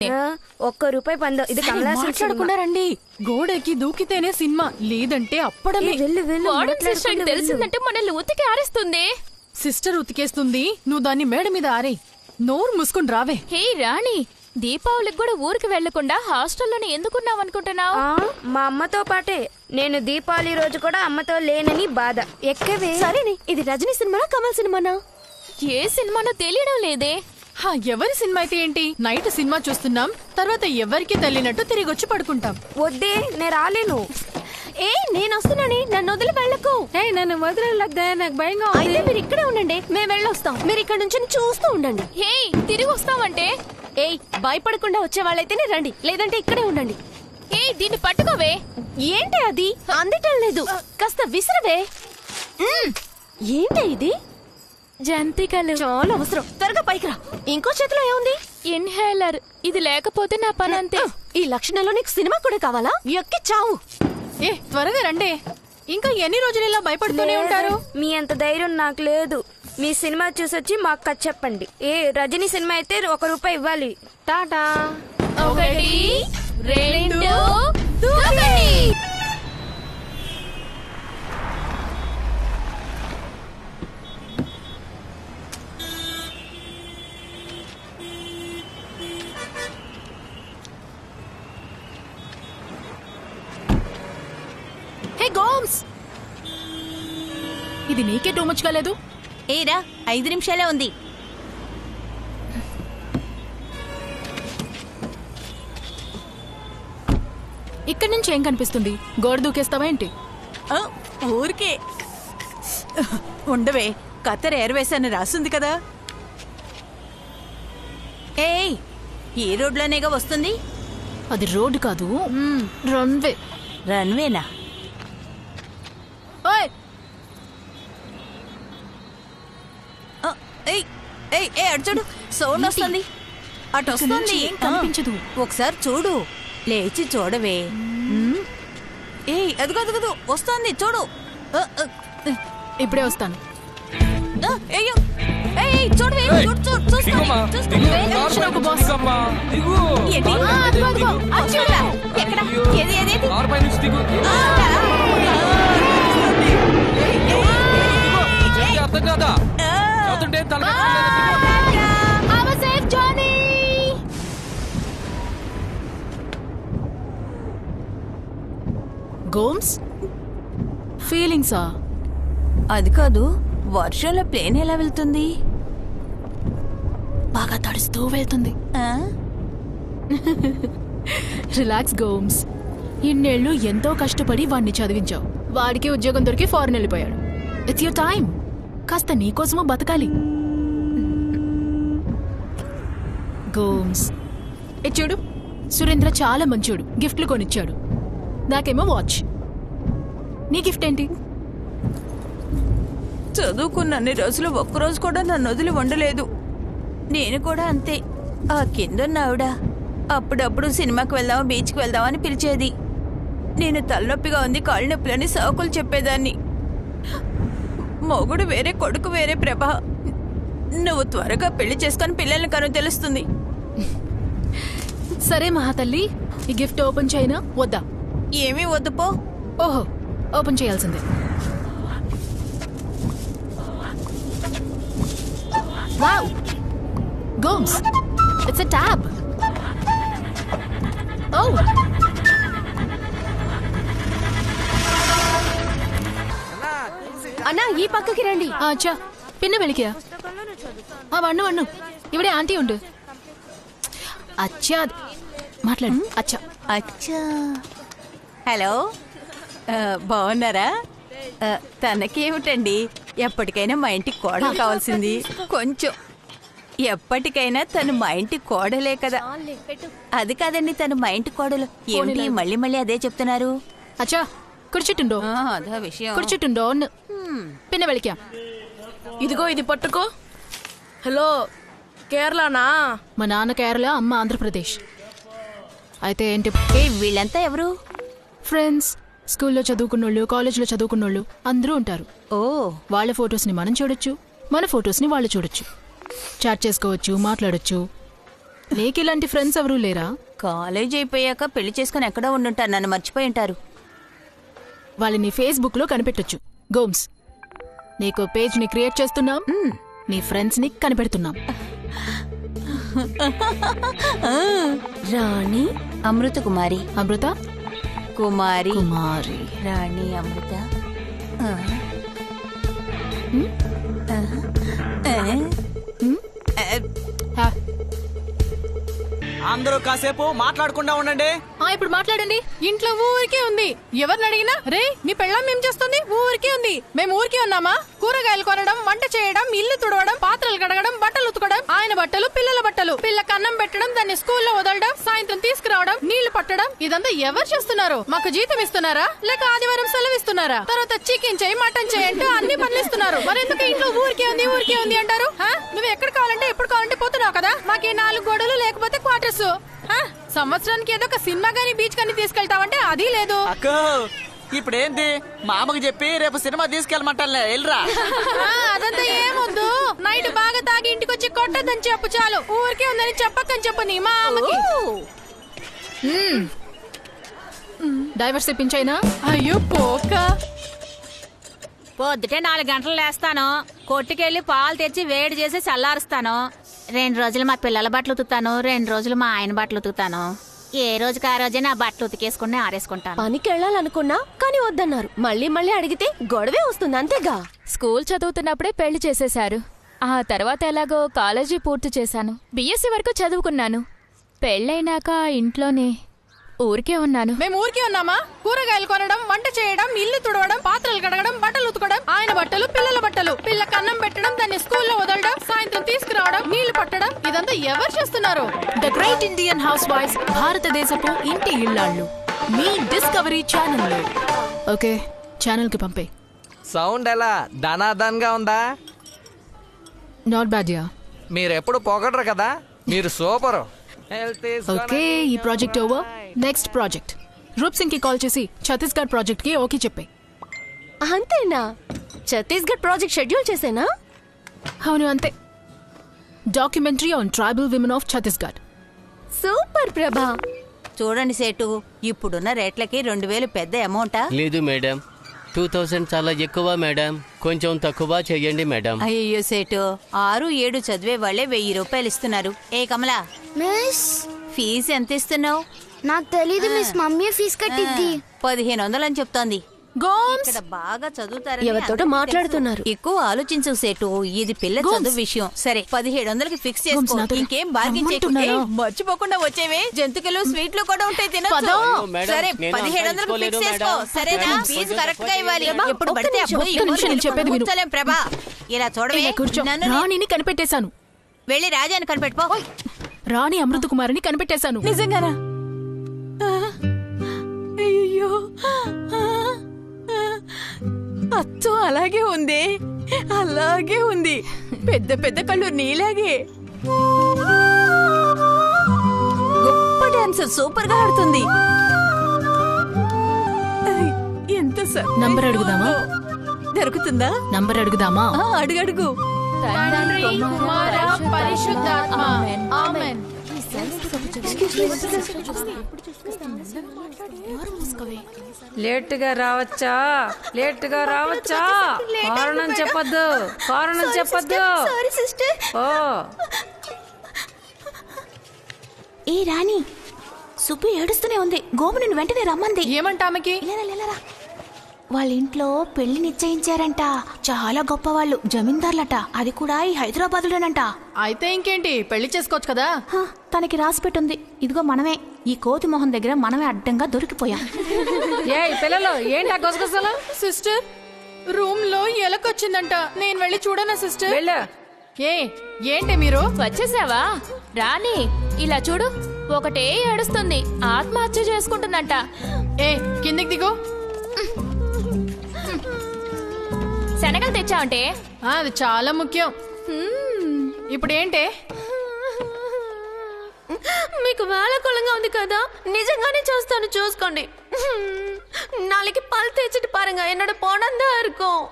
ఒక్క రూపాయి పందో. ఇది మాట్లాడకుండా రండి. గోడకి దూకితేనే సినిమా, లేదంటే అప్పడమే. తెలిసిందంటే మనల్ని ఉతికి ఆరేస్తుంది. సిస్టర్ ఉతికేస్తుంది, నువ్వు దాన్ని మేడ మీద ఆరే. నోరు మూసుకుని రావే. హే రాణి, దీపావళికి కూడా ఊరికి వెళ్లకుండా హాస్టల్లోనే ఎందుకున్నావు అనుకుంటున్నావు? మా అమ్మతో పాటే. నేను దీపావళి రోజు కూడా అమ్మతో లేనని బాధ. ఎక్కవే. సరేనే, ఇది రజనీ సినిమానా కమల్ సినిమానా? ఏ సినిమానో తెలియడం లేదే. ఎవరి సినిమా అయితే ఏంటి? నైట్ సినిమా చూస్తున్నాం, తర్వాత ఎవరికి తెలియనట్టు తిరిగి వచ్చి పడుకుంటాం. వద్దే, నేను రాలేను. నేను వస్తున్నానే, నన్ను వదిలి వెళ్ళకు. నన్ను వదిలేదా, నాకు భయంగా. అయితే మీరు ఇక్కడే ఉండండి, మేము వెళ్ళొస్తాం. మీరు ఇక్కడ నుంచి చూస్తూ ఉండండి. హే, తిరిగి వస్తామంటే? భయపడకుండా వచ్చే వాళ్ళైతేనే రండి, లేదంటే ఇక్కడే ఉండండి. దీన్ని పట్టుకోవే. ఏంటి అది అందటం లేదు, కాస్త విసిరవే. ఏంటి ఇది? జంతికలు చాలా అవసరం, త్వరగా పైకి రా. ఇంకో చేతిలో ఏముంది? ఇన్హేలర్. ఇది లేకపోతే నా పని అంతే. ఈ లక్షణంలో నీకు సినిమా కూడా కావాలా? ఎక్కి చావు. త్వరగా రండి. ఇంకా ఎన్ని రోజులు ఇలా భయపడుతూనే ఉంటారు? మీ అంత ధైర్యం నాకు లేదు. మీ సినిమా చూసొచ్చి మాకు కథ చెప్పండి. రజనీ సినిమా అయితే ₹1 ఇవ్వాలి. టాటా. 1 2 దూకండి. ఇది నీకే టూ మచ్ కాలేదు? ఏరా, 5 నిమిషాలే ఉంది. ఇక్కడి నుంచి ఏం కనిపిస్తుంది? గోడ దూకేస్తావా ఏంటి? ఊరికే ఉండవే, కత్తర్ ఎయిర్వేస్ అని రాస్తుంది కదా. ఏ రోడ్లోనేగా వస్తుంది? అది రోడ్డు కాదు, రన్వే. రన్వేనా? అడుచుడు, సౌండ్ వస్తుంది. అటు వస్తుంది, ఏం కనిపించదు. ఒకసారి చూడు, లేచి చూడవే. అదిగో అదిగో వస్తుంది, చూడు. ఇప్పుడే వస్తాను. అయ్యో, చూడవే, అర్థం కాదా? గోమ్స్, ఫీలింగ్సా? అది కాదు, వర్షంలో ప్లేన్ ఎలా వెళ్తుంది? బాగా తడుస్తూ వెళ్తుంది. Relax Gomes. ఇన్నేళ్లు ఎంతో కష్టపడి వాడిని చదివించావు. వాడికి ఉద్యోగం దొరికి ఫారెన్ వెళ్ళిపోయాడు. It's your time. కాస్త నీకోసమూ బతకాలి. గోమ్స్, చూడు, సురేంద్ర చాలా మంచోడు, గిఫ్ట్లు కొనిచ్చాడు. నాకేమో వాచ్. నీ గిఫ్ట్ ఏంటి? చదువుకున్నన్ని రోజులు ఒక్కరోజు కూడా నన్ను వదిలి ఉండలేదు. నేను కూడా అంతే. ఆ కిందన్న ఆవిడ అప్పుడప్పుడు సినిమాకి వెళ్దామా, బీచ్కి వెళ్దామా అని పిలిచేది. నేను తలనొప్పిగా ఉంది, కాళ్ళు నొప్పులని సాకులు చెప్పేదాన్ని. మొగుడు వేరే, కొడుకు వేరే. ప్రభా, నువ్వు త్వరగా పెళ్లి చేసుకొని పిల్లల్ని కను తెలుస్తుంది. సరే మహాతల్లి, ఈ గిఫ్ట్ ఓపెన్ చేయనా వద్దా? ఏమీ వద్దు పో. ఓహో, ఓపెన్ చేయాల్సిందే. వావ్ గోమ్స్, ఇట్స్ ఎ ట్యాబ్. ఓ, అన్నా ఈ పక్కకి రండి. అచ్చా, పిన్న వెలికియా? వన్ను వన్ను, ఇవిడే ఆంటీ ఉండు. అచ్చా, మాట్లాడు. అచ్చా అచ్చా. హలో, బాగున్నారా? తనకేమిటండి, ఎప్పటికైనా మా ఇంటికి కోడలు కావాల్సింది. కొంచెం ఎప్పటికైనా తను మా ఇంటి కోడలే కదా. అది కాదండి, తను మా ఇంటి కోడలు. ఏమిటి మళ్ళీ మళ్ళీ అదే చెప్తున్నారు? అచ్చా, కుర్చుండో. అదా విషయం. కుర్చుండో పిన్న వెలికియా? ఇదిగో ఇది పట్టుకో. హలో, కేరళనా? మా నాన్న కేరళ, అమ్మ ఆంధ్రప్రదేశ్. అయితే ఏంటి? వీళ్ళంతా ఎవరు? ఫ్రెండ్స్. స్కూల్లో చదువుకున్నోళ్ళు, కాలేజ్లో చదువుకున్నోళ్ళు అందరూ ఉంటారు. ఓ, వాళ్ళ ఫొటోస్ని మనం చూడొచ్చు, మన ఫొటోస్ని వాళ్ళు చూడొచ్చు. చాట్ చేసుకోవచ్చు, మాట్లాడొచ్చు. నీకు ఇలాంటి ఫ్రెండ్స్ ఎవరూ లేరా? కాలేజ్ అయిపోయాక పెళ్లి చేసుకుని ఎక్కడో ఉండుంటారు, నన్ను మర్చిపోయి ఉంటారు. వాళ్ళని ఫేస్బుక్ లో కనిపెట్టొచ్చు. గోమ్స్, నీకు పేజ్ ని క్రియేట్ చేస్తున్నాం, నీ ఫ్రెండ్స్ ని కనిపెడుతున్నాం. రాణి అమృత కుమారి. అమృత కుమారి. కుమారి. రాణి అమృత. హా. అందరూ కాసేపు మాట్లాడకుండా ఉండండి. ఇప్పుడు మాట్లాడండి. ఇంట్లో ఊరికే ఉంది. ఎవరిని అడిగినా రే నీ పెళ్ళాం ఏం చేస్తుంది, ఊరికే ఉంది. మేము ఊరికే ఉన్నామా? కూరగాయలు కొనడం, వంట చేయడం, ఇల్లు తుడవడం, పాత్రలు కడగడం, బట్టలు ఉతకడం, ఆయన బట్టలు, పిల్లల బట్టలు, పిల్లకి అన్నం పెట్టడం, దాన్ని స్కూల్లో వదలడం, సాయంత్రం తీసుకురావడం, నీళ్లు పట్టడం. ఇదంతా ఎవరు చేస్తున్నారు? మాకు జీతం ఇస్తున్నారా లేక ఆదివారం సెలవు ఇస్తున్నారా? తర్వాత చికెన్ చేయి, మటన్ చేయి అంటూ అన్ని పనులు ఇస్తున్నారు. మరి ఎందుకు ఇంట్లో ఊరికే ఉంది అంటారు? నువ్వు ఎక్కడ కావాలంటే ఎప్పుడు కావాలంటే పోతున్నావు కదా. మాకే 4 గోడలు లేకపోతే క్వార్టర్స్. సంవత్సరానికి ఏదో ఒక సినిమా గానీ బీచ్ కానీ తీసుకెళ్తావంటే అది లేదు. అక్కో ఇప్పుడేంటి, మా అమ్మకి చెప్పి రేపు సినిమా తీసుకెళ్ళమంటాలే, వెళ్ళరా. అదంతా ఏమొద్దు. నైట్ బాగా తాగి ఇంటికి వచ్చి కొట్టద్దని చెప్పు చాలు. ఊరికే ఉందని చెప్పకని చెప్పు నీ మా అమ్మకి. డైవర్స్ ఇప్పించైనా? అయ్యో పోక. పొద్దుటే 4 గంటలు లేస్తాను, కొట్టుకెళ్లి పాలు తెచ్చి వేడి చేసి చల్లారుస్తాను. 2 రోజులు మా పిల్లల బట్టలు ఉతుకుతాను, 2 రోజులు మా ఆయన బట్టలు ఉతుకుతాను. ఏ రోజుకి ఆ రోజే నా బట్టలు ఉతికేసుకుని ఆరేసుకుంటాను. పనికి వెళ్ళాలనుకున్నా కానీ వద్దన్నారు. మళ్ళీ అడిగితే గొడవే వస్తుంది, అంతేగా. స్కూల్ చదువుతున్నప్పుడే పెళ్లి చేసేశారు. ఆ తర్వాత ఎలాగో కాలేజీ పూర్తి చేశాను. బిఎస్సీ వరకు చదువుకున్నాను. పెళ్ళైనాక ఇంట్లోనే ఊరికే ఉన్నాను. మేము ఊరికే ఉన్నామా? కూరగాయలు కొనడం, వంట చేయడం, ఇల్లు తుడవడం, పాత్రలు కడగడం, బట్టలు ఉతకడం, ఆయన బట్టలు, పిల్లల బట్టలు, పిల్లకి అన్నం పెట్టడం, దాన్ని స్కూల్లో వదలడం, సాయంత్రం తీసుకురావడం, నీళ్లు పట్టడం. ఇదంతా ఎవరు చేస్తున్నారు? ద గ్రేట్ ఇండియన్ హౌస్ వైఫ్స్, భారతదేశపు ఇంటి ఇల్లాళ్ళు, మీ డిస్కవరీ ఛానల్. ఓకే, ఛానల్ కి పంపే. సౌండ్ ఎలా ధనాధన్ గా ఉందా? నాట్ బ్యాడ్ యా. మీరెప్పుడు పొగడరు కదా, మీరు సూపర్. ఓకే, ఈ project over. Next project. Roop Singh కి కాల్ చేసి ఛత్తీస్గఢ్ ప్రాజెక్ట్ కి ఓకే చెప్పే. అంతేనా? ఛత్తీస్గఢ్ ప్రాజెక్ట్ షెడ్యూల్ చేసేనా? అవును అంతే. Documentary on tribal women of Chhattisgarh. Super Prabha. చూడండి సేటు, ఇప్పుడున్న రేట్లకి 2000 పెద్ద అమౌంటా? లేదు మేడం, 2000 చాలా ఎక్కువ మేడం, కొంచెం తక్కువ చెయ్యండి మేడం. అయ్యో సేటు, 6-7 చదివే వాళ్ళే 1000 రూపాయలు ఇస్తున్నారు. ఏ కమలా, మిస్ ఫీజు ఎంత ఇస్తున్నావు? నాకు తెలీదు మిస్, మమ్మీ ఫీజు కట్టిద్ది. 1500 అని చెప్తోంది. గోమ్స్, ఇక్కడ బాగా చదువుతారు. ఎవరితోటో మాట్లాడుతున్నారు. ఎక్కువ ఆలోచించు సేటు, ఇది పిల్ల చదువు విషయం. సరే 1700కి ఫిక్స్ గోమ్స్, చేసుకో. నాతో ఇంకేం బార్గెన్ చేయకు. రమ్మంటున్నారా? ఏయ్, మర్చిపోకుండా వచ్చేవే. జంతుకులు స్వీట్లు కూడా ఉంటాయి, తినొచ్చు. పదో. మేడం, సరే నేను 1700కి ఫిక్స్ అంత చేసుకో. ఇచ్చుకోలేదు సరేనా? మేడం. ఫీజు కొంచెం కరెక్ట్ గా ఇవ్వాలి. తక్కువ ఎప్పుడు ఒక్క పడితే నిమిషం, అప్పుడు ఒక్క నిమిషం, నేను చెప్పేది విను. కూర్చోలేం ప్రభా. ఇలా చూడవే. ఏ, కూర్చో. నన్ను రాణిని కనిపెట్టేశాను. వెళ్ళి రాజాని కనిపెట్టుకో. రాణి అమృత కుమారిని కనిపెట్టేశాను. నిజంగానా? అయ్యో, అచ్చం అలాగే ఉంది, అలాగే ఉంది. పెద్ద పెద్ద కళ్ళు నీలాగే. గొప్ప డాన్సర్, సూపర్ గా ఆడుతుంది. ఎంత నంబర్ అడుగుదామా? దొరుకుతుందా? నంబర్ అడుగుదామా? అడుగడుగు. తండ్రి, కుమార, పరిశుద్ధాత్మ. ఆమేన్. లేటుగా రావచ్చా? లేటుగా రావచ్చా? కారణం చెప్పొద్దు, కారణం చెప్పొద్దు. Sorry sister. ఓ ఏ రాణి, సుబ్బు ఏడుస్తూనే ఉంది. గోము నిన్ను వెంటనే రమ్మంది. ఏమంట ఆమెకి? లేరా, వాళ్ళ ఇంట్లో పెళ్లి నిశ్చయించారంట. చాలా గొప్ప వాళ్ళు, జమీందార్లట. అది కూడా ఈ హైదరాబాదులోనంట. అయితే ఇంకేంటి, పెళ్లి చేసుకోవచ్చు కదా. తనకి రాసి పెట్టుంది. ఇదిగో మనమే ఈ కోతి మొహం దగ్గర మనమే అడ్డంగా దొరికిపోయాం. ఏ పిల్లలు, ఏంటి ఆ గొసగొసలు? సిస్టర్, రూమ్ లో ఎలకొచ్చిందంట. నేను వెళ్ళి చూడనా సిస్టర్? వెళ్ళు. ఏంటి మీరు? వచ్చేసావా? రాణి ఇలా చూడు, ఒకటే ఏడుస్తుంది, ఆత్మహత్య చేసుకుంటుందంట. కిందికి దిగు. శనగలు తెచ్చావంటే? అది చాలా ముఖ్యం. ఇప్పుడు ఏంటి? మీకు వేళకోళంగా ఉంది కదా, నిజంగానే చేస్తాను, చూసుకోండి. நாளைக்கு பல் தேய்ச்சிட்டு பாருங்க, என்னோட பணம் தான் இருக்கும்.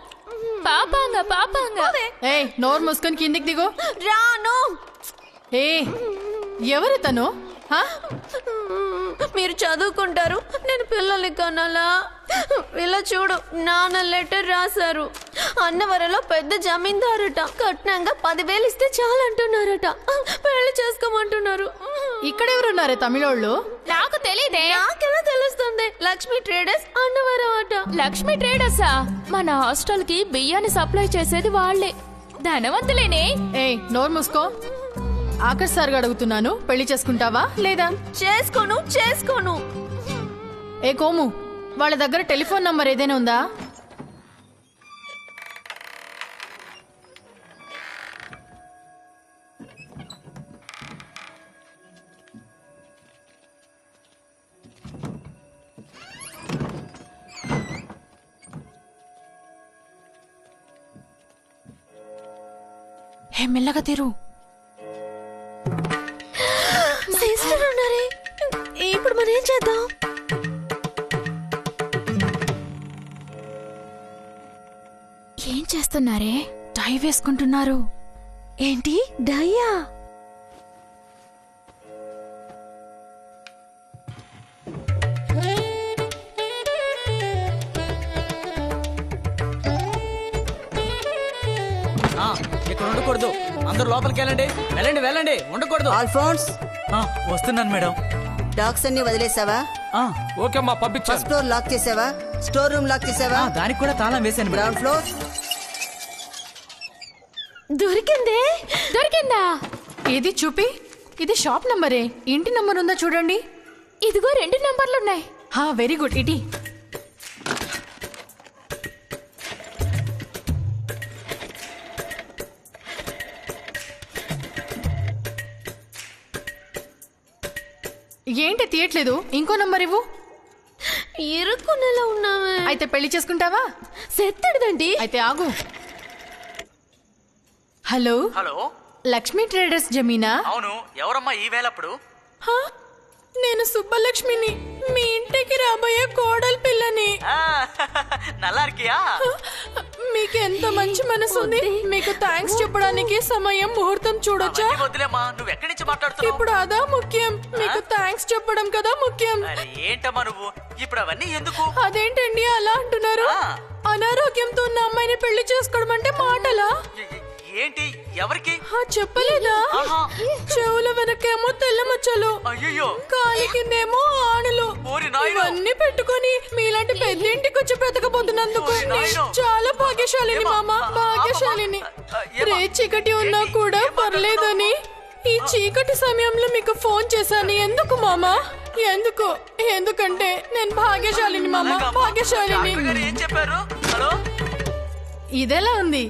పాపాంగా నోరు మూసుకొని కిందికి దిగు. రాను. ఎవరు తను హా? మీరు చదువుకుంటారు, నేను పిల్లల్ని కనాలా? ఇలా చూడు, నాన్న లెటర్ రాశారు. అన్నవరంలో పెద్ద జమీందారట, కట్నంగా 10,000 ఇస్తే చాలంటున్నారట. పెళ్లి చేసుకోమంటున్నారు. ఇక్కడెవరున్నారే తమిళోళ్ళు? నాకు తెలీదే. నాకెలా తెలుస్తుంది? లక్ష్మీ ట్రేడర్స్ అన్నవరం అట. లక్ష్మీ ట్రేడర్సా? మన హాస్టల్ కి బియ్యాన్ని సప్లై చేసేది వాళ్లే. ధనవంతులేనే. ఏయ్ నోరు మూసుకో. ఆకర్ష్ సార్ అడుగుతున్నాను, పెళ్లి చేసుకుంటావా లేదా? చేసుకోను. ఏ కోము, వాళ్ళ దగ్గర టెలిఫోన్ నంబర్ ఏదైనా ఉందా? హే మెల్లగా తీరు. సిస్టర్ ఉన్నారే, ఇప్పుడు మనం ఏం చేద్దాం? ఏం చేస్తున్నారే? టై వేసుకుంటున్నారు. ఏంటి డయ్యా? ఇక్కడ ఉండకూడదు. అందరూ లోపలికి వెళ్ళండి. వెళ్ళండి, ఉండకూడదు. ఆల్ఫోన్స్, వస్తున్నాను మేడం. డాగ్స్ అన్ని వదిలేసావా? ఓకే అమ్మా, పంపించాను. ఫస్ట్ ఫ్లోర్ లాక్ చేసావా? స్టోర్ రూమ్ లాక్ చేసావా? దానికి కూడా తాళం వేసాను. గ్రౌండ్ ఫ్లోర్ దొరికిందా? ఏది చూపి. ఇది షాప్ నంబరే. ఇంటి నంబర్ ఉందా చూడండి. ఇదిగో 2 నంబర్లున్నాయి. Very good. ఇటీ ఏంటి తీయట్లేదు? ఇంకో నంబర్ ఇవ్వు. ఇరుక్కునేలా ఉన్నావే. అయితే పెళ్లి చేసుకుంటావా? సెత్తడిదండి. అయితే ఆగు. హలో, లక్ష్మీ ట్రేడర్స్ జమీనా? అవును, ఎవరమ్మా ఈ వేళప్పుడు? నేను సుబ్బలక్ష్మిని, మీ ఇంటికి రాబోయే కోడలి పిల్లని. నల్లారికియా? మీకు ఎంత మంచి మనసు ఉంది. మీకు థ్యాంక్స్ చెప్పడానికి సమయం ముహూర్తం చూడొచ్చా? వదిలేమ్మా, నువ్వు ఎక్కడి నుంచి మాట్లాడుతున్నావు? ఇప్పుడు అదా ముఖ్యం. మీకు థ్యాంక్స్ చెప్పడం కదా ముఖ్యం. ఏంటమ్మా నువ్వు ఇప్పుడు అవన్నీ ఎందుకు? అదేంటండి అలా అంటున్నారు? అనారోగ్యంతో ఉన్న అమ్మాయిని పెళ్లి చేసుకోవడం అంటే మాటలా? ఏంటి? ఎవరికి చెప్పలేదా? చెవుల వెనకేమో తెల్ల మచ్చలు, అయ్యో, కాలి కిందేమో ఆనులు. ఇవన్నీ పెట్టుకొని మీలాంటి పెద్దింటికి వచ్చి బ్రతకబోతున్నందుకు నేను చాలా భాగ్యశాలిని మామ, భాగ్యశాలిని. రే చీకటి ఉన్నా కూడా పర్లేదని ఈ చీకటి సమయంలో మీకు ఫోన్ చేశాను. ఎందుకు మామా? ఎందుకంటే నేను భాగ్యశాలిని మామ, భాగ్యశాలిని. ఏం చెప్పారు? హలో, ఇదెలా ఉంది?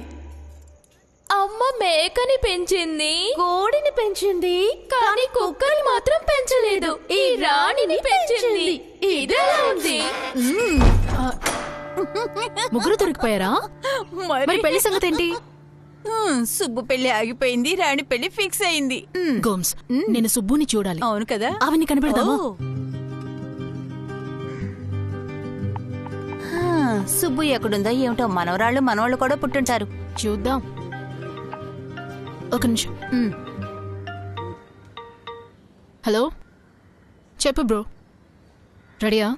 అమ్మ మేకని పెంచింది, కోడిని పెంచింది, కానీ కుక్కని మాత్రం పెంచలేదు. ఈ రాణిని పెంచింది. ఇదెలా ఉంది? ముగ్గురు దొరికిపోయారా? మరి పెళ్లి సంగతి ఏంటి? సుబ్బు పెళ్లి ఆగిపోయింది, రాణి పెళ్లి ఫిక్స్ అయింది. గోమ్స్, నేను సుబ్బుని చూడాలి. అవును కదా, అవన్నీ కనిపెడతావా? సుబ్బు ఎక్కడుందో ఏమిటో. మనవరాళ్ళు మనవాళ్ళు కూడా పుట్టుంటారు. చూద్దాం. ఒక నిమిషం. హలో, చెప్పు బ్రో. రెడీయా?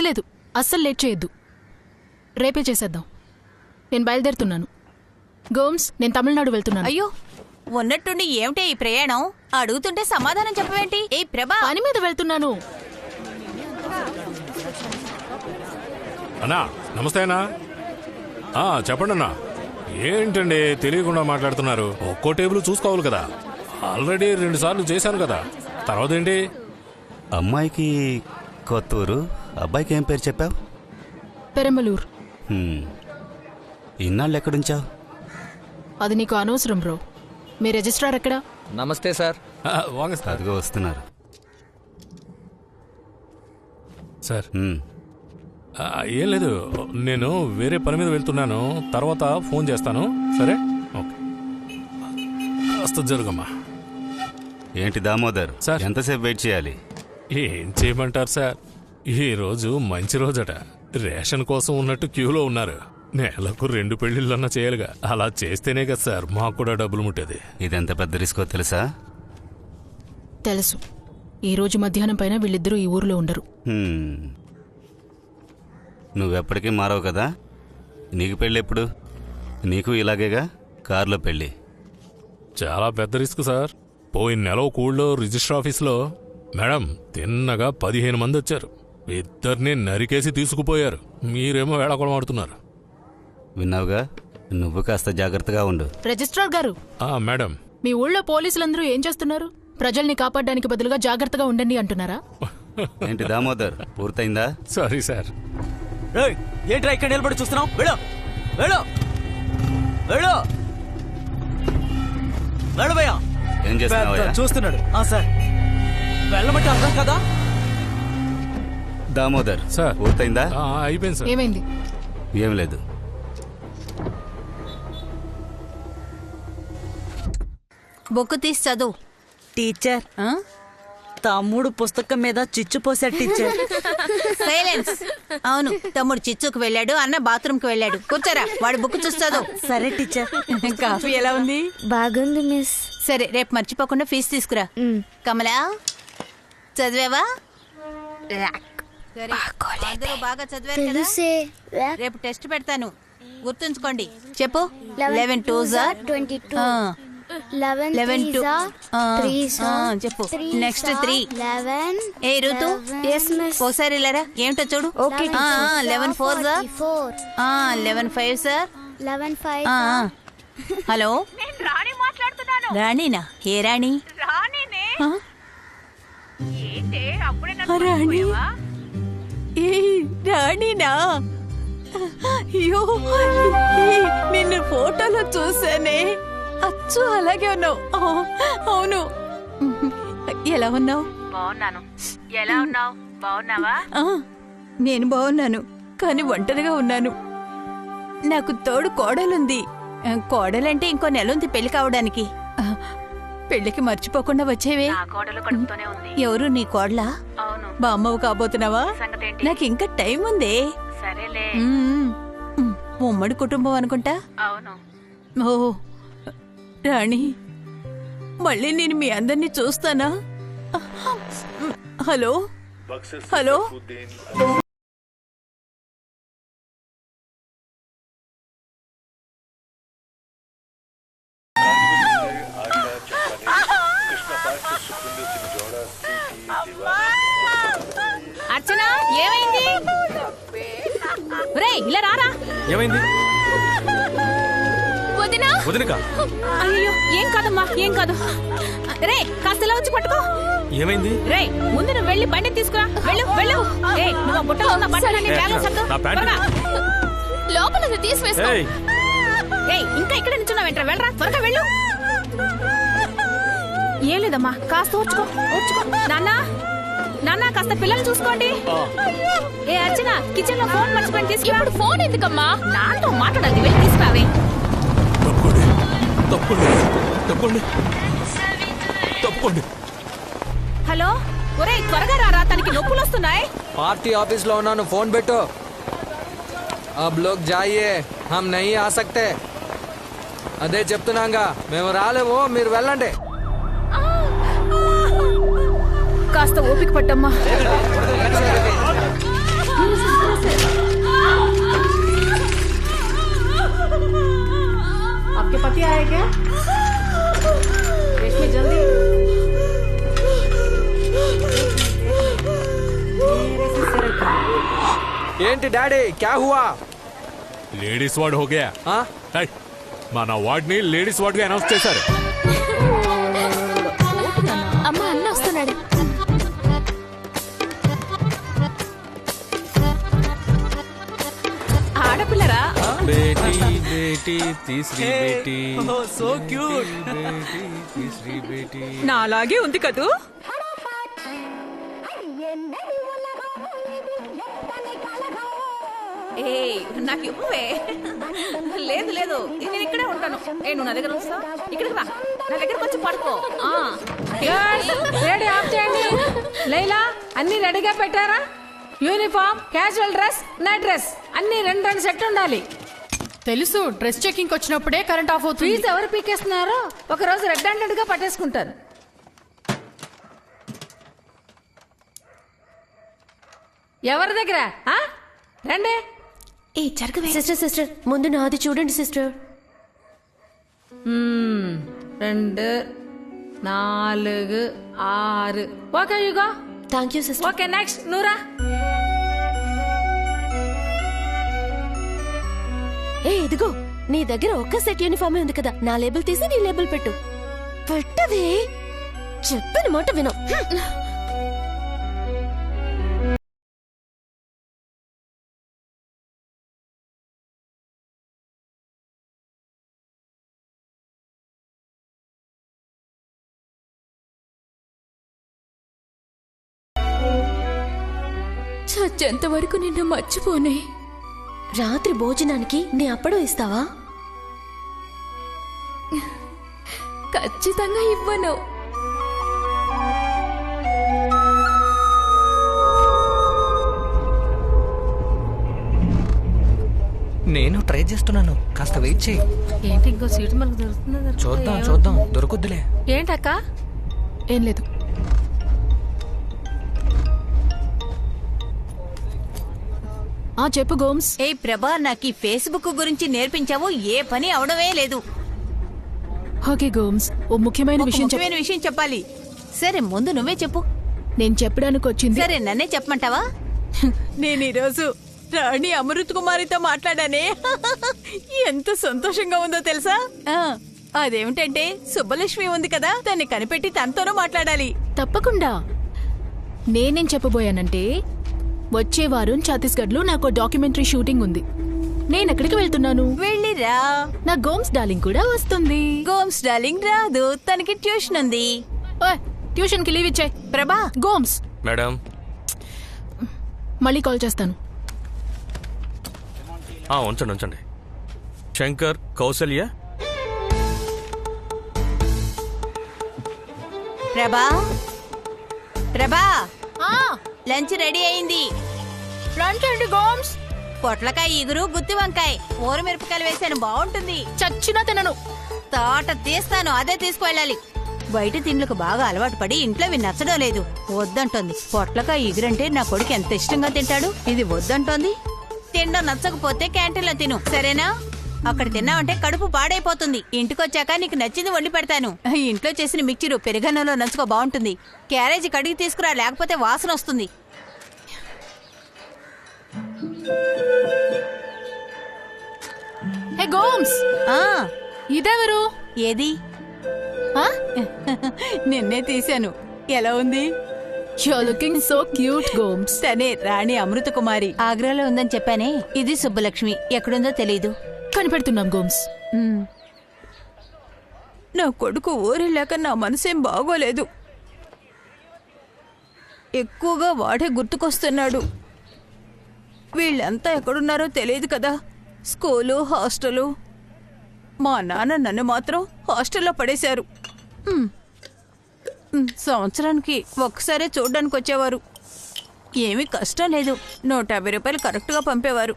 లేదు, అస్సలు లేట్ చేయొద్దు. రేపే చేసేద్దాం. నేను బయలుదేరుతున్నాను. గోమ్స్, నేను తమిళనాడు వెళ్తున్నాను. అయ్యో, ఉన్నట్టుండి ఏమిటే ఈ ప్రయాణం? అడుగుతుంటే సమాధానం చెప్పవేంటి? ఏ ప్రభా, పని మీద వెళ్తున్నాను. అన్నా నమస్తే అన్నా. చెప్పండి అన్నా. ఏంటండి తెలియకుండా మాట్లాడుతున్నారు? ఒక్కో టేబుల్ చూసుకోవాలి కదా. ఆల్రెడీ 2 సార్లు చేశాను కదా. తర్వాత ఏంటి? అమ్మాయికి కొత్తూరు, అబ్బాయికి ఏం పేరు చెప్పావు? పెరంబలూరు. ఇన్నాళ్ళు ఎక్కడుంచావు? అది నీకు అనవసరం బ్రో. మీ రిజిస్ట్రార్ ఎక్కడా? నమస్తే సార్. అదిగో వస్తున్నారు సార్. ఏం లేదు, నేను వేరే పని మీద వెళ్తున్నాను. తర్వాత ఫోన్ చేస్తాను. సరే, ఓకే. కాస్త జరుగమ్మా. ఏంటి దామోదర్ సార్, ఎంతసేపు వెయిట్ చేయాలి? ఏం చేయమంటారు సార్, ఈ రోజు మంచి రోజట. రేషన్ కోసం ఉన్నట్టు క్యూలో ఉన్నారు. నెలకు 2 పెళ్లిళ్ళన్నా చేయాలిగా. అలా చేస్తేనే కదా సార్ మాకు కూడా డబ్బులు ముట్టేది. ఇదెంత పెద్ద రిస్కో తెలుసా? తెలుసు. ఈ రోజు మధ్యాహ్నం పైన వీళ్ళిద్దరూ ఈ ఊర్లో ఉండరు. నువ్వెప్పటికీ మారవు కదా. నీకు పెళ్ళి ఎప్పుడు? నీకు ఇలాగేగా, కారులో పెళ్ళి. చాలా పెద్ద రిస్క్ సార్. పోయిన నెల ఒక ఊళ్ళో రిజిస్టర్ ఆఫీస్లో మేడం తిన్నగా 15 మంది వచ్చారు. 2 నరికేసి తీసుకుపోయారు. మీరేమో వేళాకోళం ఆడుతున్నారు. విన్నావుగా, నువ్వు కాస్త జాగ్రత్తగా ఉండు. రిజిస్ట్రార్ గారు, మేడం మీ ఊళ్ళో పోలీసులందరూ ఏం చేస్తున్నారు? ప్రజల్ని కాపాడడానికి బదులుగా జాగ్రత్తగా ఉండండి అంటున్నారా? ఏంటి దామోదర్, పూర్తయిందా? Sorry sir. ఏంట్రా ఇక్కడ నిలబడి చూస్తున్నావు? వెళ్ళు వెళ్ళు వెళ్ళు వెళ్ళు భయ్యా. ఏం చేస్తున్నావయ్యా? చూస్తున్నాడు సార్. వెళ్ళమంటే అర్థం కదా. దామోదర్ సార్, పూర్తయిందా? అయిపోయింది సార్. ఏమైంది? ఏం లేదు. బుక్ తీసి చదువు. టీచర్, తమ్ముడు పుస్తకం మీద చిచ్చు పోసాడు టీచర్. సైలెన్స్. అవును, తమ్ముడు చిచ్చుకు వెళ్ళాడు, అన్న బాత్రూమ్ కి వెళ్ళాడు. కూర్చోరా, వాడు బుక్ చూసి చదువు. సరే టీచర్. కాఫీ ఎలా ఉంది? బాగుంది మిస్. సరే, రేపు మర్చిపోకుండా ఫీజు తీసుకురా. కమలా, చదివావా? సరే, అందరూ బాగా చదివారు కదా. రేపు టెస్ట్ పెడతాను, గుర్తుంచుకోండి. చెప్పు. 11 2s 22. 11 2 చెప్పు. నెక్స్ట్ 3. ఏ ఋతు, ఒకసారి ఇలారా. ఏమిటో చూడు. 11 4s 11 5s 11 5. హలో, రాణినా? ఏ రాణి? రాణి? ఏ రాణినా? అయ్యో, నిన్ను ఫోటోలో చూసానే, అచ్చు అలాగే ఉన్నావు. అవును. ఎలా ఉన్నావు? బాగున్నాను. ఎలా ఉన్నావు? బాగున్నావా? నేను బాగున్నాను, కానీ ఒంటరిగా ఉన్నాను. నాకు తోడు కోడలుంది. కోడలంటే ఇంకో నెల ఉంది పెళ్లి కావడానికి. పెళ్లికి మర్చిపోకుండా వచ్చేవే. ఎవరు నీ కోడలా? బామ్మవు కాబోతున్నావా? నాకు ఇంకా టైం ఉందే. ఉమ్మడి కుటుంబం అనుకుంటా. ఓ రాణి, మళ్ళీ నేను మీ అందరినీ చూస్తానా? Hello hello. అర్చన, ఏమైంది? రేయ్, ఇలా రారా. ఏమైంది? వదినా. వదినకా? అయ్యో, ఏం కాదమ్మా, ఏం కాదు. రే, కాస్త ఇలా వచ్చి పట్టుకో. ఏమైంది? రే, ముందు నువ్వు వెళ్ళి బండి తీసుకురా. వెళ్ళు వెళ్ళు. ఏ, నువ్వు ఆ బుట్టలో ఉన్న బట్టలన్నీ బ్యాగ్లో సర్దు. త్వరగా. లోపల తీసివేసుకో. ఏయ్, ఇంకా ఇక్కడ నిల్చున్నావేంట్రా? వెళ్ళరా, త్వరగా వెళ్ళు. ఏం లేదమ్మా, కాస్త ఓర్చుకో ఓర్చుకో. నాన్న కాస్త పిల్లలు చూసుకోండి. ఏ అర్చన, కిచెన్ లో ఫోన్ మర్చిపోయి తీసుకురా. ఇప్పుడు ఫోన్ ఎందుకమ్మా? నాతో మాట్లాడాలి, వెళ్ళి తీసుకురావే. హలో, ఒరేయ్ త్వరగా రారా, తనకి నొప్పులు వస్తున్నాయి. पार्टी ऑफिस లో ఉన్నాను, ఫోన్ పెట్టు. अब लोग जाइए, हम नहीं आ सकते. అదే చెప్తున్నాగా, మేము రాలేము, మీరు వెళ్ళండి. కాస్త ఓపిక పట్టమ్మా. आपके पति आए क्या? रेशमी जल्दी. ఏంటి డాడీ, క్యా హువా? లేడీస్ వార్డ్ హో గయా. మన వార్డ్ ని లేడీస్ వార్డ్ గా అనౌన్స్ చేశారు. అమ్మ, అన్న వస్తున్నాడు. ఆడపిల్లరా? బేటీ బేటీ తీసరి బేటీ. So cute. బేటీ తీసరి బేటీ. నాలాగే ఉంది కదూ. ఏ, నాకు ఇవ్వవే. లేదు లేదు, నేను ఇక్కడే ఉంటాను. నువ్వు నా దగ్గర వస్తా, ఇక్కడికి రా, నా దగ్గరకు వచ్చి పడుకో. రెడీ ఆఫ్ చేయండి. లైలా, అన్ని రెడీగా పెట్టారా? Uniform, casual dress, night dress అన్ని 2 సెట్ ఉండాలి. తెలుసు, డ్రెస్ చెకింగ్ వచ్చినప్పుడే కరెంట్ ఆఫ్ అవుతుంది. ఫీజు ఎవరు పీకేస్తున్నారో ఒకరోజు రెడ్ హ్యాండెడ్ గా పట్టేసుకుంటారు. ఎవరి దగ్గర రండి. ఏ జరగవే. సిస్టర్ ముందు నాది చూడండి సిస్టర్. 2 4 6. ఓకే యుగో. Thank you sister. Okay next Noora. ఏ ఇదిగో, నీ దగ్గర ఒక్క సెట్ యూనిఫామే ఉంది కదా, నా లేబుల్ తీసి నీ లేబుల్ పెట్టు. పెట్టవే, చెప్పిన మాట విను. చచ్చేంత వరకు నిన్ను మర్చిపోనే. రాత్రి భోజనానికి నీ అప్పడం ఇస్తావా? ఖచ్చితంగా ఇవ్వను. నేను ట్రై చేస్తున్నాను, కాస్త వెయిట్ చేయి. ఏంటి ఇంకో సీట్ మనకు దొరుకుతుందా? చూద్దాం దొరుకుద్దులే. ఏంటక్క? ఏం లేదు. చెప్పు గోమ్స్. ఏ ప్రభా, నాకు ఈ ఫేస్బుక్ గురించి నేర్పించావు, ఏ పని అవడమే లేదు. ఓకే గోమ్స్, ఓ ముఖ్యమైన విషయం చెప్పాలి. సరే ముందు నువ్వే చెప్పు. నేను చెప్పడానికి వచ్చింది. సరే నన్నే చెప్పమంటావా? నేను ఈరోజు రాణి అమృత్ కుమారితో మాట్లాడానే. ఎంత సంతోషంగా ఉందో తెలుసా? అదేమిటంటే సుబ్బలక్ష్మి ఉంది కదా, దాన్ని కనిపెట్టి తనతోనూ మాట్లాడాలి. తప్పకుండా. నేనేం చెప్పబోయానంటే, వచ్చే వారం ఛత్తీస్గఢ్ లో నాకు డాక్యుమెంటరీ షూటింగ్ ఉంది. నేను ఎక్కడికి వెళ్తున్నాను? వెళ్ళిరా. నా గోమ్స్ డార్లింగ్ కూడా వస్తుంది. గోమ్స్ డార్లింగ్ రాదు, తనకి ట్యూషన్ ఉంది. ట్యూషన్ కి లీవ్ ఇచ్చాయి. ప్రభా. గోమ్స్ మేడం, మళ్ళీ కాల్ చేస్తాను. ఉంచండి. శంకర్, కౌసల్య. ప్రభా లంచ్ రెడీ అయింది. లంచ్ అండి గోమ్స్. పొట్లకాయ ఇగురు, గుత్తి వంకాయ, ఊర మిరపకాయలు వేసాను, బాగుంటుంది. చచ్చినా తినను. తోట తీస్తాను, అదే తీసుకువెళ్ళాలి. బయట తిండ్లకు బాగా అలవాటు పడి ఇంట్లో నచ్చడం లేదు, వద్దంటోంది. పొట్లకాయ ఇగురంటే నా కొడుకు ఎంత ఇష్టంగా తింటాడు, ఇది వద్దంటోంది. తిండం నచ్చకపోతే క్యాంటీన్లో తిను, సరేనా? అక్కడ తిన్నావంటే కడుపు పాడైపోతుంది. ఇంటికొచ్చాక నీకు నచ్చింది వండి పెడతాను. ఇంట్లో చేసిన మిక్చరు పెరుగన్నంలో నంచుకో, బాగుంటుంది. క్యారేజీ కడిగి తీసుకురా, లేకపోతే వాసన వస్తుంది. హే గోమ్స్, ఇదెవరు? ఏది? నిన్నే తీశాను. ఎలా ఉంది? You're looking so cute, Gomes. తనే రాణి అమృత కుమారి, ఆగ్రాలో ఉందని చెప్పానే. ఇది సుబ్బలక్ష్మి, ఎక్కడుందో తెలీదు. కనిపెడుతున్నాం గోమ్స్. నా కొడుకు ఊరెళ్ళాక నా మనసేం బాగోలేదు. ఎక్కువగా వాడే గుర్తుకొస్తున్నాడు. వీళ్ళంతా ఎక్కడున్నారో తెలియదు కదా, స్కూలు, హాస్టలు. మా నాన్న నన్ను మాత్రం హాస్టల్లో పడేశారు. సంవత్సరానికి ఒక్కసారే చూడ్డానికి వచ్చేవారు. ఏమీ కష్టం లేదు, 150 రూపాయలు కరెక్ట్గా పంపేవారు.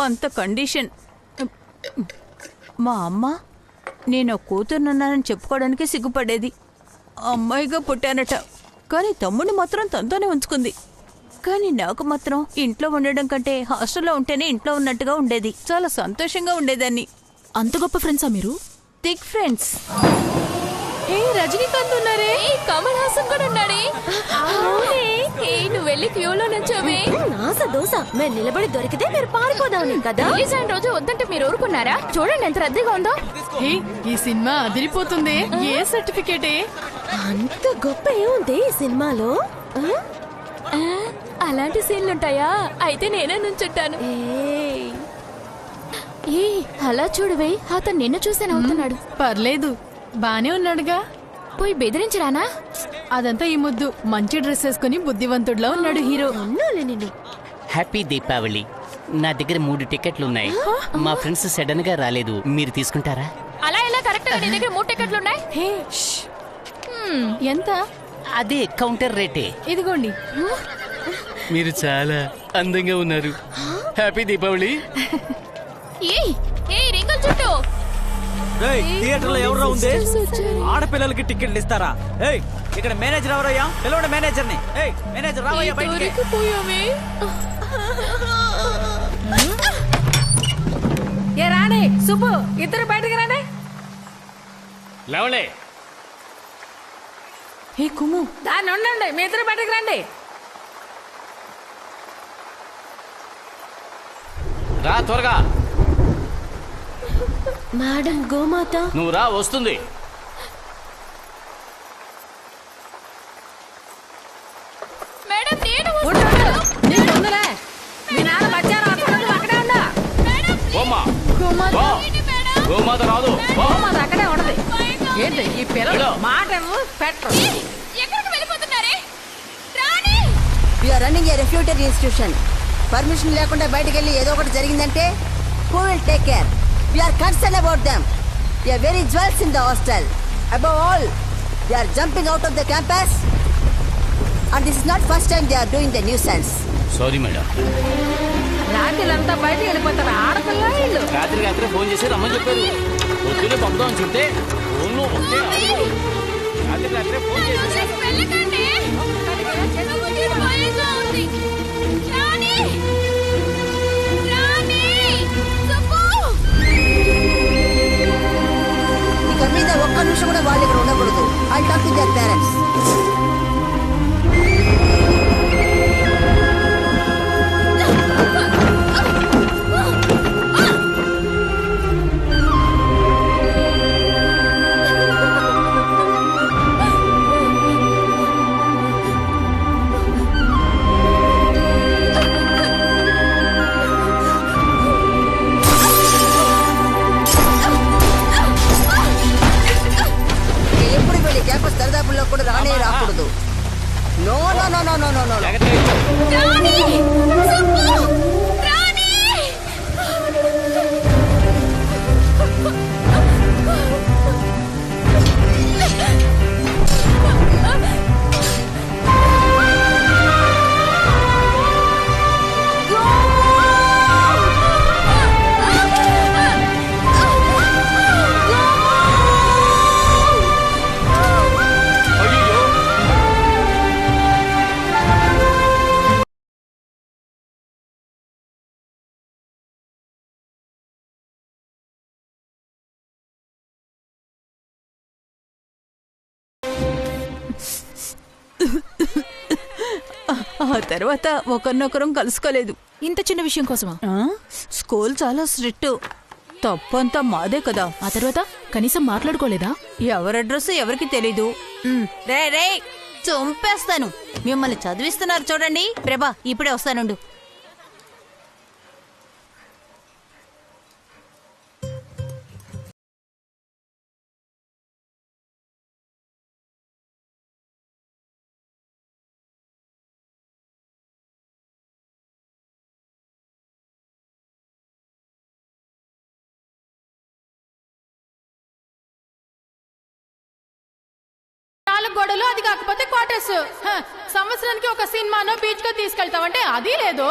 అంత కండిషన్. మా అమ్మ నేను కూతురున్నానని చెప్పుకోవడానికి సిగ్గుపడేది. అమ్మాయిగా పుట్టానట, కానీ తమ్ముడిని మాత్రం తనతోనే ఉంచుకుంది. కానీ నాకు మాత్రం ఇంట్లో ఉండడం కంటే హాస్టల్లో ఉంటేనే ఇంట్లో ఉన్నట్టుగా ఉండేది. చాలా సంతోషంగా ఉండేదాన్ని. అంత గొప్ప ఫ్రెండ్సా మీరు? Thick friends. రజనీకాంత్ ఉన్నారే, కమల్ హాసన్ కూడా ఉన్నాడే. నువ్వు వెళ్ళి క్యూలో నుంచోవే. నాస దోస, మేము నిలబడి దొరికితే మీరు పారిపోదాం కదా. రిలీజ్ అయిన రోజు వద్దంటే మీరు ఊరుకున్నారా? చూడండి ఎంత రద్దీగా ఉందో. ఈ సినిమా అదిరిపోతుంది. ఏ సర్టిఫికేటే? అంత గొప్ప ఏముంది ఈ సినిమాలో? అలాంటి సీన్లుంటాయా? అయితే నేనే నుంచుంటాను. అలా చూడవే, అతను నిన్ను చూసే నవ్వుతున్నాడు. పర్లేదు, బానే ఉన్నాడుగా. పోయి బెదిరించరానా? అదంతా ఈ ముద్దు మంచి డ్రెస్ వేసుకుని బుద్ధివంతుడిలో ఉన్నాడు హీరో. హ్యాపీ దీపావళి. నా దగ్గర 3 టికెట్లు ఉన్నాయి. మా ఫ్రెండ్స్ సడన్ గా రాలేదు, మీరు తీసుకుంటారా? అలా ఎలా? కరెక్ట్ గా నీ దగ్గర 3 టికెట్లు ఉన్నాయి. ఎంత? అదే కౌంటర్ రేటే. ఇదిగోండి. మీరు చాలా అందంగా ఉన్నారు. హ్యాపీ దీపావళి. థియేటర్ లో ఎవరో ఉంది ఆడపిల్లలకి టికెట్లు ఇస్తారా? ఏయ్ ఇక్కడ మేనేజర్ ఎవరయ్యా? పిలవండి మేనేజర్ ని. ఏయ్ మేనేజర్ రావయ్యా బయటికి. ఏ రాణి సుబ్బు ఇద్దరు బయటకు రాండి. లేవలే ఏ కుమ్ము దాన్ని ఉండండి, మీ ఇద్దరు బయటకు రండి. రా త్వరగా. మేడం గోమాత నువ్వు రా, వస్తుంది. మేడం నేను నేను ఉందిలే. మీ నాన్న మధ్యాహ్నం వస్తున్నాడు, అక్కడే ఉండు. ఓమ్మా గోమాత గోమాత రాదు. గోమాత అక్కడే ఉండదు. ఏంటి ఈ పిల్లలు మాట పెట్టరు. ఎక్కడికి వెళ్ళిపోతున్నారే? We're running a reformatory institution. Permission లేకుండా బయటకు వెళ్ళి ఏదో ఒకటి జరిగిందంటే who will take care? We're concern about them. They are very jewels in the hostel. Above all they are jumping out of the campus and this is not first time they are doing the nuisance. Sorry madam. రాత్రిలంతా బయటకు వెళ్ళిపోతారు ఆడపిల్ల ఇల్లు. రాత్రి phone చేసి రమ్మని చెప్పారు. పొద్దున్నే పంపుదామని చెప్తే ఫోన్లో ఒకటే అడుగుడు. రాత్రి ఫోన్ చేసి ఇక మీద ఒక్క నిమిషం కూడా వాళ్ళు ఇక్కడ ఉండకూడదు. I talk to their parents. ఎప్పుడు వెళ్ళి క్యాంపస్ దరిదాపుల్లో కూడా రానే రాకూడదు. No no no no no no no. ఆ తర్వాత ఒకరినొకరం కలుసుకోలేదు. ఇంత చిన్న విషయం కోసమా? స్కూల్ చాలా స్ట్రిక్ట్. తప్పంతా మాదే కదా. ఆ తర్వాత కనీసం మాట్లాడుకోలేదా? ఎవరి అడ్రస్ ఎవరికి తెలీదు. రే రే చంపేస్తాను. మిమ్మల్ని చదివిస్తున్నారు చూడండి. ప్రభా ఇప్పుడే వస్తానుండు. గోడలు అది కాకపోతే క్వార్టర్స్. సంవత్సరానికి ఒక సినిమానో బీచ్ కో తీసుకెళ్తావంటే అది లేదు.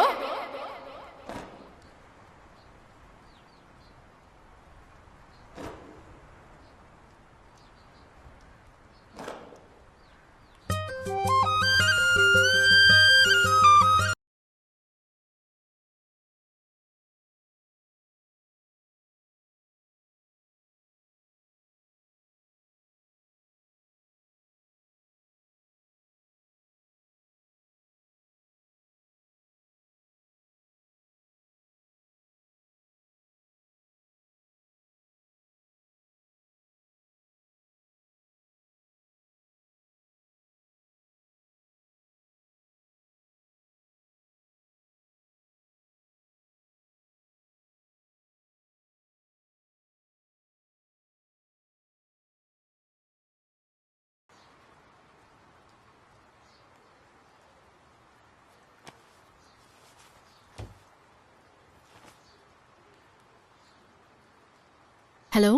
హలో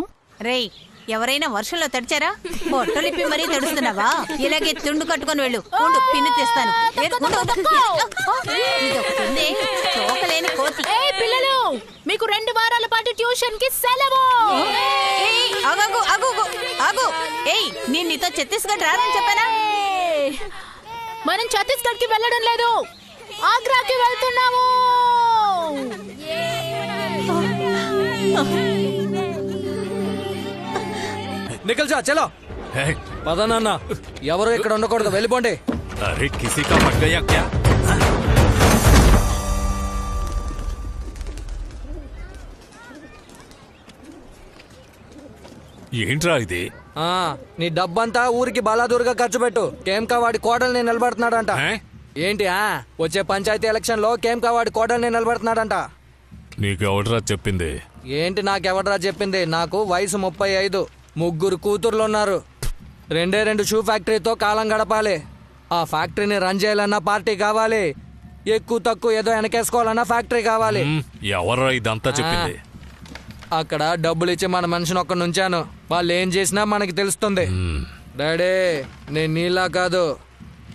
రేయ్ ఎవరైనా వర్షంలో తడిచారా? పొట్టలిప్పి మరీ తడుస్తున్నావా? ఇలాగే తుండు కట్టుకొని వెళ్ళు. ఉండు, పిన్ను తెస్తాను. ఇదొకటి తోకలేని కోతి. పిల్లలు, మీకు 2 వారాల పాటు ట్యూషన్ కి సెలవు. ఆగు. ఏయ్, నేను నీతో ఛత్తీస్గఢ్ రానని చెప్పానా? మనం ఛత్తీస్గఢ్ కి వెళ్ళడం లేదు, ఆగ్రాకి వెళ్తున్నాము. నికల్ జా, చలో. పద నాన్న, ఎవరు ఇక్కడ ఉండకూడదు, వెళ్ళిపోండి. అరే కిసి కా పట్ గయా క్యా? ఏంట్రా ఇది? నీ డబ్బంతా ఊరికి బలాదూరుగా ఖర్చు పెట్టు. కేంకా వాడి కోడల్ని నిలబడుతున్నాడంట. ఏంటి వచ్చే పంచాయతీ ఎలక్షన్ లో కేంకా వాడి కోడల్ని నిలబడుతున్నాడంట. నీకెవడరా చెప్పింది? ఏంటి నాకెవడరా చెప్పింది? నాకు వయసు 35, 3 కూతుర్లున్నారు. 2 షూ ఫ్యాక్టరీతో కాలం గడపాలి. ఆ ఫ్యాక్టరీని రన్ చేయాలన్నా పార్టీ కావాలి. ఎక్కువ తక్కువ ఏదో వెనకేసుకోవాలన్నా ఫ్యాక్టరీ కావాలి. ఎవరా ఇదంతా చెప్పింది? అక్కడ డబ్బులు ఇచ్చి మన మనిషిని ఒక్క నుంచాను. వాళ్ళు ఏం చేసినా మనకి తెలుస్తుంది. డాడీ, నేను నీలా కాదు.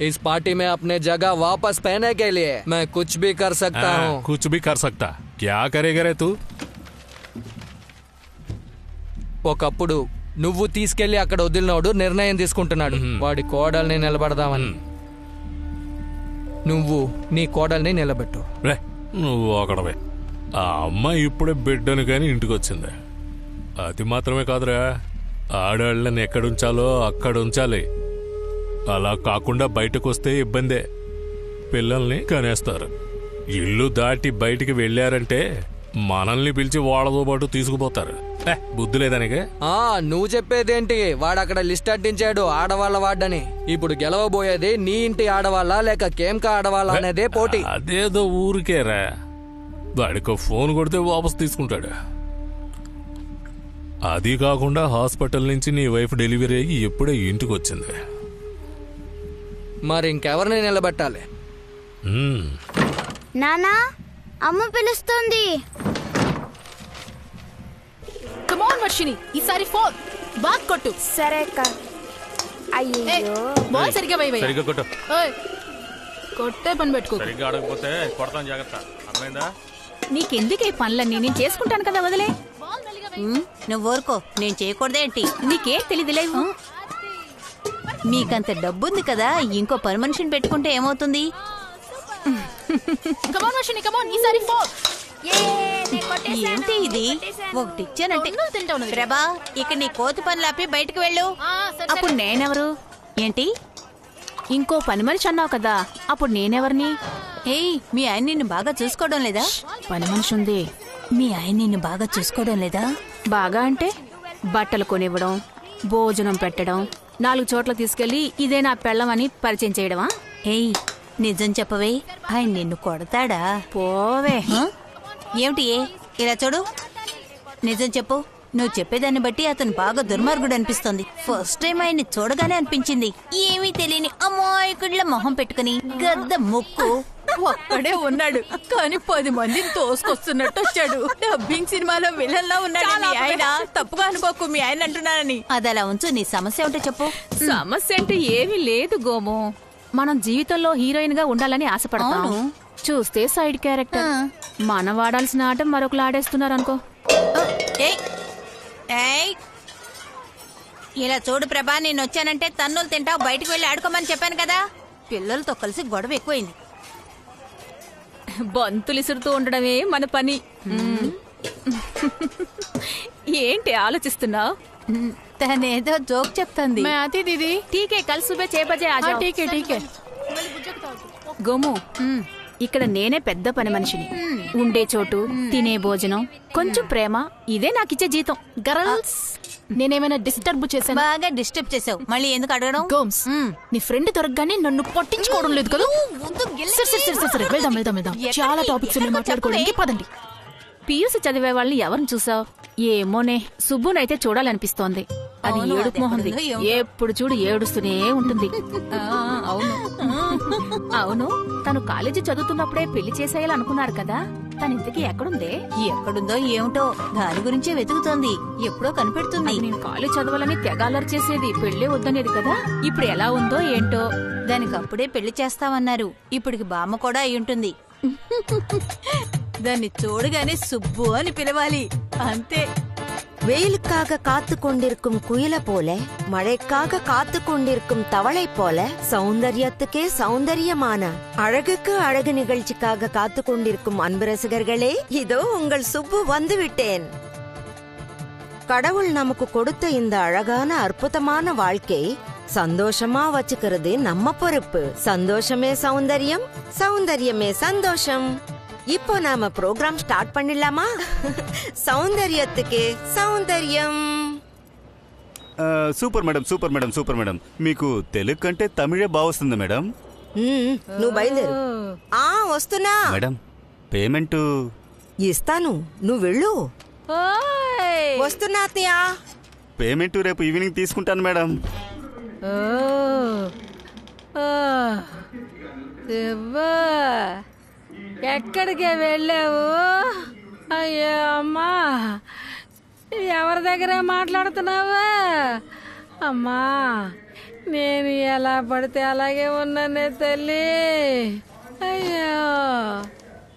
इस पार्टी में अपने जगह वापस पहने के लिए मैं कुछ भी कर सकता हूँ. कुछ भी कर सकता. क्या करेगा रे तू? ఒకప్పుడు నువ్వు తీసుకెళ్లి అక్కడ వదిలినోడు నిర్ణయం తీసుకుంటున్నాడు వాడి కోడల్ని నిలబడదామని. నువ్వు నీ కోడల్ని నిలబెట్టు. నువ్వు అక్కడవే. ఆ అమ్మాయి ఇప్పుడే బిడ్డను కానీ ఇంటికి వచ్చింది. అది మాత్రమే కాదురా, ఆడవాళ్ళని ఎక్కడుంచాలో అక్కడ ఉంచాలి. అలా కాకుండా బయటకు వస్తే ఇబ్బందే. పిల్లల్ని కనేస్తారు. ఇల్లు దాటి బయటికి వెళ్ళారంటే మనల్ని పిలిచి వాళ్ళతో పాటు తీసుకుపోతారు. బుద్ధి లేదానికే? నువ్వు చెప్పేదేంటి? వాడు అక్కడ లిస్ట్ అట్టించాడు ఆడవాళ్ళ వాడని. ఇప్పుడు గెలవబోయేది నీ ఇంటి ఆడవాళ్ళ లేక కేంకా ఆడవాళ్ళ అనేదే పోటీ. అదేదో ఊరికేరా. వాడికి ఫోన్ కొడితే వాపస్ తీసుకుంటాడు. అది కాకుండా హాస్పిటల్ నుంచి నీ వైఫ్ డెలివరీ అయ్యి ఎప్పుడే ఇంటికి వచ్చింది. మరి ఇంకెవరిని నిలబెట్టాలి? నానా, అమ్మ పిలుస్తుంది. కమాన్ వర్షిని, ఈసారి ఫోన్ బాగా కొట్టు. సరే అక్క. అయ్యో, బాల్ సరిగ్గా వై. సరిగ్గా కొట్టు. కొట్టే పని పెట్టుకో. సరిగ్గా ఆడకపోతే కొడతాను, జాగ్రత్త. అర్థమైందా? నీకెందుకే పనులన్నీ? నేను చేసుకుంటాను కదా, వదిలే. నువ్వు ఊరుకో, నేను చేయకూడదేంటి? నీకేం తెలియదులేవు. మీకంత డబ్బుంది కదా, ఇంకో పని మనిషిని పెట్టుకుంటే ఏమవుతుంది? కమాన్ వర్షిని, కమాన్, ఈసారి ఫోన్. ఏంటి ఇది? ఒకటి ఇచ్చానంటే ప్రభా, ఇక నీ కోతి పనులు ఆపి బయటకు వెళ్ళు. అప్పుడు నేనెవరు? ఏంటి? ఇంకో పని మనిషి అన్నావు కదా, అప్పుడు నేనెవరిని? ఏయ్, మీ ఆయన నిన్ను బాగా చూసుకోవడం లేదా? పని మనిషి ఉంది. మీ ఆయన నిన్ను బాగా చూసుకోవడం లేదా? బాగా అంటే బట్టలు కొనివ్వడం, భోజనం పెట్టడం, 4 చోట్ల తీసుకెళ్లి ఇదే నా పెళ్ళం అని పరిచయం చేయడమా? ఏయ్, నిజం చెప్పవే, ఆయన నిన్ను కొడతాడా? పోవే. ఏమిటి ఇలా చూడు, నిజం చెప్పు. నువ్వు చెప్పేదాన్ని బట్టి అతను బాగా దుర్మార్గుడు అనిపిస్తుంది. ఫస్ట్ టైం ఆయన్ని చూడగానే అనిపించింది ఏమీ తెలియని అమాయకుడిల మొహం పెట్టుకుని గద్ద ముక్కు ఒక్కడే ఉన్నాడు, కానీ 10 మందిని తోసుకొస్తున్నట్టు వచ్చాడు. డబ్బింగ్ సినిమాలో విలన్లా ఉన్నాడు మీ ఆయన. తప్పుగా అనుకోకు, మీ ఆయన అంటున్నానని. అది అలా ఉంచు. నీ సమస్య ఉంటే చెప్పు. సమస్య అంటే ఏమీ లేదు గోము. మనం జీవితంలో హీరోయిన్ గా ఉండాలని ఆశపడతాం. చూస్తే సైడ్ క్యారెక్టర్. మనం వాడాల్సిన ఆట మరొకరు ఆడేస్తున్నారు అనుకో. ఇలా చూడు ప్రభా, నేను వచ్చానంటే తన్నులు తింటావు. బయటకు వెళ్ళి ఆడుకోమని చెప్పాను కదా. పిల్లలతో కలిసి గొడవ ఎక్కువైంది. బంతులు ఇసురుతూ ఉండడమే మన పని. ఏంటి ఆలోచిస్తున్నావు? తనేదో జోక్ చెప్తుంది. దీది టీకే కల్ సుబే 6 బజే ఆ జాओ. టీకే గోము, ఇక్కడ నేనే పెద్ద పని మనిషిని. ఉండే చోటు, తినే భోజనం, కొంచెం ప్రేమ, ఇదే నాకిచ్చే జీతం. గర్ల్స్, నేనేమైనా డిస్టర్బ్ చేశాను? బాగా డిస్టర్బ్ చేసావు. మళ్ళీ ఎందుకు అడగడం? గోమ్స్, నీ ఫ్రెండ్ దొరకగానే నన్ను పట్టించుకోవడం లేదు కదా. సరే, వెళ్దాం. చాలా టాపిక్స్ ఉన్నాయి మాట్లాడుకోవడానికి, పదండి. పియూసీ చదివే వాళ్ళని ఎవరిని చూసావు? ఏమోనే, సుబ్బునైతే చూడాలనిపిస్తోంది. అది ఏడుపు మొహంది. ఎప్పుడు చూడు ఏడుస్తూనే ఉంటుంది. అవును, తను కాలేజీ చదువుతున్నప్పుడే పెళ్లి చేసేయాలనుకున్నారు కదా. తను ఇంతకీ ఎక్కడుందే? ఎక్కడుందో ఏమిటో దాని గురించే వెతుకుతోంది. ఎప్పుడో కనిపెడుతుంది. నేను కాలేజ్ చదవాలని తెగాలర్ చేసేది, పెళ్లి వద్దనేది కదా. ఇప్పుడు ఎలా ఉందో ఏంటో. దానికి అప్పుడే పెళ్లి చేస్తామన్నారు. ఇప్పటికి బామ్మ కూడా అయి ఉంటుంది. దాన్ని చూడగానే సుబ్బు అని పిలవాలి, అంతే. வெயிலுக்காக காத்து கொண்டிருக்கும் குயில போல, மழைக்காக காத்து கொண்டிருக்கும் தவளை போல, சௌந்தரியத்துக்கே சௌந்தரியமான அழகுக்கு அழகு நிகழ்ச்சிக்காக காத்து கொண்டிருக்கும் அன்பு ரசிகர்களே, இதோ உங்கள் சுப்பு வந்து விட்டேன். கடவுள் நமக்கு கொடுத்த இந்த அழகான அற்புதமான வாழ்க்கை சந்தோஷமா வச்சுக்கிறது நம்ம பொறுப்பு. சந்தோஷமே சௌந்தரியம், சௌந்தரியமே சந்தோஷம். இப்போ நாம ப்ரோக்ராம் ஸ்டார்ட் பண்ணிடலாமா? సౌందర్యత్తుకే సౌందర్యం. Super madam, super madam, super madam. మీకు తెలుగు కంటే తమిళే బాగొస్తుంది మేడం. నువ్వు బయలుదేరు. వస్తున్నా మేడం. పేమెంట్ ఇస్తాను, నువ్వు వెళ్ళు. వస్తున్నా అత్తయ్య. పేమెంట్ రేపు ఈవినింగ్ తీసుకుంటాను మేడం. ఎక్కడికే వెళ్ళావు? అయ్యో అమ్మా, ఎవరి దగ్గర మాట్లాడుతున్నావా? అమ్మా, నేను ఎలా పడితే అలాగే ఉన్నానే తల్లి. అయ్యో,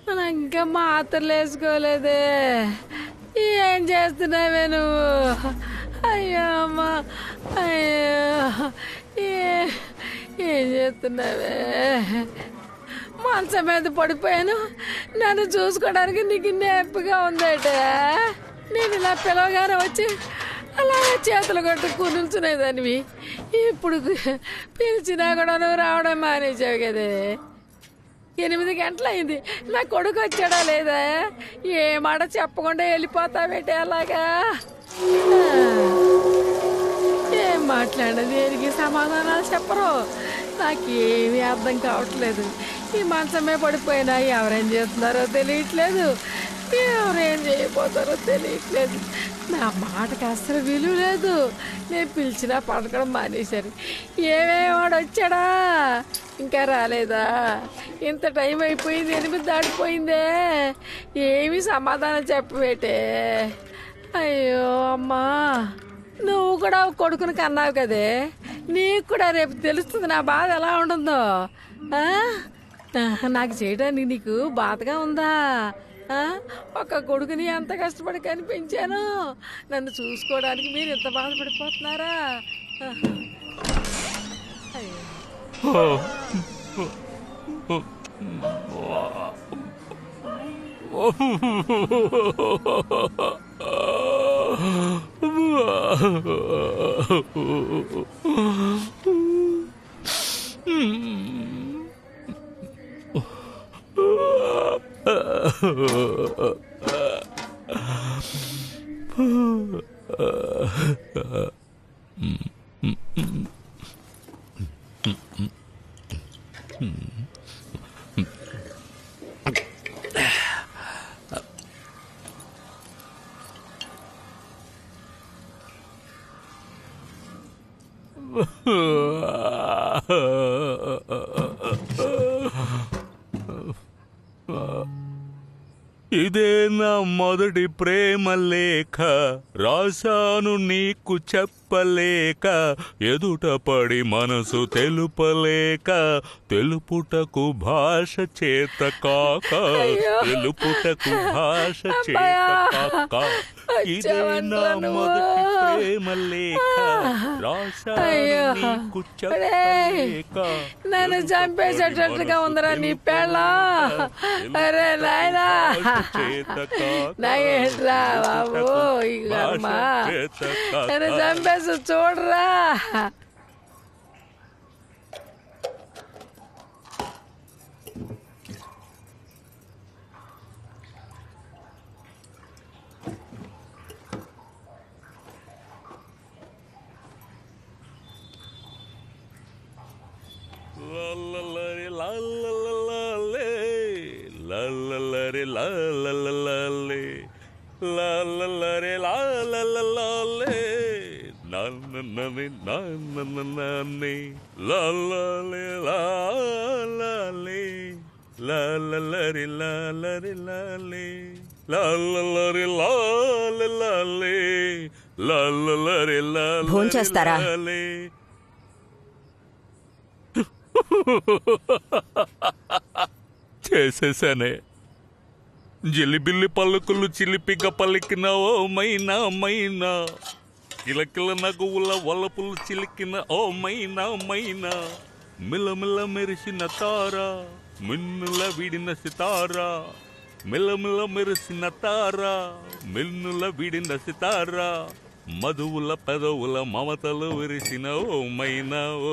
మనం ఇంకా మాత్రలు వేసుకోలేదే. ఏం చేస్తున్నావే నువ్వు? అయ్యో అమ్మా, అయ్యో, ఏం చేస్తున్నావే? మంచం మీద పడిపోయాను. నన్ను చూసుకోవడానికి నీకు నొప్పిగా ఉందట. నేను ఇలా పిలవగానే వచ్చి అలాగే చేతులు కొట్టు కూర్చునేదానివి. ఇప్పుడు పిలిచినా కూడా నువ్వు రావడం మానేసావు కదే. 8 గంటలు అయింది. నా కొడుకు వచ్చాడా లేదా? ఏ మాట చెప్పకుండా వెళ్ళిపోతావేటే అలాగా? ఏం మాట్లాడదు, దేనికి సమాధానాలు చెప్పరు. నాకేమీ అర్థం కావట్లేదు. ఈ మంచమే పడిపోయినా ఎవరేం చేస్తున్నారో తెలియట్లేదు, ఎవరేం చేయబోతారో తెలియట్లేదు. నా మాటకు అసలు విలువ లేదు. నేను పిలిచినా పడకడం మానేశారు. ఏమేవాడు వచ్చాడా? ఇంకా రాలేదా? ఇంత టైం అయిపోయింది, 8 దాటిపోయిందే. ఏమీ సమాధానం చెప్పబేటే. అయ్యో అమ్మా, నువ్వు కూడా కొడుకుని కన్నావు కదే. నీకు కూడా రేపు తెలుస్తుంది నా బాధ ఎలా ఉంటుందో. నాకు చేయడానికి నీకు బాధగా ఉందా? ఒక కొడుకుని ఎంత కష్టపడి కనిపించాను. నన్ను చూసుకోవడానికి మీరు ఎంత బాధపడిపోతున్నారా? ఇదే నా మొదటి ప్రేమ లేఖ, రాశాను నీకు చెప్పలేక, ఎదుట పడి మనసు తెలుపలేక, తెలుపుటకు భాష చేత కాక, తెలుపుటకు భాష చేత కాక. ఇదే నా మొదటి ప్రేమ లేఖ, రాశాను నీకు చెప్పలేక. నన్ను చంపేసేటట్టుగా ఉందిరా నీ పెళ్ళం. అరే నాయనా, నాకేంట్రా బాబు ఈ కర్మ? నన్ను చంపేసి చూడరా. లాలలరి లాలరి లాలే లాలలరి లాలే లాలలరి లాలే భోంచేస్తారా? చేసేసానే. జిలిబిల్లి పలుకులు చిలిపిగా పలికిన ఓ మైనా మైనా, కిలకిల నగువుల వలపులు చిలికిన ఓ మైనా మైనా, మిలమిల మెరిసిన తారా మిన్నుల విడిన సితారా, మిలమిల మెరిసిన తారా మిన్నుల విడిన సితారా, మధువుల పెదవుల మమతలు విరిసిన ఓ మైనా ఓ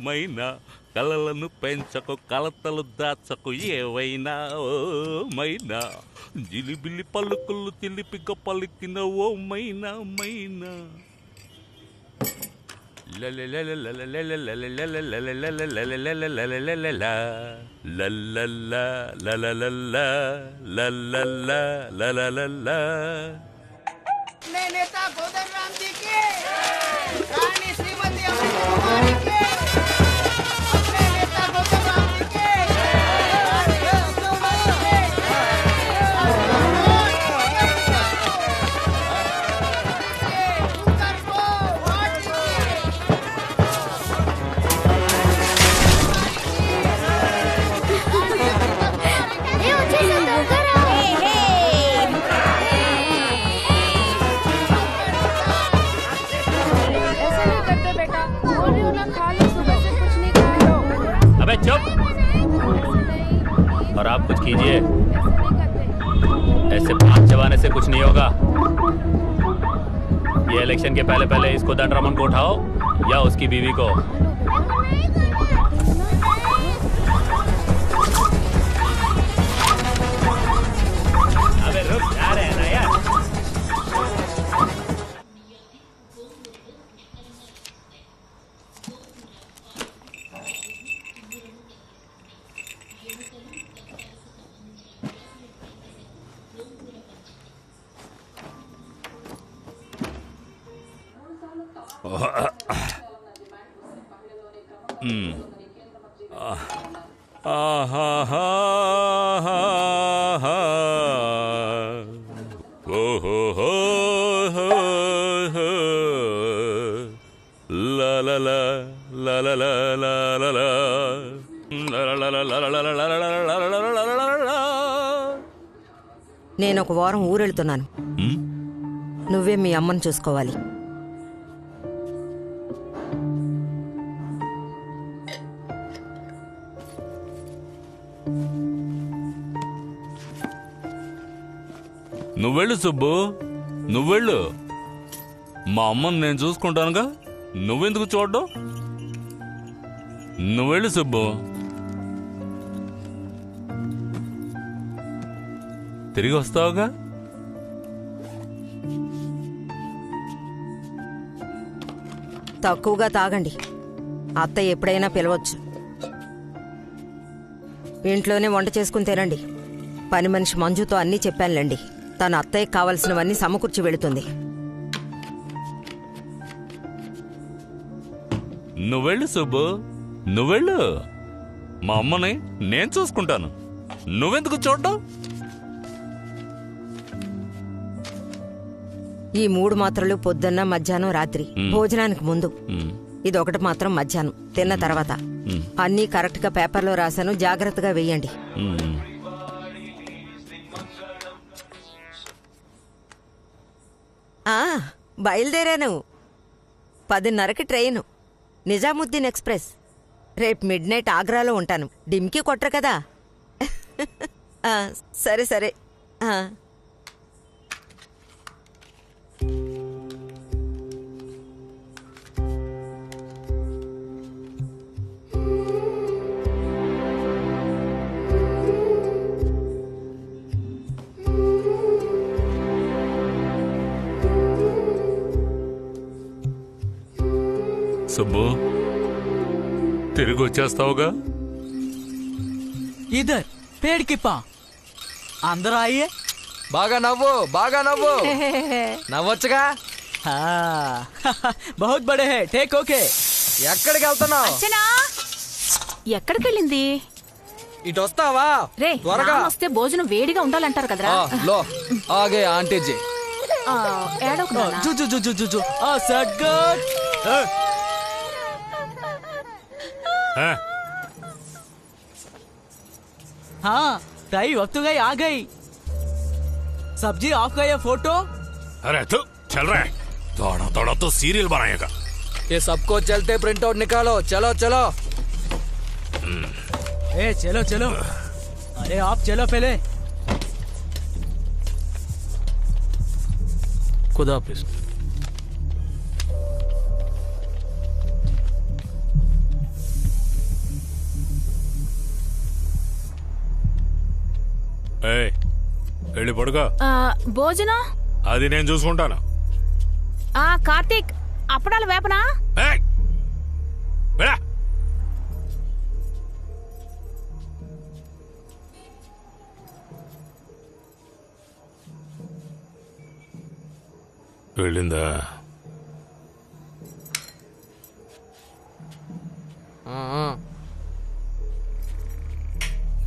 మైనా, కలలను పెంచకు కలతలు దాచకు ఏవైనా ఓ మైనా, జిలిబిలి పలుకులు చిలిపిగా పలికిన ఓ మైనా మైనా. నేనేతా కోదండరామ్ జీ కి, రాణి శ్రీమతి అమృత కుమారి కి, నేనేతా కోదండరామ్ జీ కి, अबे चुप, और आप कुछ कीजिए, ऐसे भाग जवाने से कुछ नहीं होगा। ये इलेक्शन के पहले पहले इसको दंडरमन को उठाओ या उसकी बीवी को। अबे रुक जा रहे हैं ना यार। నేను ఒక వారం ఊరెళ్తున్నాను. నువ్వే మీ అమ్మని చూసుకోవాలి. నువ్వెళ్ళు సుబ్బు, నువ్వెళ్ళు. మా అమ్మని నేను చూసుకుంటానుగా, నువ్వెందుకు చూడ్డం? నువ్వెళ్ళు సుబ్బు. తిరిగి వస్తావుగా? తక్కువగా తాగండి. అత్తయ్య ఎప్పుడైనా పిలవచ్చు. ఇంట్లోనే వంట చేసుకుని తినండి. పని మనిషి మంజుతో అన్నీ చెప్పానులేండి. తన అత్తయ్యకి కావలసినవన్నీ సమకూర్చి వెళుతుంది. నువ్వెళ్ళు సుబ్బు, నువ్వెళ్ళు. మా అమ్మని నేను చూసుకుంటాను, నువ్వెందుకు చూడ్డం? ఈ 3 మాత్రలు పొద్దున్న, మధ్యాహ్నం, రాత్రి భోజనానికి ముందు. ఇదొకటి మాత్రం మధ్యాహ్నం తిన్న తర్వాత. అన్నీ కరెక్ట్ గా పేపర్లో రాశాను, జాగ్రత్తగా వెయ్యండి. బయలుదేరాను. 10:30కి ట్రైను, నిజాముద్దీన్ ఎక్స్ప్రెస్. రేపు మిడ్నైట్ ఆగ్రాలో ఉంటాను. డిమ్కి కొట్టరు కదా. సరే సరే. సుబ్బు, తిరిగి వచ్చేస్తావుగా? ఇదర్ पेड़ की पा अंदर आइए. బాగా నవ్వు, బాగా నవ్వు. నవ్వొచ్చుగా. बहुत बड़े है. Take okay. ఎక్కడికి వెళ్తున్నావు? ఎక్కడికి వెళ్ళింది? ఇటు వస్తావా రే త్వరగా వస్తే భోజనం వేడిగా ఉండాలంటారు కదరా లో ఆగే ఆంటీ జీ ఏడోకు నాన్న. జు జు జు జు జు జు ఆ సగ్గట్ हाँ ताई अब तो गई आ गई सब्जी ऑफ गई है फोटो अरे तू चल रहा है थोड़ा थोड़ा तो सीरियल बनाएगा ये सबको चलते प्रिंट आउट निकालो चलो चलो ए चलो चलो अरे आप चलो पहले खुदा हाफिज వెళ్ళి పడుకో భోజనం అది నేను చూసుకుంటాను కార్తీక్ అప్పడాలు వేపనా వెళ్ళిందా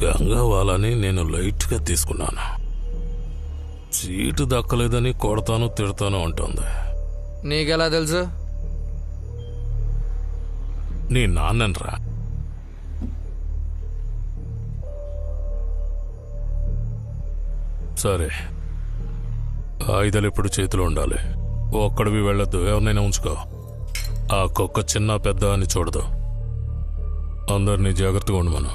గంగా వాళ్ళని నేను లైట్ గా తీసుకున్నాను సీటు దక్కలేదని కొడతాను తిడతాను అంటుంది నీకెలా తెలుసు నీ నాన్ననరా సరే ఆయుధాలు ఎప్పుడు చేతిలో ఉండాలి ఒక్కడివి వెళ్ళొద్దు ఎవరినైనా ఉంచుకో ఆ కుక్క చిన్న పెద్ద అని చూడదు అందరినీ జాగ్రత్తగా ఉండమను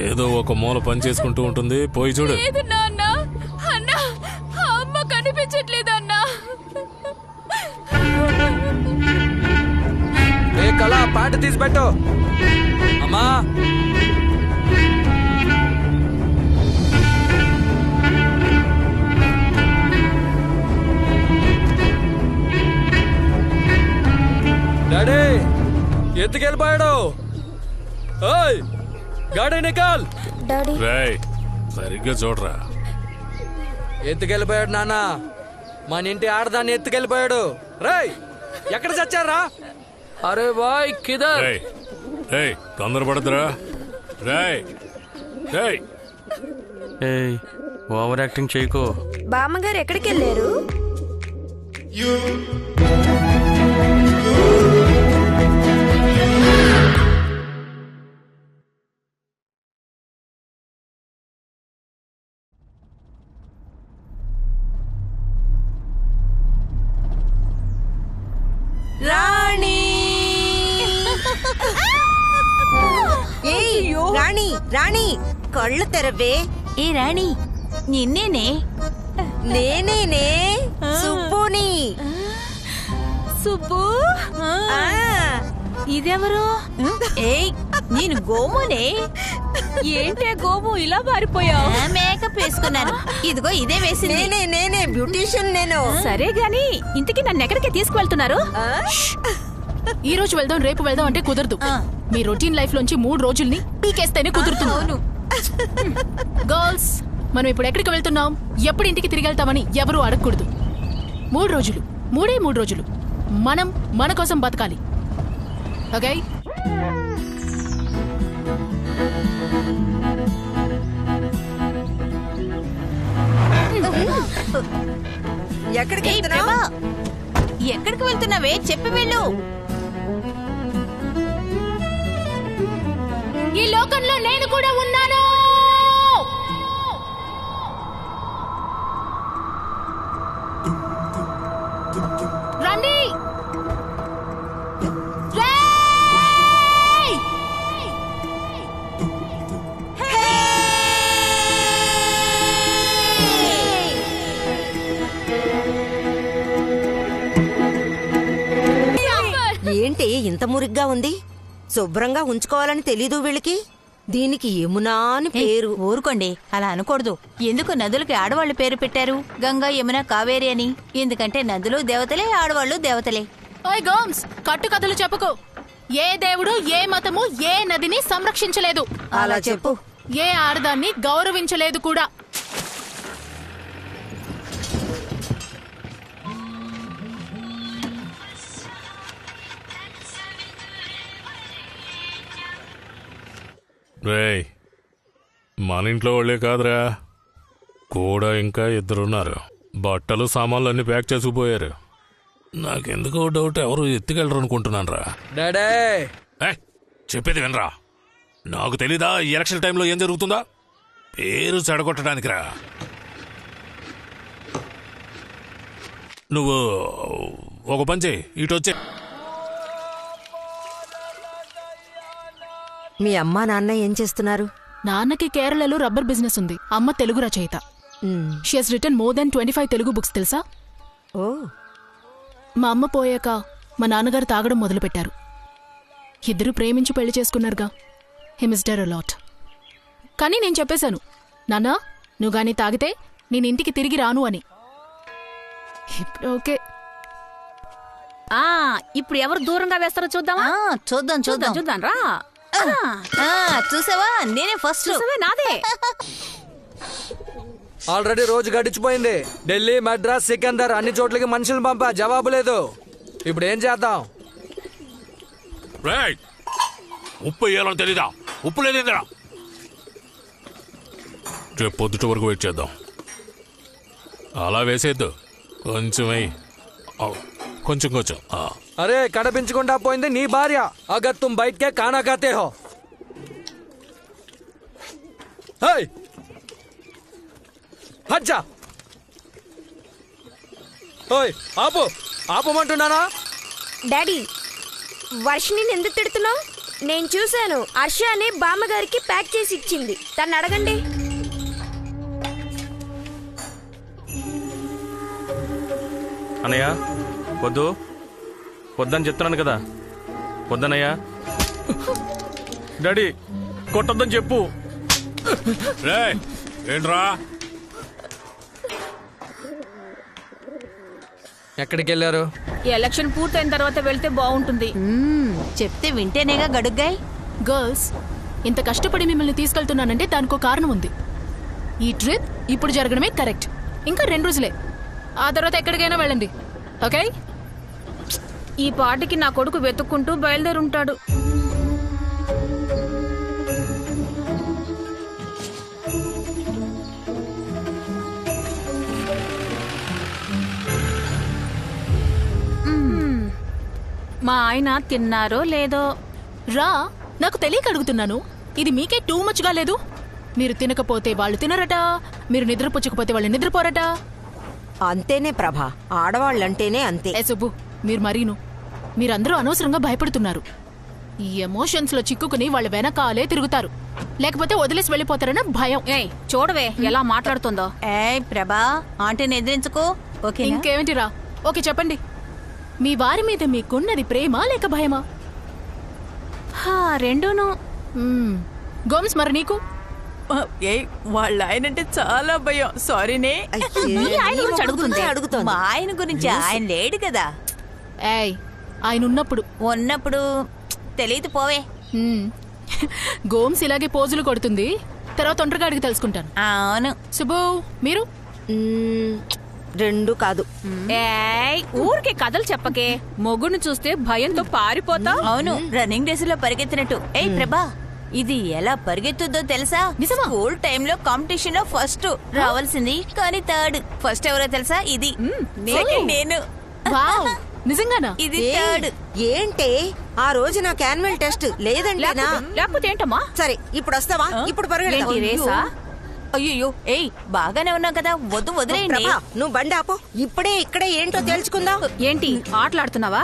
ఏదో ఒక మూల పని చేసుకుంటూ ఉంటుంది పోయి చూడు అమ్మ కనిపించట్లేదు అన్నా ఏ కళ పాట తీసి పెట్టు అమ్మా డాడీ ఎత్తుకెళ్ళిపోయాడు ఓయ్ గాడి నికాల్ డాడీ రేయ్ సరిగ్గా చూడరా ఎత్తుకెళ్ళిపోయాడు నాన్న మన ఇంటి ఆడదాన్ని ఎత్తుకెళ్ళిపోయాడు రేయ్ ఎక్కడ చచ్చారా అరే బాయ్ కిదర్ రేయ్ తొందరపడదురా రేయ్ రేయ్ ఏయ్ ఓవర్ యాక్టింగ్ చేయకో బామ్మగారు ఎక్కడికి వెళ్ళారు రాణి ఏయ్ రాణి రాణి కళ్ళు తెరవే ఏ రాణి నిన్నేనే నేనేనే సుబ్బుని సుబ్బు ఇదెవరు ఏయ్ నేను గోమునే ఏంటే గోము ఇలా పారిపోయావు మేకప్ వేసుకున్నాను ఇదిగో ఇదే వేసింది నేనే బ్యూటీషియన్ నేను సరే గాని ఇంతకీ నన్ను ఎక్కడికి తీసుకువెళ్తున్నారు ఈ రోజు వెళ్దాం రేపు వెళ్దాం అంటే కుదరదు మీ రొటీన్ లైఫ్ లోంచి 3 రోజుల్ని పీకేస్తేనే కుదురుతుంది గర్ల్స్ మనం ఇప్పుడు ఎక్కడికి వెళ్తున్నాం ఎప్పుడు ఇంటికి తిరిగి వెళ్తామని ఎవరూ అడగకూడదు 3 రోజులు 3 రోజులు మనం మన కోసం బతకాలి ఓకే ఎక్కడికి ఎక్కడికి వెళ్తున్నావే చెప్పి వెళ్ళు ఈ లోకంలో నేను కూడా ఉన్నాను రండి రేయ్! ఇంత మురిగ్గా ఉంది? శుభ్రంగా ఉంచుకోవాలని తెలీదు వీళ్ళకి. దీనికి యమునా అని పేరు. ఊరుకోండి, అలా అనకూడదు. ఎందుకు నదులకి ఆడవాళ్ళు పేరు పెట్టారు? గంగా, యమున, కావేరి అని. ఎందుకంటే నదులు దేవతలే, ఆడవాళ్ళు దేవతలే. ఓయ్ గోమ్స్, కట్టు కథలు చెప్పుకో. ఏ దేవుడు, ఏ మతము, ఏ నదిని సంరక్షించలేదు. అలా చెప్పు. ఏ ఆడదాన్ని గౌరవించలేదు కూడా. రేయ్, మన ఇంట్లో వాళ్ళే కాదురా, కూడా ఇంకా ఇద్దరున్నారు. బట్టలు సామాన్లు అన్ని ప్యాక్ చేసుకుపోయారు. నాకెందుకో డౌట్, ఎవరు ఎత్తుకెళ్ళరు అనుకుంటున్నాను రా. డాడే, చెప్పేది వినరా. నాకు తెలీదా ఈ ఎలక్షన్ టైంలో ఏం జరుగుతుందా? పేరు చెడగొట్టడానికి రా. నువ్వు ఒక పని చేయి, ఇటు వచ్చే. మీ అమ్మా నాన్న ఏం చేస్తున్నారు? నాన్నకి కేరళలో రబ్బర్ బిజినెస్ ఉంది. అమ్మ తెలుగు రచయిత. She has written more than 25 Telugu books, తెలుసా? ఓ. మా అమ్మ పోయాక మా నాన్నగారు తాగడం మొదలుపెట్టారు. ఇద్దరు ప్రేమించి పెళ్లి చేసుకున్నారుగా. హి మిస్డ్ అ లాట్. కానీ నేను చెప్పేశాను, నాన్నా నువ్వు గానీ తాగితే నేను ఇంటికి తిరిగి రాను అని. ఇప్పుడు ఓకే. ఇప్పుడు ఎవరు దూరంగా వేస్తారో చూద్దామా? చూద్దాం చూద్దాం చూద్దాం రా. చూసావా, నేనే ఫస్ట్. నాదే. ఆల్రెడీ రోజు గడిచిపోయింది. ఢిల్లీ, మద్రాస్, సికందర్ అన్ని చోట్లకి మనుషులు పంపా, జవాబు లేదు. ఇప్పుడు ఏం చేద్దాం? ఉప్పు వేయాలని తెలీదా? ఉప్పు లేదేందిరా? రేపు పొద్దుట వరకు వెయిట్ చేద్దాం. అలా వేసేద్దు, కొంచెం కొంచెం కొంచెం. అరే, కడపించకుండా పోయింది నీ భార్య. అగర్ తుమ్ బయటకే ఖానా ఖాతే హో. హజ్జా, ఓయ్ ఆపు, ఆపమంటున్నానా? డాడీ, వర్షిని ఎందుకు తిడుతున్నావు? నేను చూశాను, హర్ష అనే బామ్మగారికి ప్యాక్ చేసి ఇచ్చింది. తను అడగండి. అన్నయ్య వద్దు, వద్దని చెప్తున్నాను కదా. వద్దనయ్యా. డాడీ కొట్టొద్దని చెప్పు. ఏంట్రా? ఎక్కడికి వెళ్ళారు? ఎలక్షన్ పూర్తయిన తర్వాత వెళ్తే బాగుంటుంది. చెప్తే వింటేనేగా గడుగ్గాయ్. గర్ల్స్, ఇంత కష్టపడి మిమ్మల్ని తీసుకెళ్తున్నానంటే దానికో కారణం ఉంది. ఈ ట్రిప్ ఇప్పుడు జరగడమే కరెక్ట్. ఇంకా 2 రోజులే, ఆ తర్వాత ఎక్కడికైనా వెళ్ళండి. ఓకే? ఈ పాటికి నా కొడుకు వెతుక్కుంటూ బయలుదేరుంటాడు. మా ఆయన తిన్నారో లేదో? రా, నాకు తెలియక అడుగుతున్నాను. ఇది మీకే టూ మచ్గా లేదు? మీరు తినకపోతే వాళ్ళు తినరట, మీరు నిద్రపుచ్చకపోతే వాళ్ళు నిద్రపోరట. అంతేనే ప్రభా, ఆడవాళ్ళంటేనే అంతే. సుబ్బు, మీరు మరీను. మీరందరూ అనవసరంగా భయపడుతున్నారు. ఈ ఎమోషన్స్ లో చిక్కుకుని వాళ్ళ వెనకాలే తిరుగుతారు, లేకపోతే వదిలేసి వెళ్ళిపోతారన్న భయం. చూడవే ఎలా మాట్లాడుతుందో. ప్రభా, ఆంటీని ఎదిరించుకో. ఇంకేమిటిరా? ఓకే చెప్పండి, మీ వారి మీద మీకున్నది ప్రేమ లేక భయమా? రెండూను. గోమ్స్, మరి నీకు? వాళ్ళ ఆయనంటే చాలా భయం. సారీనే. అడుగుతుంది. మా ఆయన గురించి. ఆయన లేడు కదా. ఆయన ఉన్నప్పుడు తెలియదు పోవే. గోమ్స్ ఇలాగే పోజులు కొడుతుంది, తర్వాత ఒంటరిగా అడిగి తెలుసుకుంటాను. అవును. సుబ్బు, మీరు? 2 కాదు. ఊరికే కథలు చెప్పకే. మొగుడిని చూస్తే భయంతో పారిపోతావు. అవును, రన్నింగ్ రేస్ లో పరిగెత్తినట్టు. ప్రభా, ఇది ఎలా పరిగెత్తుద్దో తెలుసా? స్కూల్ టైంలో కాంపిటీషన్ లో ఫస్ట్ రావాల్సింది, కానీ థర్డ్. ఫస్ట్ ఎవరో తెలుసా? ఇది. నేను. నిజంగానా? ఇది థర్డ్. ఏంటే, ఆ రోజు నాకు యాన్యువల్ టెస్ట్ లేదంటేనా? లేకపోతే ఏంటమ్మా? సరే, ఇప్పుడు వస్తావా? ఇప్పుడు పరిగెడతా. అయ్యో, బాగానే ఉన్నావు కదా, వద్దు వదిలేయండి. నువ్వు బండి ఆపు. ఇప్పుడే ఇక్కడే ఏంటో తెలుసుకుందాం. ఏంటి ఆటలాడుతున్నావా?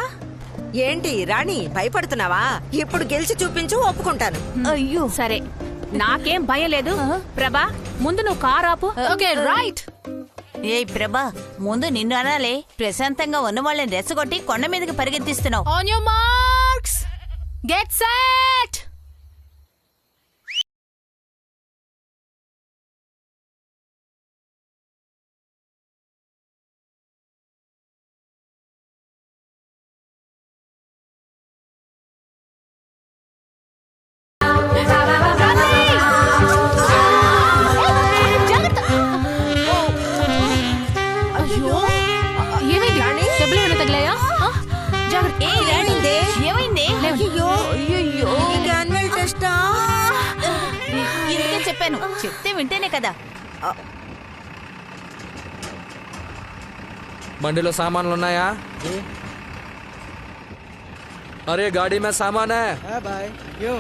ఏంటి రాణి, భయపడుతున్నావా? ఇప్పుడు గెలిచి చూపించు, ఒప్పుకుంటాను. అయ్యో సరే, నాకేం భయం లేదు. ప్రభా, ముందు నువ్వు కార్ ఆపు. Okay, right. ప్రభా, ముందు నిన్ను అనాలే. ప్రశాంతంగా ఉన్న వాళ్ళని రెచ్చగొట్టి కొండ మీదకి పరిగెత్తిస్తున్నావు. On your marks. Get set. అయ్యో ఏమైంది? దెబ్బలు ఏమైనా తగిలాయా? జాగ్రత్త. ఏమైంది? అయ్యో యాన్యువల్ టెస్టా? ఇందుకే చెప్పాను, చెప్తే వింటేనే కదా. బండిలో సామాన్లు ఉన్నాయా? अरे गाड़ी में सामान है। भाई क्यों?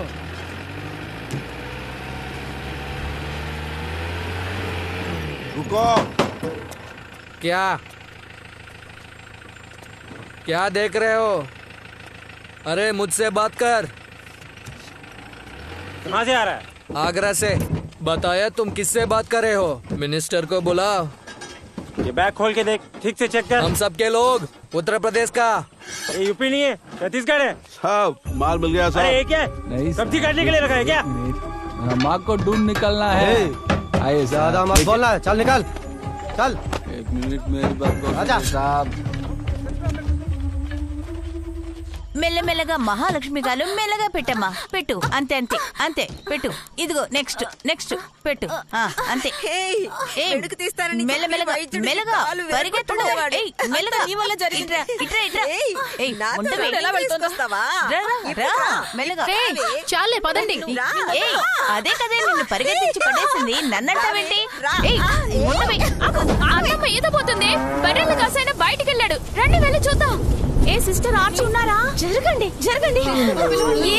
रुको। क्या क्या देख रहे हो? अरे मुझसे बात कर। कहाँ से आ रहा है? आगरा से। बताया तुम किससे बात कर रहे हो? मिनिस्टर को बुलाओ। ये बैग खोल के देख, ठीक से चेक कर। हम सबके लोग उत्तर प्रदेश का। ये यूपी नहीं है, छत्तीसगढ़ है। साहब माल मिल गया साहब। अरे ये क्या है? सब्जी काटने के लिए रखा है क्या? माँ को ढूंढ निकलना है। आइए ज्यादा मत बोलना, चल निकल चल। एक मिनट मेरी बात को साहब। మెల్లమెల్లగా మహాలక్ష్మి గారు మెల్లగా పెట్టమ్మా, పెట్టు. అంతే అంతే అంతే, పెట్టు. ఇదిగో నెక్స్ట్ నెక్స్ట్ పెట్టు. అంతే. మెల్లమెల్లగా మెల్లగా పరిగెత్తు. మెల్లగా నీ వల్ల జరిగిందిరా. ఇట్రా ఇట్రా. మెల్లగా. చాలే పదండి. అదే కదే నిన్ను పరిగెత్తించి పడేసింది, నన్నంటావేంటి? అన్నమ్మ ఈదపోతుంది. బర్రెలు కాసైనా బయటికి వెళ్ళాడు. రండి వెళ్ళి చూద్దాం. ఏ సిస్టర్ ఆర్చి ఉన్నారా? జరగండి జరగండి.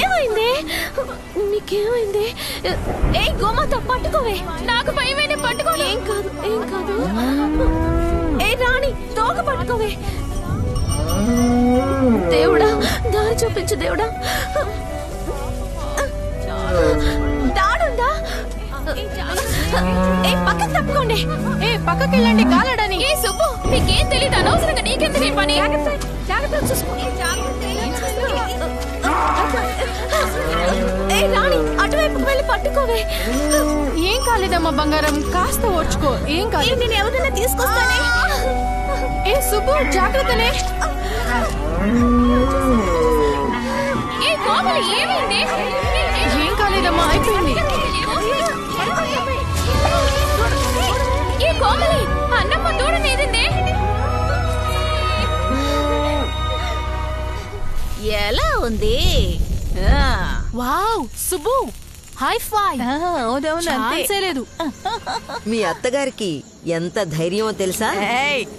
ఏమైంది? నీకేమైంది? ఏ గోమాత పట్టుకోవే. నాకు భయమైన పట్టుకో. ఏం కాదు ఏం కాదు. ఏ రాణి తోక పట్టుకోవే. దేవుడా దారి చూపించు దేవుడా. దాడుందా? ఏ పక్కకి తప్పుకోండి. ఏ పక్కకి వెళ్ళండి కాలడని. ఏ సుబ్బు నీకేం తెలియదు. అనవసరంగా నీకెందుకు ఈ పని? జాగ్రత్త చూసుకో. ఏ రాణి అటువైపుకి వెళ్ళి పట్టుకోవే. ఏం కాలేదమ్మా బంగారం, కాస్త ఓర్చుకో. ఏం కాదు. నేను ఎవరైనా తీసుకొస్తానే. ఏ సుబ్బు జాగ్రత్తనే. ఏ కోమలి ఏమైంది? ఏం కాలేదమ్మా, అయిపోయింది. ఏ కోమలి అన్నమ్మ దూడ మీదిందే. ఎలా ఉంది? వావ్ సుబ్బు హై ఫై. అవునవును లేదు. మీ అత్తగారికి ఎంత ధైర్యమో తెలుసా?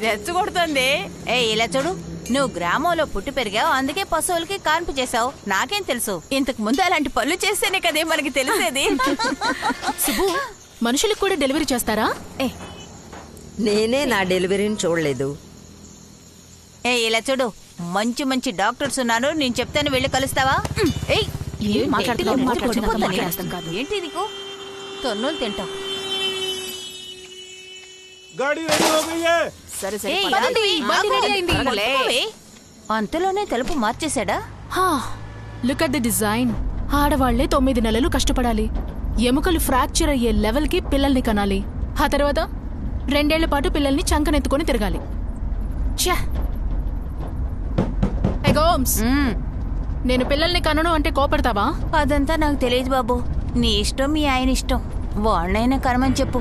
రెచ్చగొడుతుంది. ఇలా చూడు, నువ్వు గ్రామంలో పుట్టి పెరిగావు, అందుకే పశువులకి కాన్పు చేసావు. నాకేం తెలుసు? ఇంతకు ముందు అలాంటి పనులు చేస్తేనే కదే మనకి తెలిసేది. సుబ్బు మనుషులకు కూడా డెలివరీ చేస్తారా? నేనే నా డెలివరీని చూడలేదు. ఇలా చూడు, మంచి మంచి డాక్టర్స్ ఉన్నారు, నేను చెప్తాను, వెళ్ళి కలుస్తావా? ఏంటి నీకు తొన్నులు తింటావు? సరే సరే అంతలోనే తలుపు మార్చేశాడా? Look at the design. ఆడవాళ్లే 9 నెలలు కష్టపడాలి, ఎముకలు ఫ్రాక్చర్ అయ్యే లెవెల్ కి పిల్లల్ని కనాలి, ఆ తర్వాత 2 ఏళ్ల పాటు పిల్లల్ని చంకనెత్తుకొని తిరగాలి. నేను పిల్లల్ని కనను అంటే కోపడతావా? అదంతా నాకు తెలియదు బాబు, నీ ఇష్టం, మీ ఆయన ఇష్టం, వాళ్ళైనా కనమని చెప్పు.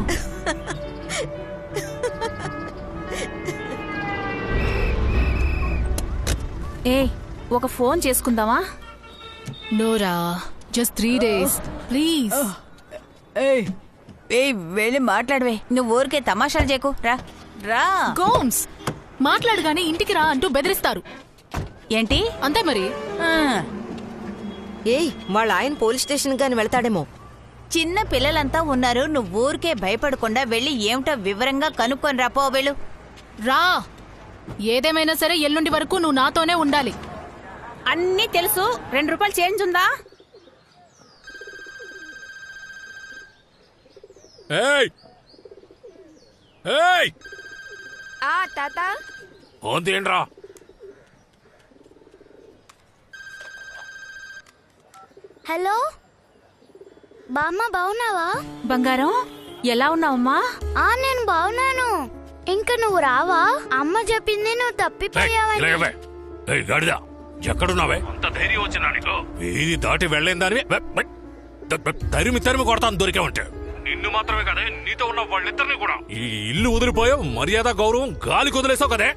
ఏ ఒక ఫోన్ చేసుకుందామా? నోరా, జస్ట్ 3 days ప్లీజ్. వెళ్ళి మాట్లాడవే, నువ్వు ఊరికే తమాషాలు చేయకు. రా రా. గోమ్స్ మాట్లాడగానే ఇంటికి రా అంటూ బెదిరిస్తారు. ఏంటి? అంతే మరి. ఏయ్, వాళ్ళ ఆయన పోలీస్ స్టేషన్ గాని వెళ్తాడేమో. చిన్న పిల్లలంతా ఉన్నారు, నువ్వు ఊరికే భయపడకుండా వెళ్ళి ఏమిటో వివరంగా కనుక్కొని రాపో. వెళ్ళు. రా. ఏదేమైనా సరే ఎల్లుండి వరకు నువ్వు నాతోనే ఉండాలి. అన్నీ తెలుసు. 2 రూపాయలు చేంజ్ ఉందా? తాత ఫోన్ తీయండిరా. హలో బామ్మ, బాగున్నావా? బంగారం ఎలా ఉన్నావమ్మా? నేను బాగున్నాను. ఇంకా నువ్వు రావా? అమ్మ చెప్పింది నువ్వు తప్పిపోయావని. ఎక్కడున్నావే? అంత ధైర్యం వచ్చినా నీకు? వీధి దాటి వెళ్ళేందాని తరిమి కొడతాను దొరికే ఉంటే. నిన్ను మాత్రమే కదే, నీతో ఉన్న వాళ్ళిద్దరిని కూడా. ఈ ఇల్లు వదిలిపోయావు, మర్యాద గౌరవం గాలి కుదిలేసావు కదే.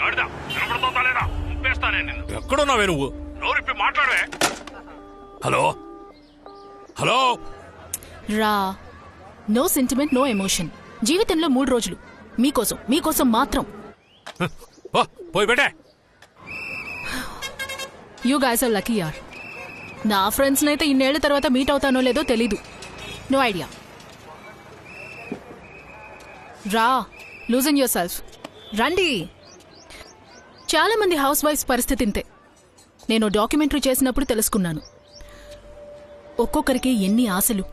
గాడిదా కనబడుతుందా లేదా? ఉప్పేస్తానే నిన్ను. ఎక్కడున్నావే నువ్వు? నోరిప్పి మాట్లాడవే. హలో హలో రా. No sentiment, no emotion. జీవితంలో 3 రోజులు మీకోసం మాత్రం. పోయి పెట్టే. యూ గైస్ ఆర్ లక్కీ యార్. నా ఫ్రెండ్స్ నైతే ఇన్నేళ్ల తర్వాత మీట్ అవుతానో లేదో తెలీదు. No idea. రా, లూజన్ యువర్ సెల్ఫ్. రండి. చాలా మంది హౌస్ వైఫ్స్ పరిస్థితి ఇంతే. నేను డాక్యుమెంటరీ చేసినప్పుడు తెలుసుకున్నాను. ఒక్కొక్కరికి ఎన్ని ఆశలు,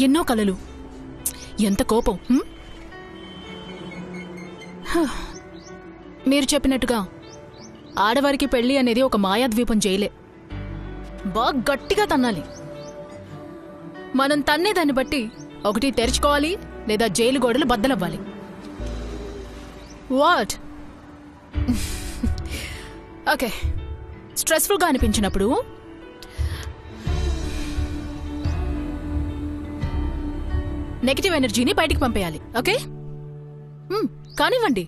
ఎన్నో కలలు, ఎంత కోపం. మీరు చెప్పినట్టుగా ఆడవారికి పెళ్లి అనేది ఒక మాయాద్వీపం జైలే. బాగా గట్టిగా తన్నాలి. మనం తన్నేదాన్ని బట్టి ఒకటి తెరుచుకోవాలి, లేదా జైలు గోడలు బద్దలవ్వాలి. వాట్? ఓకే. స్ట్రెస్ఫుల్గా అనిపించినప్పుడు నెగటివ్ ఎనర్జీని బయటికి పంపేయాలి. ఓకే, కానివ్వండి.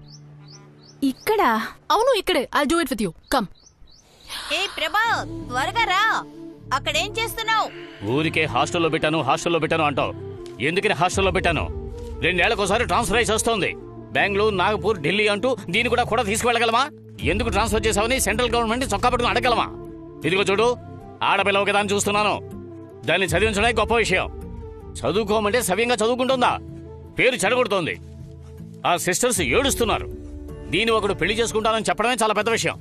ఇక్కడ? అవును, ఇక్కడే. I do it with you. Come. ఏ ప్రభా, త్వరగా రా. అక్కడేం చేస్తున్నావు? ఊరికే హాస్టల్లో పెట్టాను అంటావు. ఎందుకని హాస్టల్లో పెట్టాను? 2 ఏళ్లకోసారి ట్రాన్స్ఫర్ అయి వస్తోంది. బెంగళూరు, నాగపూర్, ఢిల్లీ అంటూ దీన్ని కూడా తీసుకువెళ్ళగలమా? ఎందుకు ట్రాన్స్ఫర్ చేసావని సెంట్రల్ గవర్నమెంట్ చొక్కా పట్టుకుని అడగలమా? ఇదిగో చూడు, ఆడపిల్ల ఒక దాన్ని చూస్తున్నాను. దాన్ని చదివించడమే గొప్ప విషయం. చదువుకోమంటే సవ్యంగా చదువుకుంటుందా? పేరు చెడగొడుతోంది. ఆ సిస్టర్స్ ఏడుస్తున్నారు. దీన్ని ఒకడు పెళ్లి చేసుకుంటానని చెప్పడమే చాలా పెద్ద విషయం.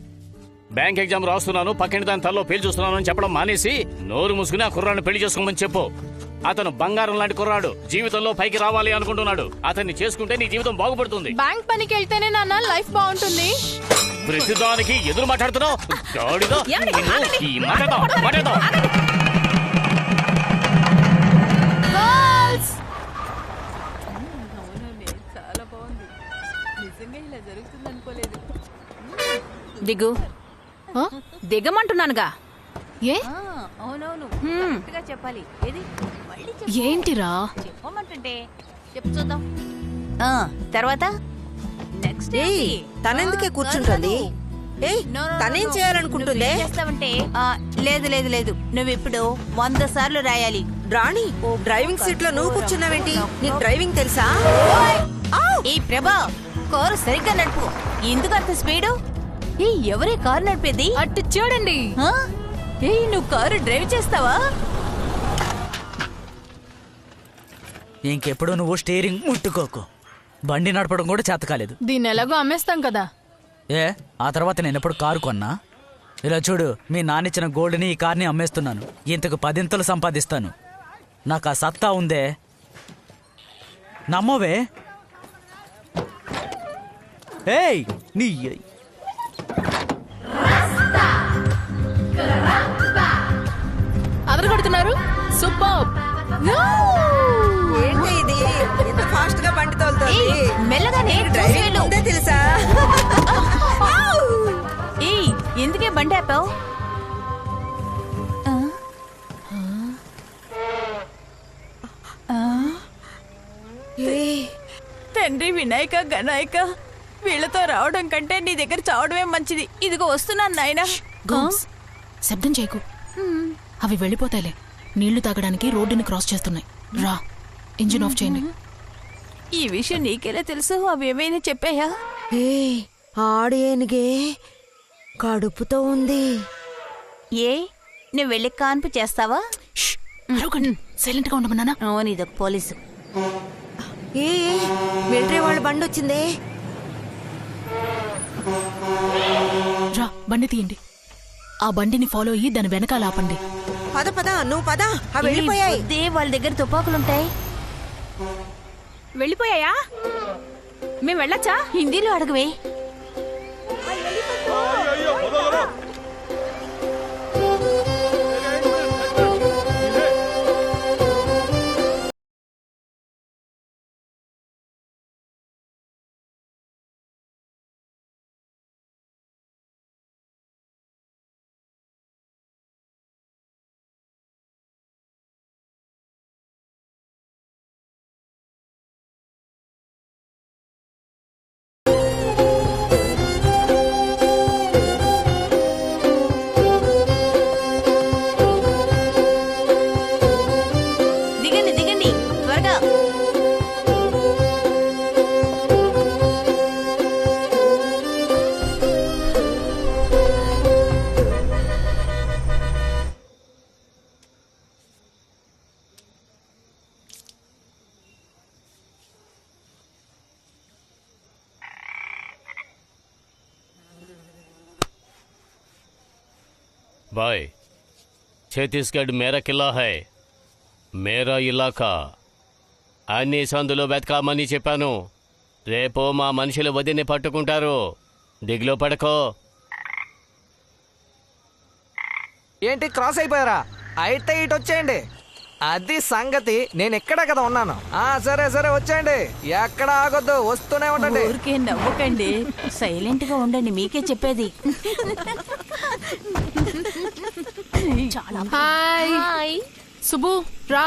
బ్యాంక్ ఎగ్జామ్ రాస్తున్నాను, పక్కన దాని తల్లో పేరు చూస్తున్నాను అని చెప్పడం మానేసి నోరు మూసుకుని ఆ కుర్రాన్ని పెళ్లి చేసుకోమని చెప్పు. అతను బంగారం లాంటి కుర్రాడు, జీవితంలో పైకి రావాలి అనుకుంటున్నాడు. అతన్ని చేసుకుంటే నీ జీవితం బాగుపడుతుంది. బ్యాంక్ పనికి వెళ్తేనే నాన్న లైఫ్ బాగుంటుంది. ప్రతిదానికి ఎదురు మాట్లాడుతున్నావు. దిగు. దిగమంటున్నానుగా. ఏ? అవునవును, చెప్పాలి. ఏంటిరా చెప్పమంటుంటే చెప్పు చూద్దాం. తర్వాత నెక్స్ట్ తనెందుకే కూర్చుంటుంది? తనేం చేయాలనుకుంటుందే? లేదు లేదు లేదు, నువ్వు ఇప్పుడు 100 సార్లు రాయాలి. రాణి, డ్రైవింగ్ సీట్ లో నువ్వు కూర్చున్నావేంటి? నీకు డ్రైవింగ్ తెలుసా? ఈ ప్రభా, కారు సరిగ్గా నడుపు. ఎందుకు అంత స్పీడు? ఎవరే కారు నడిపేది? అటు చూడండి. నువ్వు కారు డ్రైవ్ చేస్తావా? ఇంకెప్పుడు నువ్వు స్టీరింగ్ ముట్టుకోకు. బండి నడపడం కూడా చేత కాలేదు. దీన్ని ఎలాగో అమ్మేస్తాం కదా. ఆ తర్వాత నేను ఎప్పుడు కారు కొన్నా? ఇలా చూడు, మీ నాన్నిచ్చిన గోల్డ్ని ఈ కార్ని అమ్మేస్తున్నాను. ఇంతకు 10 సంపాదిస్తాను. నాకు ఆ సత్తా ఉందే. నమ్మవే? ఏయ్ నీ అదరగొడుతున్నారు. సూపర్. ఏంటి ఇది? ఇంత ఫాస్ట్ గా బండి తోలుతోంది. మెల్లగానే డ్రైవింగ్ ఉందే తెలుసా? ఎందుకే బండి ఆపావు? తండ్రి వినాయక గణాయక, వీళ్ళతో రావడం కంటే నీ దగ్గర చావడమే మంచిది. ఇదిగో వస్తున్నాను నాయనా. శబ్దం చేయకు, అవి వెళ్ళిపోతాయిలే. నీళ్లు తాగడానికి రోడ్డుని క్రాస్ చేస్తున్నాయి. రా, ఇంజిన్ ఆఫ్ చేయండి. ఈ విషయం నీకెలా తెలుసు? అవేమైనా చెప్పాయా? ఆడేనిగే కడుపుతో ఉంది. నువ్వు వెళ్ళి కాన్పు చేస్తావా? సైలెంట్ గా ఉండమన్నానా? ఇదొక పోలీసు. మిలిటరీ వాళ్ళ బండి వచ్చిందే. రా, బండి తీయండి. ఆ బండిని ఫాలో అయ్యి దాని వెనకాల ఆపండి. పద పద, నువ్వు పద. అవి వెళ్ళిపోయాయి. వాళ్ళ దగ్గర తుపాకులుంటాయి. వెళ్ళిపోయాయా? మేము వెళ్ళొచ్చా? హిందీలో అడగవే. బాయ్ ఛత్తీస్గఢ్ మేరా కిల్లా హై, మేరా ఇలాకా. అన్ని సందులో వెతకామని చెప్పాను. రేపు మా మనుషులు వదిని పట్టుకుంటారు. దిగులో పడకో. ఏంటి క్రాస్ అయిపోయారా? అయితే ఇటు వచ్చేయండి. అది సంగతి. నేను ఎక్కడ కదా ఉన్నాను. సరే సరే వచ్చేయండి. ఎక్కడ ఆగొద్దు, వస్తూనే ఉండండి. ఊరికే నవ్వకండి, సైలెంట్ గా ఉండండి, మీకే చెప్పేది. హాయ్ సుబ్బు రా.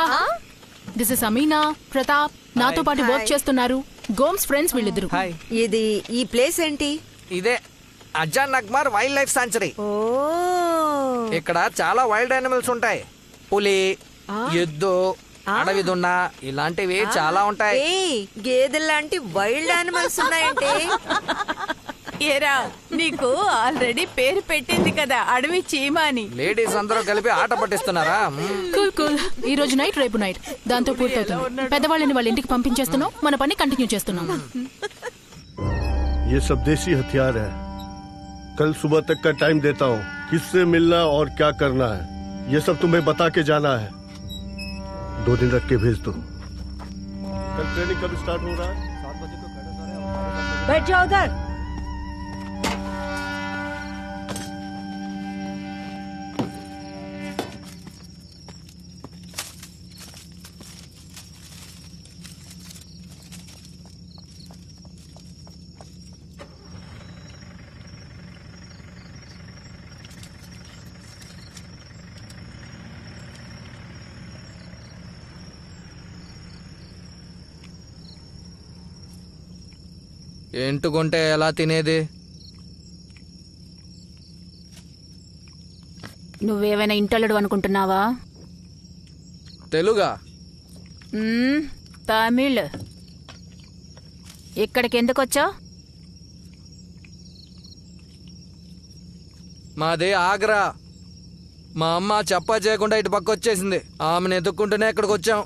దిస్ ఇస్ అమీనా, ప్రతాప్ నాతో పాటు వర్క్ చేస్తున్నారు. గోమ్స్ ఫ్రెండ్స్ వీళ్ళిద్దరు. ఇది ఈ ప్లేస్ ఏంటి? ఇదే అజాన్ నగ్మార్ వైల్డ్ లైఫ్ సాంచురీ. ఇక్కడ చాలా వైల్డ్ యానిమల్స్ ఉంటాయి. పులి, ఎద్దు, అడవి దున్న ఇలాంటివి చాలా ఉంటాయి. గేదెల్లాంటి వైల్డ్ యానిమల్స్ ఉన్నాయంటే ఏరా, నీకు ఆల్రెడీ పేరు పెట్టింది కదా, అడవి చీమ అని. లేడీస్ అందరూ కలిపి ఆట పట్టిస్తున్నారా? Cool cool. ఈ రోజు నైట్, రేపు నైట్ దాంతో పూర్తవుతుంది. పెద్దవాళ్ళని వాళ్ళ ఇంటికి పంపించేస్తున్నాం, మన పని కంటిన్యూ చేస్తున్నాం. ये सब देसी हथियार है। कल सुबह तक का टाइम देता हूँ, किससे मिलना और क्या करना है ये सब तुम्हें बता के जाना है। 2 दिन रख के भेज दो। कल ट्रेनिंग कब स्टार्ट हो रहा है? 7 बजे तो बैठ जाओ उधर। ఎంటుకుంటే ఎలా తినేది? నువ్వేమైనా ఇంటలుడు అనుకుంటున్నావా? తెలుగా? తమిళ్. ఇక్కడికి ఎందుకు వచ్చావు? మాది ఆగ్రా. మా అమ్మ చెప్పా చేయకుండా ఇటు పక్క వచ్చేసింది. ఆమెను ఎదుక్కుంటూనే ఇక్కడికి వచ్చాం.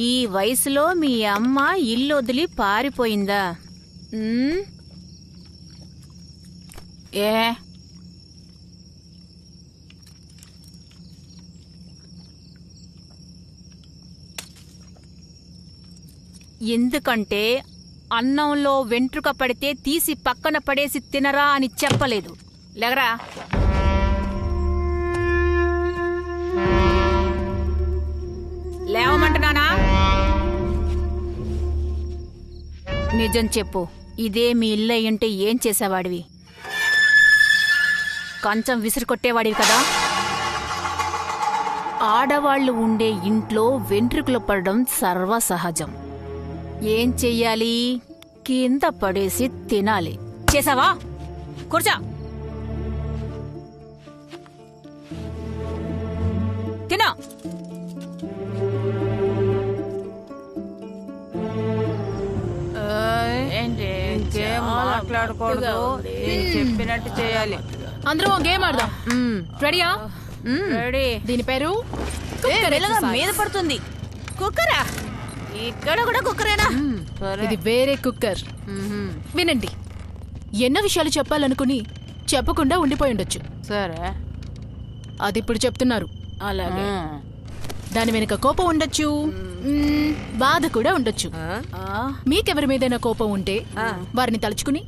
ఈ వయసులో మీ అమ్మ ఇల్లు వదిలి పారిపోయిందా? ఏ ఎందుకంటే అన్నంలో వెంట్రుక పడితే తీసి పక్కన పడేసి తినరా అని చెప్పలేదు. లేగరా. లేవమంటున్నానా? నిజం చెప్పు, ఇదే మీ ఇల్లు అయ్యుంటే ఏం చేసేవాడివి? కంచం విసిరి కొట్టేవాడివి కదా. ఆడవాళ్లు ఉండే ఇంట్లో వెంట్రుకలు పడడం సర్వసహజం. ఏం చెయ్యాలి? కింద పడేసి తినాలి. చేసావా? కూర్చో. తినా. మాట్లాడకూడదు, చెప్పినట్టు చేయాలి. అందరూ గేమ్ ఆడదాం. రెడీయా? రెడీ. దీని పేరు మీద పడుతుంది. కుక్కరా? ఇక్కడ కూడా కుక్కరేనా? ఇది వేరే కుక్కర్. వినండి, ఎన్నో విషయాలు చెప్పాలనుకుని చెప్పకుండా ఉండిపోయి ఉండొచ్చు. సరే, అది ఇప్పుడు చెప్తున్నారు. అలాగే. దాని వెనుక కోపం ఉండొచ్చు, బాధ కూడా ఉండొచ్చు. మీకెవరి మీదైనా కోపం ఉంటే వారిని తలుచుకుని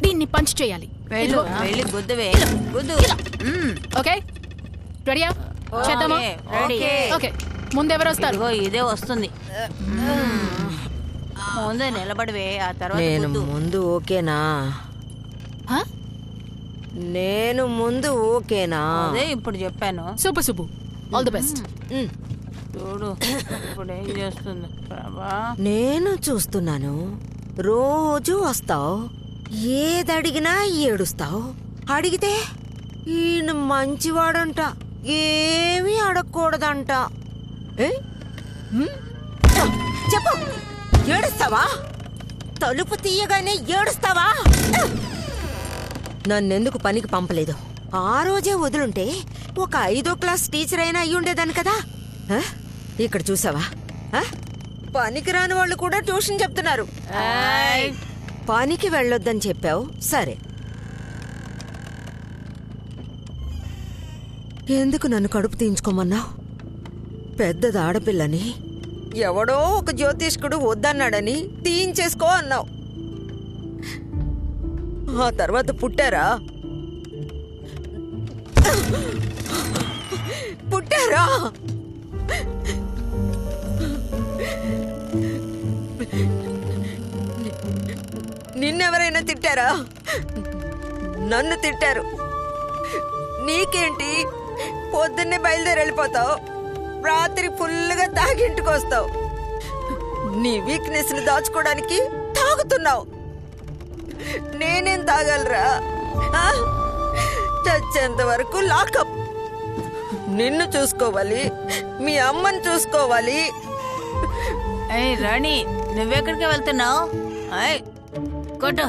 దీన్ని పంచ్ చేయాలి. ఓకే, రెడీయా? చేద్దామా? ఓకే, ముందెవరు వస్తారు? ఇదే వస్తుంది. ముందే నిలబడివే, ఆ తర్వాత నేను ముందు ఓకేనా? నేను ముందు ఓకేనా? అదే ఇప్పుడు చెప్పాను. Super Subbu, all the best. చూడు ఇప్పుడు ఏం చేస్తుంది ప్రభా. నేను చూస్తున్నాను. రోజు వస్తావు, ఏదడిగినా ఏడుస్తావు. అడిగితే ఈయన మంచివాడంట, ఏమీ అడగకూడదంట. చెప్పు, ఏడుస్తావా? తలుపు తీయగానే ఏడుస్తావా? నన్నెందుకు పనికి పంపలేదు? ఆ రోజే వదులుంటే ఒక 5వ క్లాస్ టీచర్ అయినా అయ్యి ఉండేదాన్ని కదా. ఇక్కడ చూసావా, పనికి రాని వాళ్ళు కూడా ట్యూషన్ చెప్తున్నారు. పనికి వెళ్ళొద్దని చెప్పావు, సరే. ఎందుకు నన్ను కడుపు తీయించుకోమన్నావు? పెద్దది ఆడపిల్లని ఎవడో ఒక జ్యోతిష్కుడు వద్దన్నాడని తీయించేసుకో అన్నావు. ఆ తర్వాత పుట్టారా? నిన్నెవరైనా తిట్టారా? నన్ను తిట్టారు. నీకేంటి, పొద్దున్నే బయలుదేరి వెళ్ళిపోతావు, రాత్రి ఫుల్గా తాగింటికి వస్తావు. నీ వీక్నెస్ ని దాచుకోవడానికి తాగుతున్నావు. నేనేం తాగలరా? చచ్చేంత వరకు లాకప్. నిన్ను చూసుకోవాలి, మీ అమ్మని చూసుకోవాలి. రాణి, నువ్వెక్కడికి వెళ్తున్నావు? కొట్టు,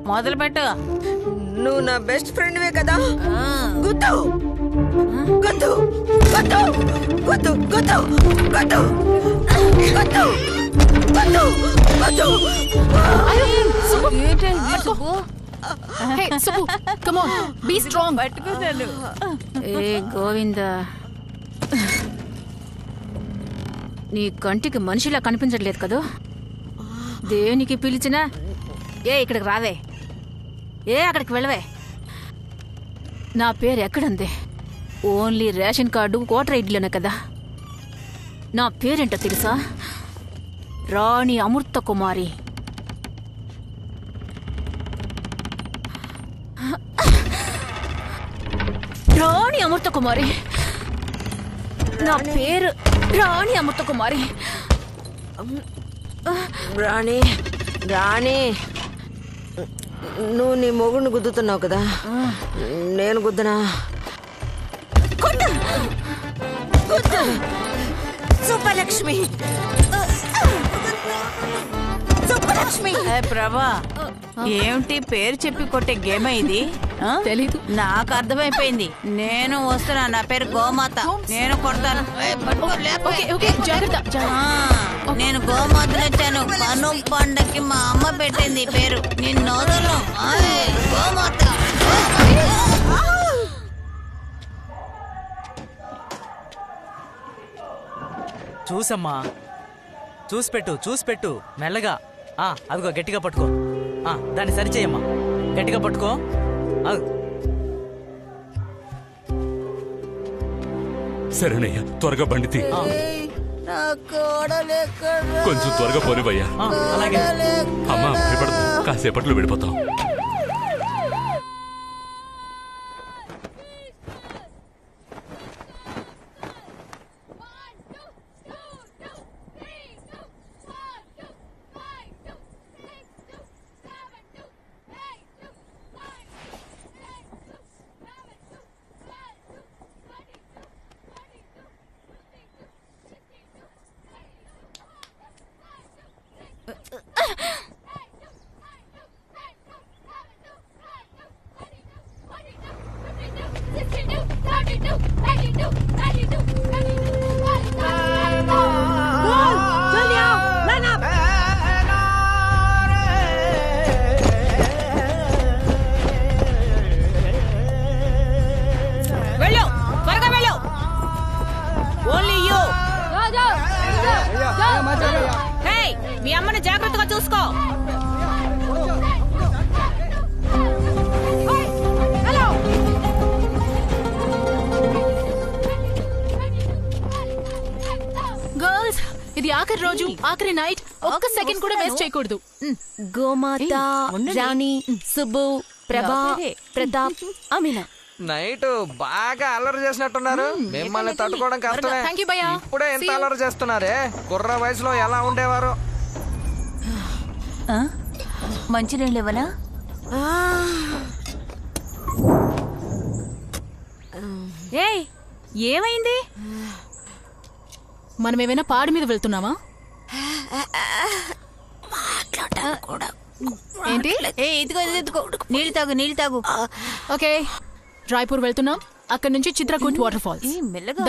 మొదలు పెట్టు. నువ్వు నా బెస్ట్ ఫ్రెండ్వే కదా. గుద్దు గుద్దు గుద్దు గుద్దు గుద్దు గుద్దు గుద్దు గుద్దు గుద్దు. గోవింద, నీ కంటికి మనిషిలా కనిపించట్లేదు కదా. దేనికి పిలిచినా ఇక్కడికి రావే, అక్కడికి వెళ్ళవే. నా పేరు ఎక్కడుంది? ఓన్లీ రేషన్ కార్డు, ఓటర్ ఐడిలోనే కదా. నా పేరేంటో తెలుసా? రాణి అమృత కుమారి. రాణి అమృత కుమారి. నా పేరు రాణి అమృత కుమారి. రాణి, రాణి, నువ్వు నీ మొగుడిని గుద్దుతున్నావు కదా, నేను గుద్దనా? సుబ్బలక్ష్మి, సుబ్బలక్ష్మి. ప్రభా, ఏమిటి పేరు చెప్పి కొట్టే గేమ్ ఇది? తెలీదు. నాకు అర్థమైపోయింది. నేను వస్తున్నా. నా పేరు గోమాత. నేను కొడతాను. నేను గోమాతను వచ్చాను. కను పండకి మా అమ్మ పెట్టింది పేరు. నిన్ను వదలను. గోమాత. చూసమ్మా, చూసి పెట్టు మెల్లగా. అదిగో గట్టిగా పట్టుకో. దాన్ని సరిచేయమ్మా, గట్టిగా పట్టుకో. సరేనయ్యా, త్వరగా బండి తీ. కొంచెం త్వరగా పోనివయ్యా. అలాగే అమ్మా, భయపడదు, కాసేపట్లో విడిపోతాం. మీ అమ్మని జాగ్రత్తగా చూసుకో. గర్ల్స్, ఇది ఆఖరి రోజు, ఆఖరి నైట్. ఒక్క సెకండ్ కూడా వేస్ట్ చేయకూడదు. గోమాత, రాణి, సుబ్బు, ప్రభా, ప్రతాప్, అమీనా. నైట్ బాగా అల్లరి చేసినట్టున్నారు. మిమ్మల్ని తట్టుకోవడం కష్టమే. ఇప్పుడే ఎంత అల్లరి చేస్తున్నారే. కుర్ర వయసులో ఎలా ఉండేవారు? మంచినీళ్ళు ఇవ్వనా? ఏమైంది? మనం ఏమైనా పాడి మీద వెళ్తున్నామా? ఏంటి? ఇదిగో నీళ్ళు తాగు. ఓకే, రాయ్పూర్ వెళ్తున్నాం. అక్కడ నుంచి చిత్రకూట్ వాటర్ ఫాల్స్.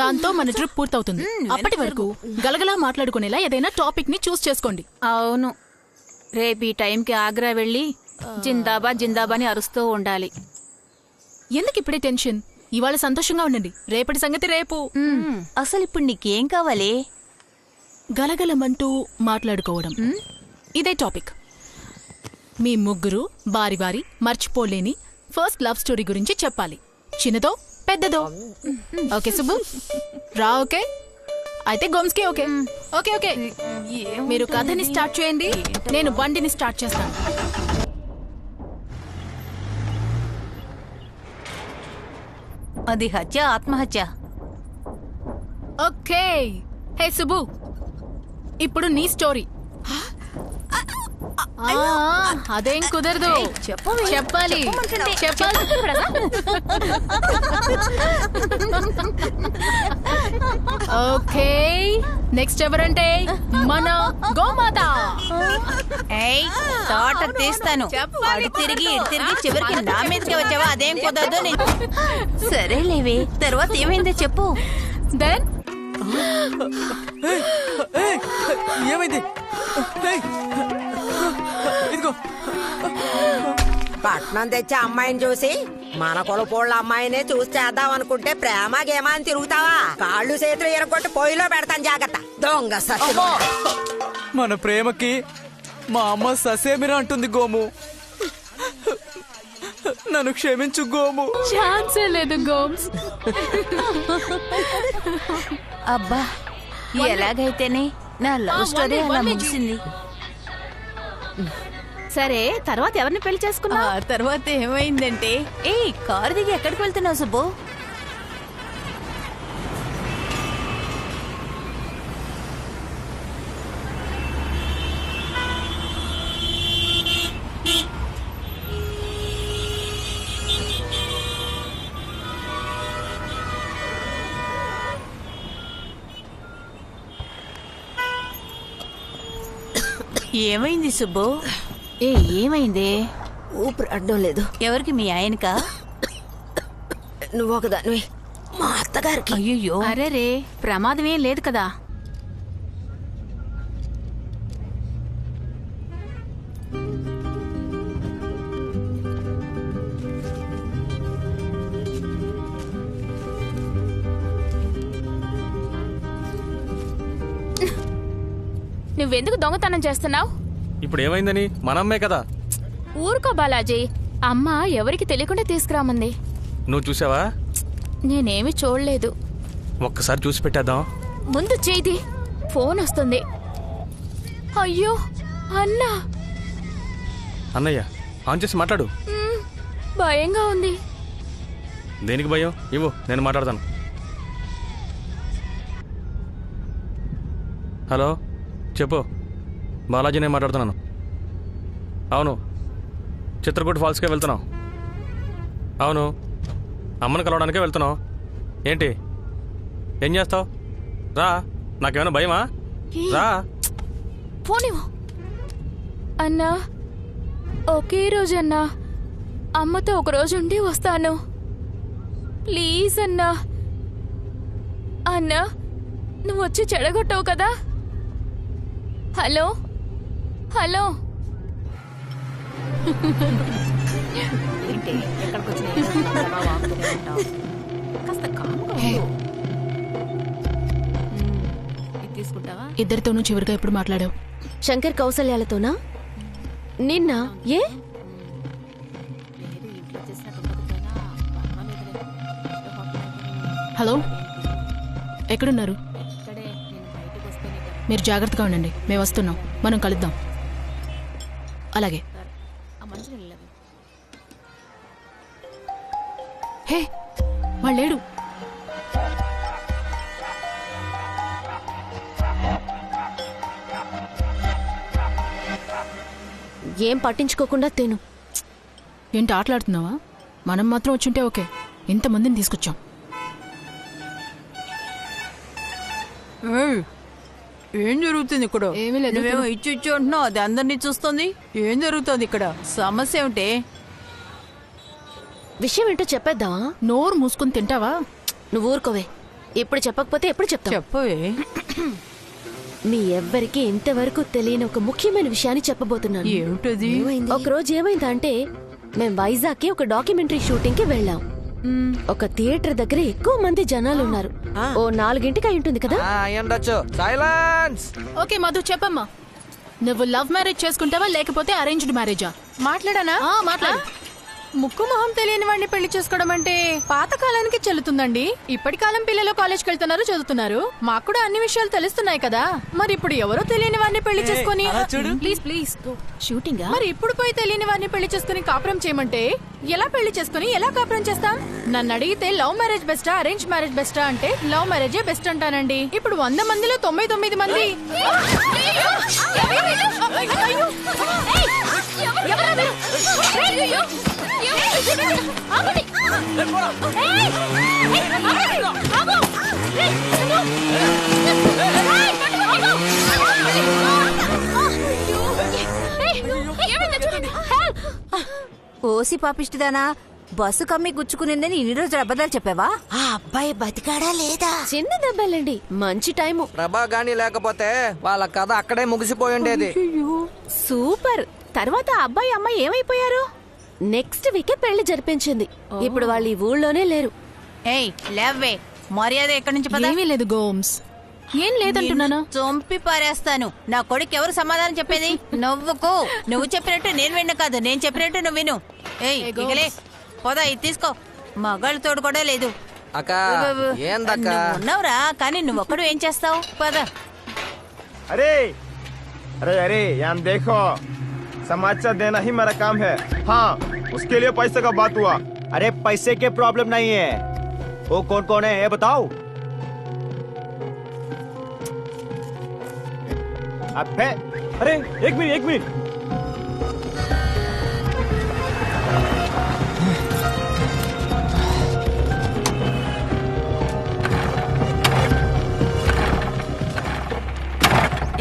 దాంతో మన ట్రిప్ పూర్తవుతుంది. అప్పటి వరకు గలగలా మాట్లాడుకునేలా ఏదైనా టాపిక్ ని చూస్ చేసుకోండి. అవును, రేపు ఈ టైంకి ఆగ్రా వెళ్ళి జిందాబాద్ జిందాబాద్ అని అరుస్తూ ఉండాలి. ఎందుకు ఇప్పుడే టెన్షన్? ఇవాళ సంతోషంగా ఉండండి, రేపటి సంగతి రేపు. అసలు ఇప్పుడు నీకేం కావాలి? గలగలమంటూ మాట్లాడుకోవడం, ఇదే టాపిక్. మీ ముగ్గురు బారి బారి మర్చిపోలేని ఫస్ట్ లవ్ స్టోరీ గురించి చెప్పాలి, చిన్నదో పెద్దదో. ఓకే సుబ్బు రా. ఓకే అయితే గోమ్స్కి ఓకే. ఓకే ఓకే మీరు కథని స్టార్ట్ చేయండి, నేను బండిని స్టార్ట్ చేస్తాను. అది హత్య, ఆత్మహత్య. ఓకే హే సుబ్బు, ఇప్పుడు నీ స్టోరీ. అదేం కుదరదు, చెప్పాలి. ఓకే నెక్స్ట్ ఎవరంటే మన గోమాత. తోట తీస్తాను. అటు తిరిగి ఇటు తిరిగి చివరికి నా మీదకి వచ్చావా? అదేం కుదరదు. సరేలేవే, తర్వాత ఏమైందో చెప్పు. దెన్ ఏమైంది? ఇదిగో పట్నం తెచ్చే అమ్మాయిని చూసి మన కొలపోళ్ళ అమ్మాయినే చూసి చేద్దాం అనుకుంటే ప్రేమ గేమా అని తిరుగుతావా? కాళ్ళు చేతులు ఎరగొట్టి పొయ్యిలో పెడతాను, జాగ్రత్త. దొంగ సచ్చి. మన ప్రేమకి మా అమ్మ ససేమిరా అంటుంది గోము. నన్ను క్షమించు గోము. ఛాన్సే లేదు గోమ్స్. అబ్బా, ఎలాగైతేనే నా లవ్ స్టోరీ అలా ముగిసింది. సరే, తర్వాత ఎవరిని పెళ్లి చేసుకున్నా? తర్వాత ఏమైందంటే, కారు దిగి ఎక్కడికి వెళ్తున్నావు సుబ్బు? ఏమైంది సుబ్బు? ఏమైంది? ఊపిరి అడ్డం లేదు. ఎవరికి? మీ ఆయనకా? నువ్వు ఒకదానివి, మా అత్తగారికి. అయ్యో, అరే రే, ప్రమాదం ఏం లేదు కదా? నువ్వెందుకు దొంగతనం చేస్తున్నావు? ఇప్పుడు ఏమైందని? మనమ్మే కదా. ఊరుకో బాలాజీ, అమ్మ ఎవరికి తెలియకుండా తీసుకురామంది. నువ్వు చూసావా? నేనేమి చూడలేదు. ఒక్కసారి చూసి పెట్టేద్దాం. ముందు చేయి, ఫోన్ వస్తుంది. అయ్యో అన్నా. అన్నయ్య, ఆన్ చేసి మాట్లాడు. భయంగా ఉంది. దేనికి భయం? ఇవ్వు, నేను మాట్లాడతాను. హలో, చెప్పు. బాలాజీనే మాట్లాడుతున్నాను. అవును, చిత్రకూట ఫాల్స్కే వెళ్తున్నావు. అవును, అమ్మని కలవడానికే వెళ్తున్నావు. ఏంటి, ఏం చేస్తావు? రా, నాకేమైనా భయమా? రా. ఫోన్ అన్నా, ఒకే రోజు అన్నా. అమ్మతో ఒక రోజు ఉండి వస్తాను. ప్లీజ్ అన్నా. అన్నా, నువ్వు వచ్చి చెడగొట్టావు కదా. Hello hello. ఇద్దరితోనూ చివరిగా ఎప్పుడు మాట్లాడావు? శంకర్ కౌసల్యాలతోనా? నిన్న. ఏ? హలో, ఎక్కడున్నారు? మీరు జాగ్రత్తగా ఉండండి, మేము వస్తున్నాం. మనం కలుద్దాం. అలాగే. హే, వాళ్ళేడు. ఏం పట్టించుకోకుండా తిను. ఏంటి ఆటలాడుతున్నావా? మనం మాత్రం వచ్చుంటే ఓకే, ఇంతమందిని తీసుకొచ్చాం. ఏం జరుగుతుంది ఇక్కడ? ఏమీ లేదు. నువ్వేమో ఇచ్చి ఇచ్చి ఉంటున్నావు, అది అందరినీ చూస్తుంది. ఏం జరుగుతుంది ఇక్కడ? సమస్య ఏమిటి? విషయం ఏంటో చెప్పేద్దామా? నోరు మూసుకుని తింటావా? నువ్వు ఊరుకోవే. ఇప్పుడు చెప్పకపోతే ఎప్పుడు చెప్తావు? చెప్పవే. మీ ఎవ్వరికి ఇంతవరకు తెలియని ఒక ముఖ్యమైన విషయాన్ని చెప్పబోతున్నాను. ఏమిటది? ఒక రోజు ఏమైందంటే, మేం వైజాగ్ కి ఒక డాక్యుమెంటరీ షూటింగ్ కి వెళ్ళాం. ఒక థియేటర్ దగ్గర ఎక్కువ మంది జనాలు ఉన్నారు. ఓ 4 అయి ఉంటుంది కదా. అయ్యుండొచ్చు. సైలెన్స్. ఓకే మధు చెప్పమ్మా, నువ్వు లవ్ మ్యారేజ్ చేసుకుంటావా లేకపోతే అరేంజ్డ్ మ్యారేజా? మాట్లాడానా? మాట్లాడు. ముక్కు మొహం తెలియని వాడిని పెళ్లి చేసుకోవడం అంటే పాత కాలానికి చెల్లుతుందండి. ఇప్పటి కాలం పిల్లలు కాలేజ్కి వెళ్తున్నారు, చదువుతున్నారు. మాకు కూడా అన్ని విషయాలు తెలుస్తున్నాయి కదా. మరి ఇప్పుడు ఎవరో తెలియని వాడిని పెళ్లి చేసుకుని ప్లీజ్ షూటింగ్ మరి ఇప్పుడు పోయి తెలియని వాడిని పెళ్లి చేసుకుని కాపురం చేయమంటే ఎలా పెళ్లి చేసుకుని ఎలా కాపురం చేస్తాం? నన్ను అడిగితే లవ్ మ్యారేజ్ బెస్టా అరేంజ్ మ్యారేజ్ బెస్టా అంటే లవ్ మ్యారేజే బెస్ట్ అంటానండి. ఇప్పుడు 100 మందిలో 99 మంది ఓసి పాపిష్టిదానా, బస్సు కమ్మి గుచ్చుకునిందని ఇన్ని రోజులు అబద్ధాలు చెప్పావా? ఆ అబ్బాయి బతికాడా లేదా? చిన్న దెబ్బలండి, మంచి టైము. ప్రభా గాని లేకపోతే వాళ్ళ కథ అక్కడే ముగిసిపోయి ఉండేది. సూపర్. తర్వాత అబ్బాయి అమ్మాయి ఏమైపోయారు? నెక్స్ట్ వీకే పెళ్లి జరిపించింది. ఇప్పుడు వాళ్ళు ఈ ఊళ్ళోనే లేరు. ఏయ్ లేవే, మర్యాద ఎక్కడి నుంచి పద. ఏమీ లేదు గోమ్స్, ఏం లేదంటున్నాను. చంపి పారేస్తాను. నా కొడుకు ఎవరు సమాధానం చెప్పేది? నువ్వుకు నువ్వు చెప్పినట్టు నేను విన్న కాదు, నేను చెప్పినట్టు నువ్వు విను. ఏయ్ ఇగలే పోదా, ఇది తీసుకో. మగాళ్ళు తోడు కూడా లేదు. అక్క ఏందక్క ఉన్నావురా, కానీ నువ్వు ఒక్కడు ఏం చేస్తావు? పద. अरे अरे अरे यहाँ देखो, समाचार देना ही मेरा काम है। हाँ, उसके लिए पैसे का बात हुआ। अरे पैसे के प्रॉब्लम नहीं है, वो कौन कौन है ये बताओ। अबे अरे एक मिनट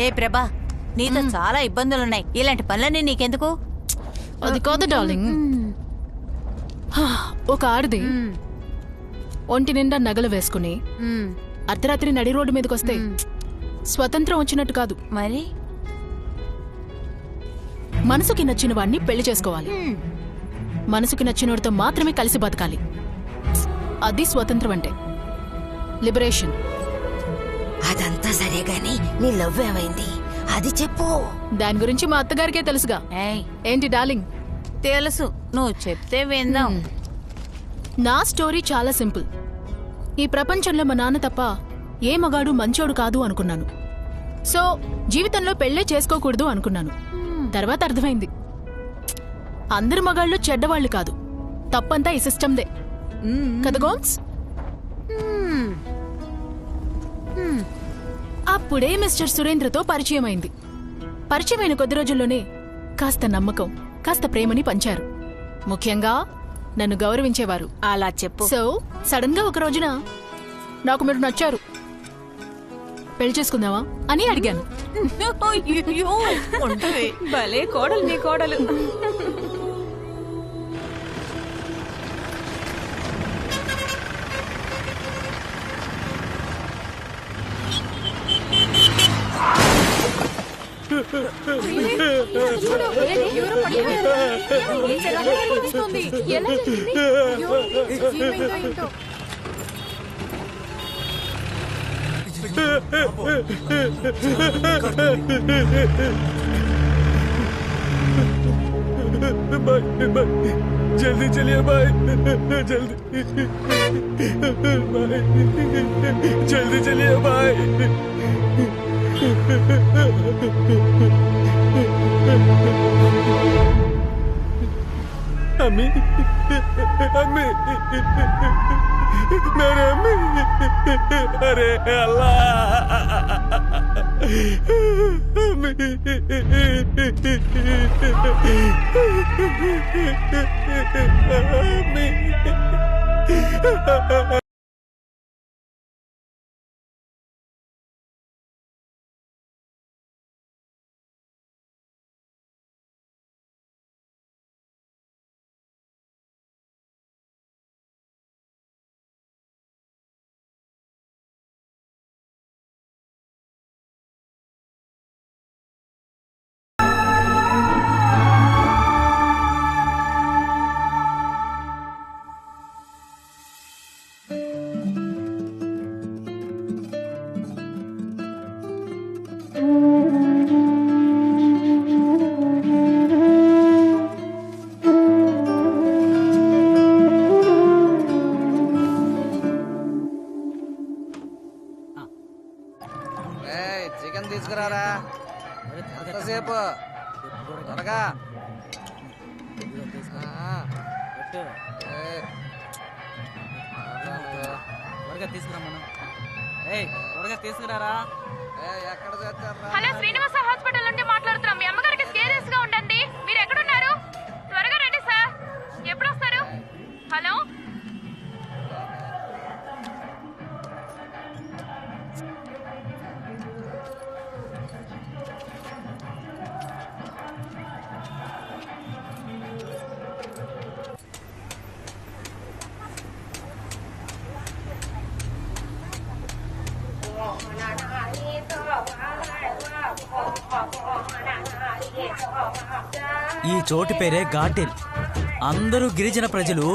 ఏ ప్రభా, నీతో చాలా ఇబ్బందులున్నాయి. ఇలాంటి పనులన్నీ నీకెందుకు? అది కాదు డార్లింగ్, ఒక ఆడది ఒంటి నిండా నగలు వేసుకుని అర్ధరాత్రి నడి రోడ్డు మీదకి వస్తే స్వతంత్రం వచ్చినట్టు కాదు. మరి మనసుకి నచ్చిన వాడిని పెళ్లి చేసుకోవాలి. మనసుకి నచ్చినోడితో మాత్రమే కలిసి బతకాలి. అది స్వతంత్రం అంటే, లిబరేషన్. అదంతా సరే గాని నీ లవ్ ఏమైంది అది చెప్పు. దాని గురించి మా అత్తగారికే తెలుసుగా. ఏంటి డార్లింగ్? తెలుసు, నువ్వు చెప్తే విందాం. నా స్టోరీ చాలా సింపుల్. ఈ ప్రపంచంలో మా నాన్న తప్ప ఏ మగాడు మంచోడు కాదు అనుకున్నాను. సో జీవితంలో పెళ్లే చేసుకోకూడదు అనుకున్నాను. తర్వాత అర్థమైంది, అందరు మగాళ్ళు చెడ్డవాళ్లు కాదు, తప్పంతా ఈ సిస్టమ్దే కదా గోన్స్. అప్పుడే మిస్టర్ సురేంద్రతో పరిచయం అయింది. పరిచయమైన కొద్ది రోజుల్లోనే కాస్త నమ్మకం, కాస్త ప్రేమని పంచారు. ముఖ్యంగా నన్ను గౌరవించేవారు. అలా చెప్పు. సో సడన్ గా ఒక రోజున నాకు మీరు నచ్చారు, పెళ్లి చేసుకుందావా అని అడిగాను. భలే కోడలు నీ కోడలు. जल्दी चलिए भाई, जल्दी जल्दी चलिए भाई। अम्मी अम्मी मेरे अम्मी, अरे अल्लाह अम्मी अम्मी। చికెన్ తీసుకురారా, ఎంతసేపు త్వరగా. త్వరగా తీసుకురా మనం. త్వరగా తీసుకురారా. ఎక్కడ చేస్తారా? హలో, శ్రీనివాస హాస్పిటల్ నుండి మాట్లాడుతున్నాం. మీ అమ్మగారికి సీరియస్ గా ఉండండి. మీరు ఎక్కడున్నారు? త్వరగా రండి సార్. ఎప్పుడు వస్తారు? హలో, ఈ చోటు పేరే ఘాటిల్. అందరూ గిరిజన ప్రజలు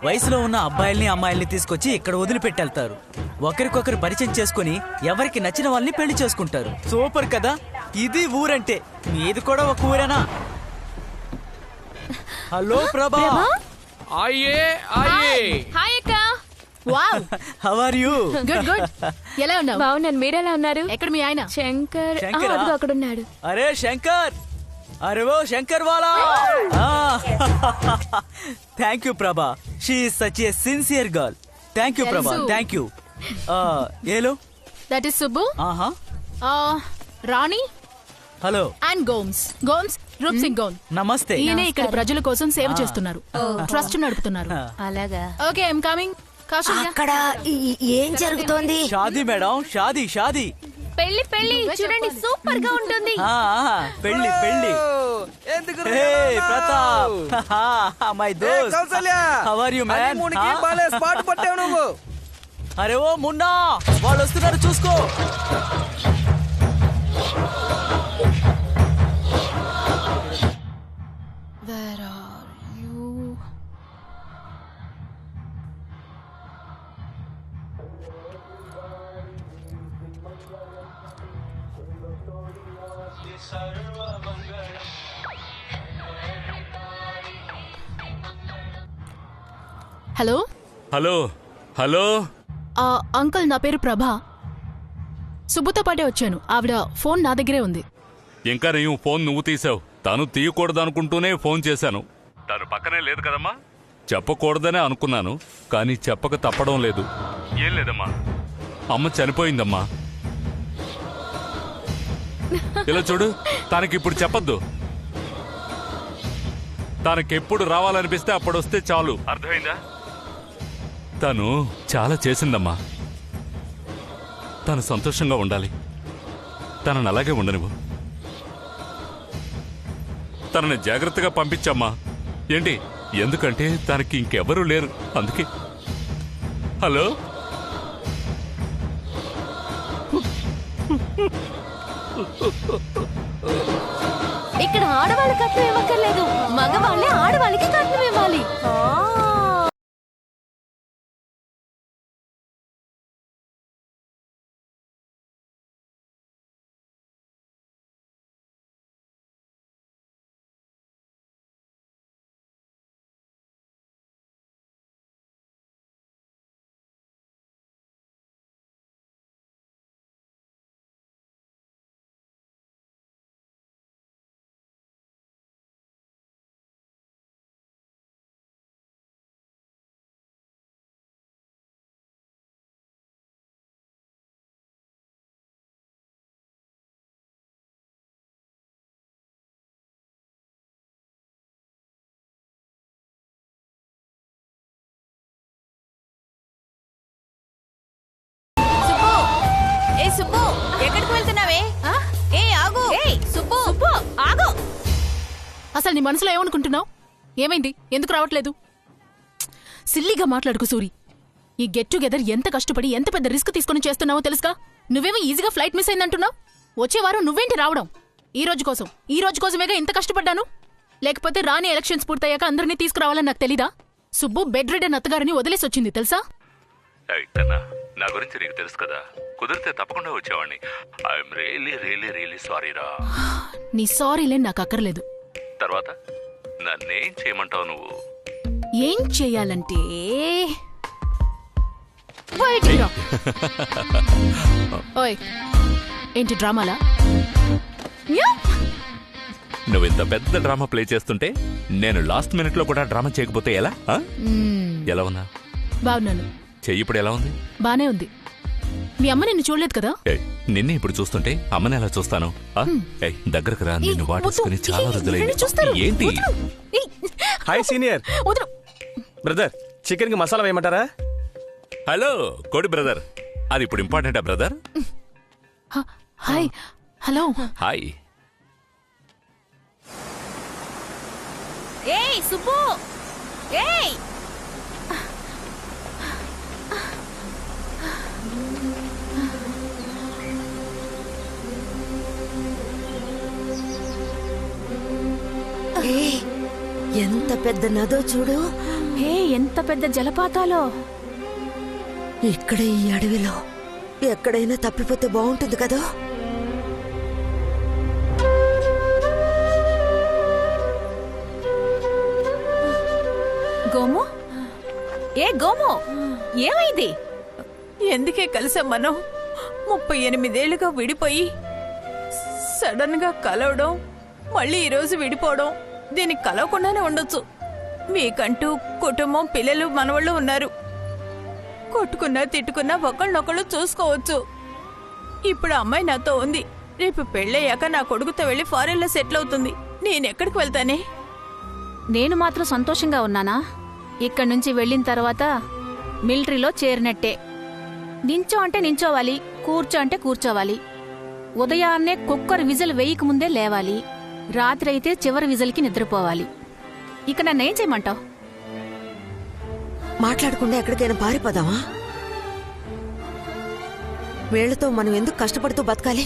వయసులో ఉన్న అబ్బాయిల్ని అమ్మాయిల్ని తీసుకొచ్చి ఇక్కడ వదిలిపెట్టెళ్తారు. ఒకరికొకరు పరిచయం చేసుకుని ఎవరికి నచ్చిన వాళ్ళని పెళ్లి చేసుకుంటారు. సూపర్ కదా, ఇది ఊరంటే. మీది కూడా ఒక ఊరేనా? హలో ప్రభా. హాయ్ అక్క. Wow, how are you? Good good. ఎలా ఉన్నావు? బాగున్నాను, మీరెలా ఉన్నారు? ఎక్కడ మీ ఆయన? శంకర్ శంకరా? అదిగో అక్కడ ఉన్నాడు. అరే శంకర్, అరే ఓ శంకర్ వాలా. Thank you Prabha, she is such a sincere girl. Thank you Prabha, thank you. Hello that is Subbu. ఆహా. Rani hello. And Gomes Roop Singh gone. నమస్తే. ఈయనే ఇక్కడ ప్రజల కోసం సేవ చేస్తున్నారు, ట్రస్ట్ నడుపుతున్నారు. అలాగా. Okay, I'm coming. అక్కడ ఏం జరుగుతోంది? షాదీ మేడం, షాదీ షాదీ. పెళ్లి పెళ్లి చూడండి, సూపర్ గా ఉంటుంది. పెళ్లి పెళ్లి. హే ప్రతాప్, మై దోస్త్. How are you man? Spot పట్టావు నువ్వు. అరే ఓ మున్నా, వాళ్ళు వస్తున్నారు చూసుకో. Where are you? Hello hello hello. Uncle, నా పేరు ప్రభా. సుబ్బుతో పాటే వచ్చాను. ఆవిడ ఫోన్ నా దగ్గరే ఉంది. ఇంకా నేను ఫోన్ నువ్వు తీసావు. తను తీయకూడదు అనుకుంటూనే ఫోన్ చేశాను. తను పక్కనే లేదు కదమ్మా. చెప్పకూడదనే అనుకున్నాను, కానీ చెప్పక తప్పడం లేదు. ఏం లేదమ్మా, అమ్మ చనిపోయిందమ్మా. ఇలా చూడు, తనకిప్పుడు చెప్పొద్దు. తనకెప్పుడు రావాలనిపిస్తే అప్పుడు వస్తే చాలు, అర్థమైందా? తను చాలా చేసిందమ్మా. తను సంతోషంగా ఉండాలి. తనని అలాగే ఉండనివ్వు. తనని జాగ్రత్తగా పంపించమ్మా. ఏంటి? ఎందుకంటే తనకి ఇంకెవరూ లేరు, అందుకే. హలో. ఇక్కడ ఆడవాళ్ళ కట్నం ఇవ్వక్కర్లేదు, మగవాళ్ళే ఆడవాళ్ళకి కట్నం ఇవ్వాలి. సుబ్బు, ఎక్కడికి వెళ్తున్నావే? ఏ ఆగు. సుబ్బు, ఆగు. అసలు నీ మనసులో ఏమనుకుంటున్నావు? ఏమైంది? ఎందుకు రావట్లేదు? సిల్లీగా మాట్లాడుకు సూరి. ఈ గెట్ టుగెదర్ ఎంత కష్టపడి ఎంత పెద్ద రిస్క్ తీసుకుని చేస్తున్నావో తెలుసుగా. నువ్వేమో ఈజీగా ఫ్లైట్ మిస్ అయిందంటున్నావు. వచ్చే వారం నువ్వేంటి రావడం? ఈ రోజు కోసమేగా ఇంత కష్టపడ్డాను. లేకపోతే రాని ఎలక్షన్స్ పూర్తయ్యాక అందరినీ తీసుకురావాలని నాకు తెలీదా? సుబ్బు బెడ్ రెడ్ అత్తగారిని వదిలేసి వచ్చింది తెలుసా? నా గురించి నీకు తెలుసు కదా, కుదిరితే తప్పకుండా వచ్చేవాడిని. I'm really really really sorry రా. నీ సారీలే నాకు అక్కర్లేదు. తర్వాత నన్నేం చేయమంటావు నువ్వు? ఏం చెయ్యాలంటే బయటికి రా. ఓయ్ ఏంటి డ్రామాలా? నువ్వు ఇంత పెద్ద డ్రామా ప్లే చేస్తుంటే నేను లాస్ట్ మినిట్ లో కూడా డ్రామా చేయకపోతే ఎలా? ఎలా ఉన్నా? బాగున్నాను. చెయ్యి ఇప్పుడు ఎలా ఉంది? బానే ఉంది. మీ అమ్మ నిన్ను చూడలేదు కదా? నిన్నే ఇప్పుడు చూస్తుంటే అమ్మని ఎలా చూస్తాను? దగ్గరకు రా, నిన్ను వాటేసుకుని చాలా రోజులైంది. ఏంటి? Hi senior. బ్రదర్, చికెన్ కి మసాలా వేయమంటారా? హలో కోడి బ్రదర్, అది ఇప్పుడు ఇంపార్టెంటా బ్రదర్? హాయ్. హలో. హాయ్. ఏయ్ సుబ్బు, ఏయ్ ఎంత పెద్ద నదో చూడు. ఎంత పెద్ద జలపాతాలో. ఇక్కడ ఈ అడవిలో ఎక్కడైనా తప్పిపోతే బాగుంటుంది కదా. గోము, ఏ గోము, ఏమైంది? ఎందుకే కలిసాం మనం? 38 ఏళ్లుగా విడిపోయి సడన్ గా కలవడం, మళ్ళీ ఈరోజు విడిపోవడం, దీనికి కలవకుండానే ఉండొచ్చు. మీకంటూ కుటుంబం, పిల్లలు, మనవాళ్ళు ఉన్నారు. కొట్టుకున్నా తిట్టుకున్నా ఒకళ్ళనొకళ్ళు చూసుకోవచ్చు. ఇప్పుడు అమ్మాయి నాతో ఉంది. రేపు పెళ్ళయ్యాక నా కొడుకుతో వెళ్ళి ఫారెన్ లో సెటిల్ అవుతుంది. నేనెక్కడికి వెళ్తానే? నేను మాత్రం సంతోషంగా ఉన్నానా? ఇక్కడి నుంచి వెళ్ళిన తర్వాత మిలిటరీలో చేరినట్టే. నించో అంటే నించోవాలి, కూర్చో అంటే కూర్చోవాలి. ఉదయాన్నే కుక్కర్ విజిల్ వేయక ముందే లేవాలి. రాత్రి అయితే చివరి విజిల్కి నిద్రపోవాలి. ఇక నన్నేం చేయమంటావు? మాట్లాడకుండా ఎక్కడికైనా పారిపోదామా? వీళ్లతో మనం ఎందుకు కష్టపడుతూ బతకాలి?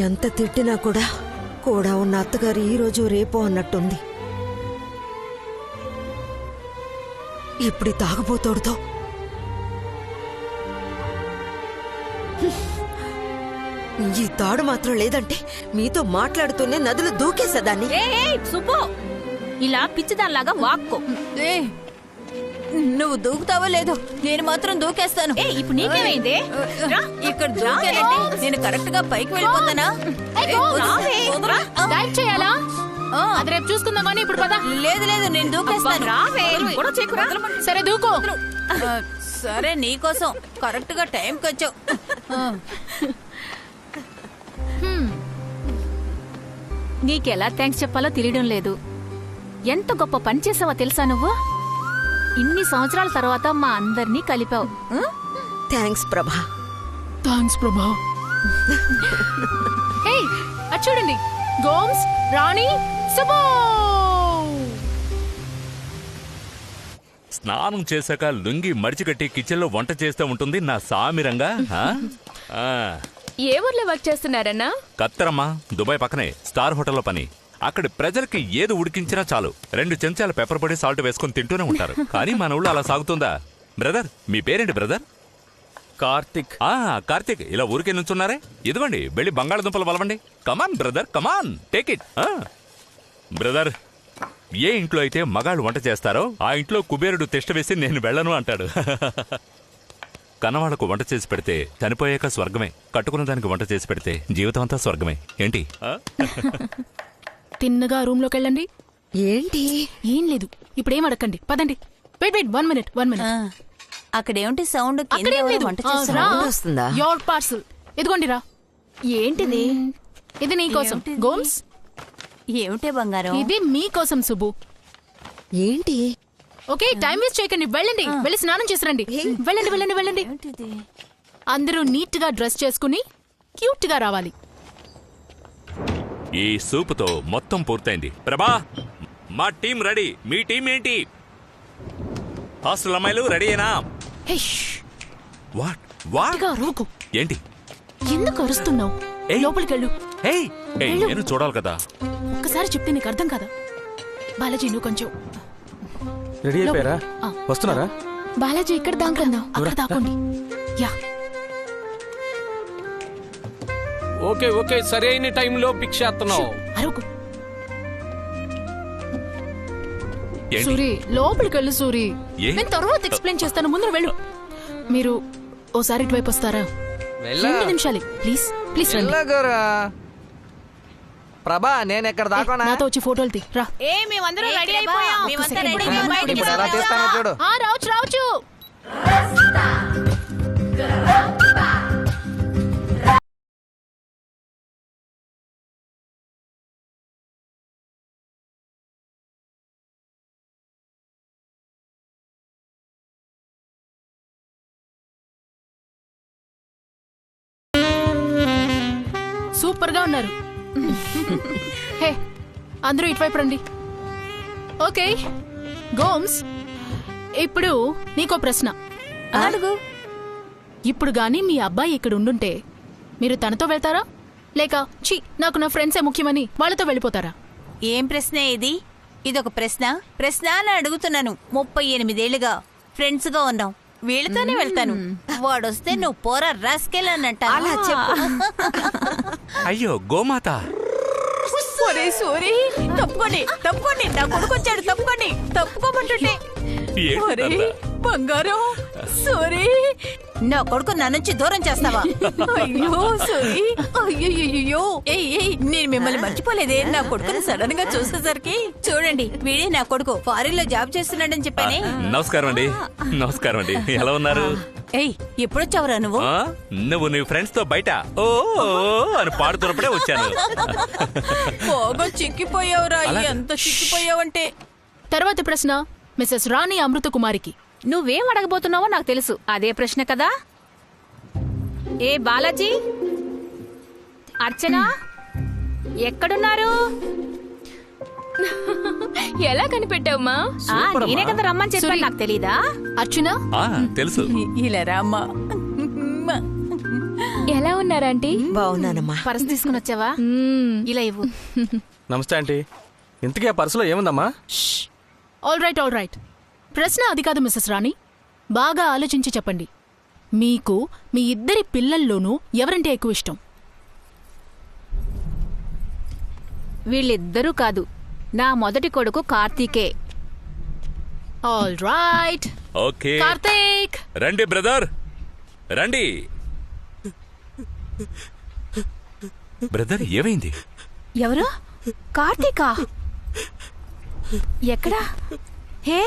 ఎంత తిట్టినా కూడా ఉన్న అత్తగారు ఈ రోజు రేపో అన్నట్టుంది. ఇప్పుడు తాగబోతోడుతో ఈ తాడు మాత్రం లేదంటే మీతో మాట్లాడుతూనే నదులు దూకేసేదాన్ని. సుబ్బు, ఇలా పిచ్చిదానిలాగా వాక్కో. నువ్వు దూకుతావో లేదో, నేను మాత్రం దూకేస్తాను. ఇప్పుడు నీకేమైంది? ఇక్కడ దూకానంటే నేను కరెక్ట్ గా పైకి వెళ్ళిపోతానా? చేయాలా? అది రేపు చూసుకుందాం కానీ ఇప్పుడు పద. లేదు లేదు, నేను దూకేస్తాను. సరే దూకో. సరే, నీకోసం కరెక్ట్ గా టైంకి వచ్చావు. నీకెలా థ్యాంక్స్ చెప్పాలో తెలియడం లేదు. ఎంత గొప్ప పని చేసావో తెలుసా నువ్వు? ఇన్ని సంవత్సరాల తర్వాత మా అందరినీ కలిపావు. థ్యాంక్స్ ప్రభా. థ్యాంక్స్ ప్రభా. హే, అది చూడండి, గోమ్స్, రాణి, సుబ్బు. స్నానం చేశాక లుంగి మడిచికట్టి కిచెన్ లో వంట చేస్తూ ఉంటుంది నా సామిరంగా. ఏ ఊర్లో వర్క్ చేస్తున్నారన్నా? కత్తరమ్మా, దుబాయ్ పక్కనే స్టార్ హోటల్లో పని. అక్కడి ప్రజలకి ఏది ఉడికించినా చాలు 2 చెంచాల పెప్పర్ పొడి, సాల్ట్ వేసుకొని తింటూనే ఉంటారు. కానీ మన ఊళ్ళో అలా సాగుతుందా? బ్రదర్, మీ పేరేంటి బ్రదర్? కార్తిక్. కార్తిక్, ఇలా ఊరికే నుంచున్నారే? ఇదిగోండి, వెళ్ళి బంగాళదుంపలు వలవండి. Come on brother, come on, take it. Brother, ఏ ఇంట్లో అయితే మగాళ్ళు వంట చేస్తారో ఆ ఇంట్లో కుబేరుడు తిష్ట వేసి నేను వెళ్ళను అంటాడు. కన్నవాళ్లకు వంట చేసి పెడితే చనిపోయాక స్వర్గమే, కట్టుకున్న దానికి వంట చేసి పెడితే జీవితం అంతా స్వర్గమే. ఏంటి? తిన్నగా రూమ్ లోకి వెళ్ళండి. ఏంటి? ఏం లేదు, ఇప్పుడేం అడగండి, పదండి. Wait 1 minute. అక్కడేమిటి సౌండ్? వస్తుందా? యోర్ పార్సల్ ఇదిగోండి రా. ఏంటిది? ఇది నీకోసం గోమ్స్. ఏమిటే బంగారం? ఇది మీకోసం సుబ్బు. ఏంటి? ఓకే, టైం వేస్ట్ చేయకండి, వెళ్ళండి. వెళ్ళి స్నానం చేసిరండి. వెళ్ళండి వెళ్ళండి వెళ్ళండి. అందరూ నీట్ గా డ్రెస్ చేసుకుని క్యూట్ గా రావాలి. ఈ సూపుతో మొత్తం పూర్తయింది. ప్రభా, మా టీం రెడీ. మీ టీం ఏంటి? హాస్టల్ అమ్మాయిలు రెడీయేనా? రోకు. ఏంటి? ఎందుకు అరుస్తున్నావు? లోపలికెళ్ళు. నేను చూడాలి కదా. ఒక్కసారి చెప్తే నీకు అర్థం కదా. బాలాజీ, నువ్వు కొంచెం రెడీ అయిపోయారా? వస్తున్నారా? బాలాజీ ఇక్కడ దాంకున్నావు. అక్కడ దాక్కోండి. యా ఓకే ఓకే, సరైన టైంలో పిక్ చేస్తున్నావు. అరకు సూరి, లోపలికి వెళ్ళు సూరి. నేను తర్వాత ఎక్స్ప్లెయిన్ చేస్తాను, ముందు వెళ్ళు. మీరు ఓసారి ఇటువైపు వస్తారా? 2 నిమిషాలు ప్లీజ్ ప్లీజ్ రండి. ప్రభా, నేను ఎక్కడ దాకా నాతో వచ్చి ఫోటోలు తీ రా. మేమందరం రెడీ అయిపోయాం. ఎలా తీస్తానో చూడు. రావచ్చు రావచ్చు. సూపర్ గా ఉన్నారు. హే, అందరూ ఇటువైపు రండి. ఓకే గోమ్స్, ఇప్పుడు నీకో ప్రశ్న అడుగు. ఇప్పుడు గాని మీ అబ్బాయి ఇక్కడ ఉండుంటే మీరు తనతో వెళ్తారా, లేక ఛీ నాకు నా ఫ్రెండ్సే ముఖ్యమని వాళ్ళతో వెళ్ళిపోతారా? ఏం ప్రశ్న ఇది? ఇదొక ప్రశ్న అని అడుగుతున్నాను. 38 ఏళ్లుగా ఫ్రెండ్స్ గా ఉన్నాం, వీళ్ళతోనే వెళ్తాను. వాడొస్తే నువ్వు పోరా రాస్కెళ్ళనంట. అలా చెప్పు. అయ్యో గోమాత, సోరీ, తప్పుకోండి తప్పుకోండి, నా కొడుకు వచ్చాడు, తప్పుకోండి, తప్పుకోమంటుంటే. బంగారం, సారీ, నా కొడుకు నా నుంచి దూరం చేస్తావా? అయ్యో సారీ, అయ్యో నేను మిమ్మల్ని మర్చిపోలేదే. నా కొడుకుని సడన్ గా చూసేసరికి చూడండి, వీడే నా కొడుకు, ఫారిన్ లో జాబ్ చేస్తున్నాడని చెప్పానే. నమస్కారం అండి. నమస్కారం అండి, ఎలా ఉన్నారు? ఏయ్, ఎప్పుడొచ్చావురా నువ్వు? నువ్వు నీ ఫ్రెండ్స్ తో బయట ఓ అని పాడుతున్నప్పుడే వచ్చాను. బాగా చిక్కిపోయావురా, ఎంత చిక్కిపోయావంటే. తర్వాత ప్రశ్న మిసెస్ రాణి అమృత కుమారికి. నువ్వేం అడగబోతున్నావో నాకు తెలుసు. అదే ప్రశ్న కదా. ఏ బాలాజీ, అర్చన ఎక్కడున్నారు? ఎలా కనిపెట్టావమ్మా? నేనే కదా రమ్మని చెప్పాను, నాకు తెలీదా? అర్చన తెలుసు. ఇలా రామ్మా. ఎలా ఉన్నారంటీ? బాగున్నానమ్మా. పర్స్ తీసుకుని వచ్చావా? ఇలా ఇవ్వు. నమస్తే ఆంటీ. ఇంతకీ ఆ పర్సులో ఏముందమ్మా? All right. ప్రశ్న అది కాదు మిసెస్ రాణి, బాగా ఆలోచించి చెప్పండి. మీకు మీ ఇద్దరి పిల్లల్లోనూ ఎవరంటే ఎక్కువ ఇష్టం? వీళ్ళిద్దరూ కాదు, నా మొదటి కొడుకు కార్తీకే. All right. ఓకే కార్తీక్, రండి బ్రదర్, రండి. బ్రదర్, ఏమైంది? ఎవరు? కార్తీకా? ఎక్కడా? హే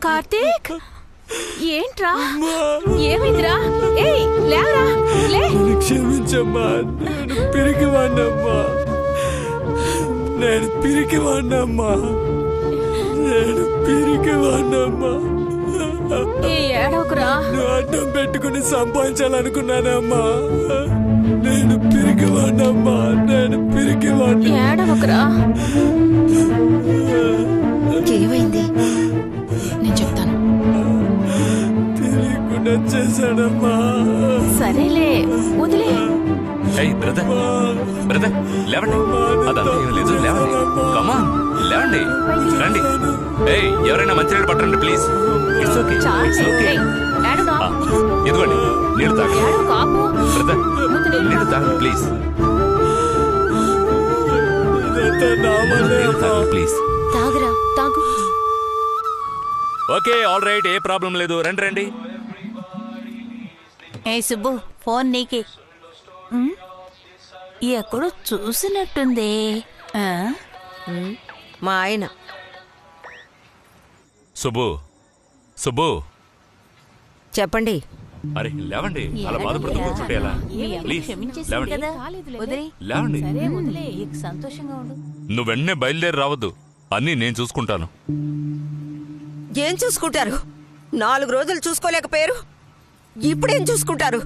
కార్తీక్, ఏంట్రా, ఏమైందిరా? ఏయ్ లేవరా, లే. క్షమించమ్మా, నేను పిరికివాణ్ణమ్మా. ఏడవకురా. నువ్వు అడ్డం పెట్టుకుని సంపాదించాలనుకున్నానమ్మా. నేను పిరికివాణ్ణమ్మా. ఏడవకురా. ఏమైంది? నేను చెప్తాను. తెలియకుండా చేశానమ్మా. సరేలే, వదిలే. బ్రదర్ లేవండి. అదంతా ఏం లేదు, లేవండి. కమాన్, లేవండి, రండి. ఎవరైనా మంచినీళ్ళు పట్టండి ప్లీజ్. It's okay. ఇదిగోండి నీళ్ళు తాగండి. బ్రదర్, నీళ్ళు తాగండి ప్లీజ్. నీళ్ళు తాగండి ప్లీజ్. తాగురా, తాగు. ఓకే ఆల్ రైట్, ఏ ప్రాబ్లం లేదు. రండి. ఏ సుబ్బు, ఫోన్ నీకే. ఎక్కడో చూసినట్టుంది. మా ఆయన. సుబ్బు చెప్పండి. అరే లేవండి, అలా బాధపడుతూ కూర్చుంటే ఎలా? ప్లీజ్ లేవండి, లేవండి. సంతోషంగా ఉండు. నువ్వు వెంటనే బయలుదేరి రావద్దు, అన్నీ నేను చూసుకుంటాను. ఏం చూసుకుంటారు? 4 రోజులు చూసుకోలేకపోయారు, ఇప్పుడేం చూసుకుంటారు?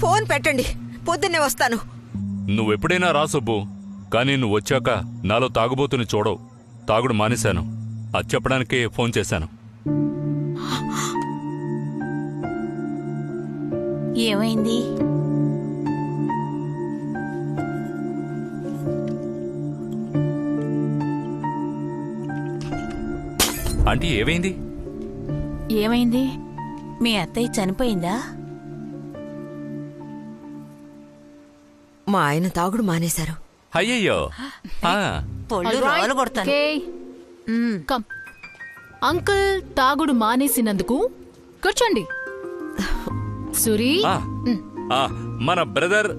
ఫోన్ పెట్టండి, పొద్దున్నే వస్తాను. నువ్వెప్పుడైనా రా సుబ్బు, కానీ నువ్వు వచ్చాక నాలో తాగుబోతుని చూడవు. తాగుడు మానేశాను, అది చెప్పడానికే ఫోన్ చేశాను. ఏమైంది? ఆంటీ ఏమైంది? ఏమైంది? మీ అత్తయ్య చనిపోయిందా? మా ఆయన తాగుడు మానేశారు. అయ్యయ్యో. ఆ, పొళ్ళు రోలు కొడతాను. కమ్. అంకుల్ తాగుడు మానేసినందుకు కూర్చోండి. సురీ, ఆ, మన బ్రదర్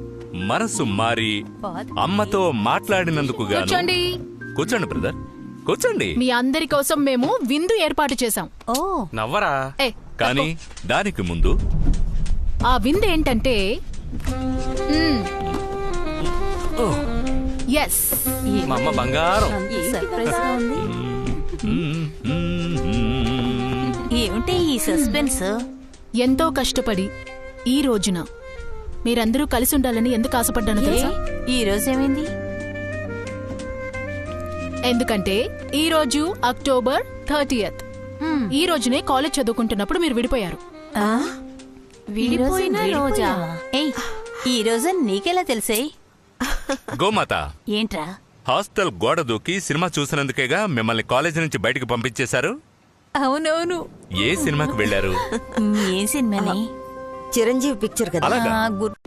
మనసు మారి అమ్మతో మాట్లాడినందుకు గాను కూర్చోండి. కూర్చోండి బ్రదర్, కూర్చోండి. మీ అందరి కోసం మేము విందు ఏర్పాటు చేశాం. నవ్వరా? ఏ, కానీ దానికి ముందు ఆ విందు ఏంటంటే ఎస్, మా అమ్మ బంగారం. సర్ప్రైజ్ గా ఉంది. ఏమిటి ఈ సస్పెన్స్? ఎంతో కష్టపడి ఈ రోజున మీరందరూ కలిసి ఉండాలని ఎందుకు ఆశపడ్డానో తెలుసా? ఈ రోజు ఏమైంది? ఎందుకంటే ఈ రోజు అక్టోబర్ 30th. ఈ రోజునే కాలేజ్ చదువుకుంటున్నప్పుడు మీరు విడిపోయారు. విడిపోయిన రోజా? ఏయ్, ఈ రోజు నీకెలా తెలిసే? గోమాత ఏంట్రా? హాస్టల్ గోడ దూకి సినిమా చూసినందుకేగా మిమ్మల్ని కాలేజీ నుంచి బయటకు పంపించేశారు. అవునవును. ఏ సినిమాకి వెళ్లారు? ఏ సినిమాని? చిరంజీవి పిక్చర్ కదా. అలాగా? గుర్తు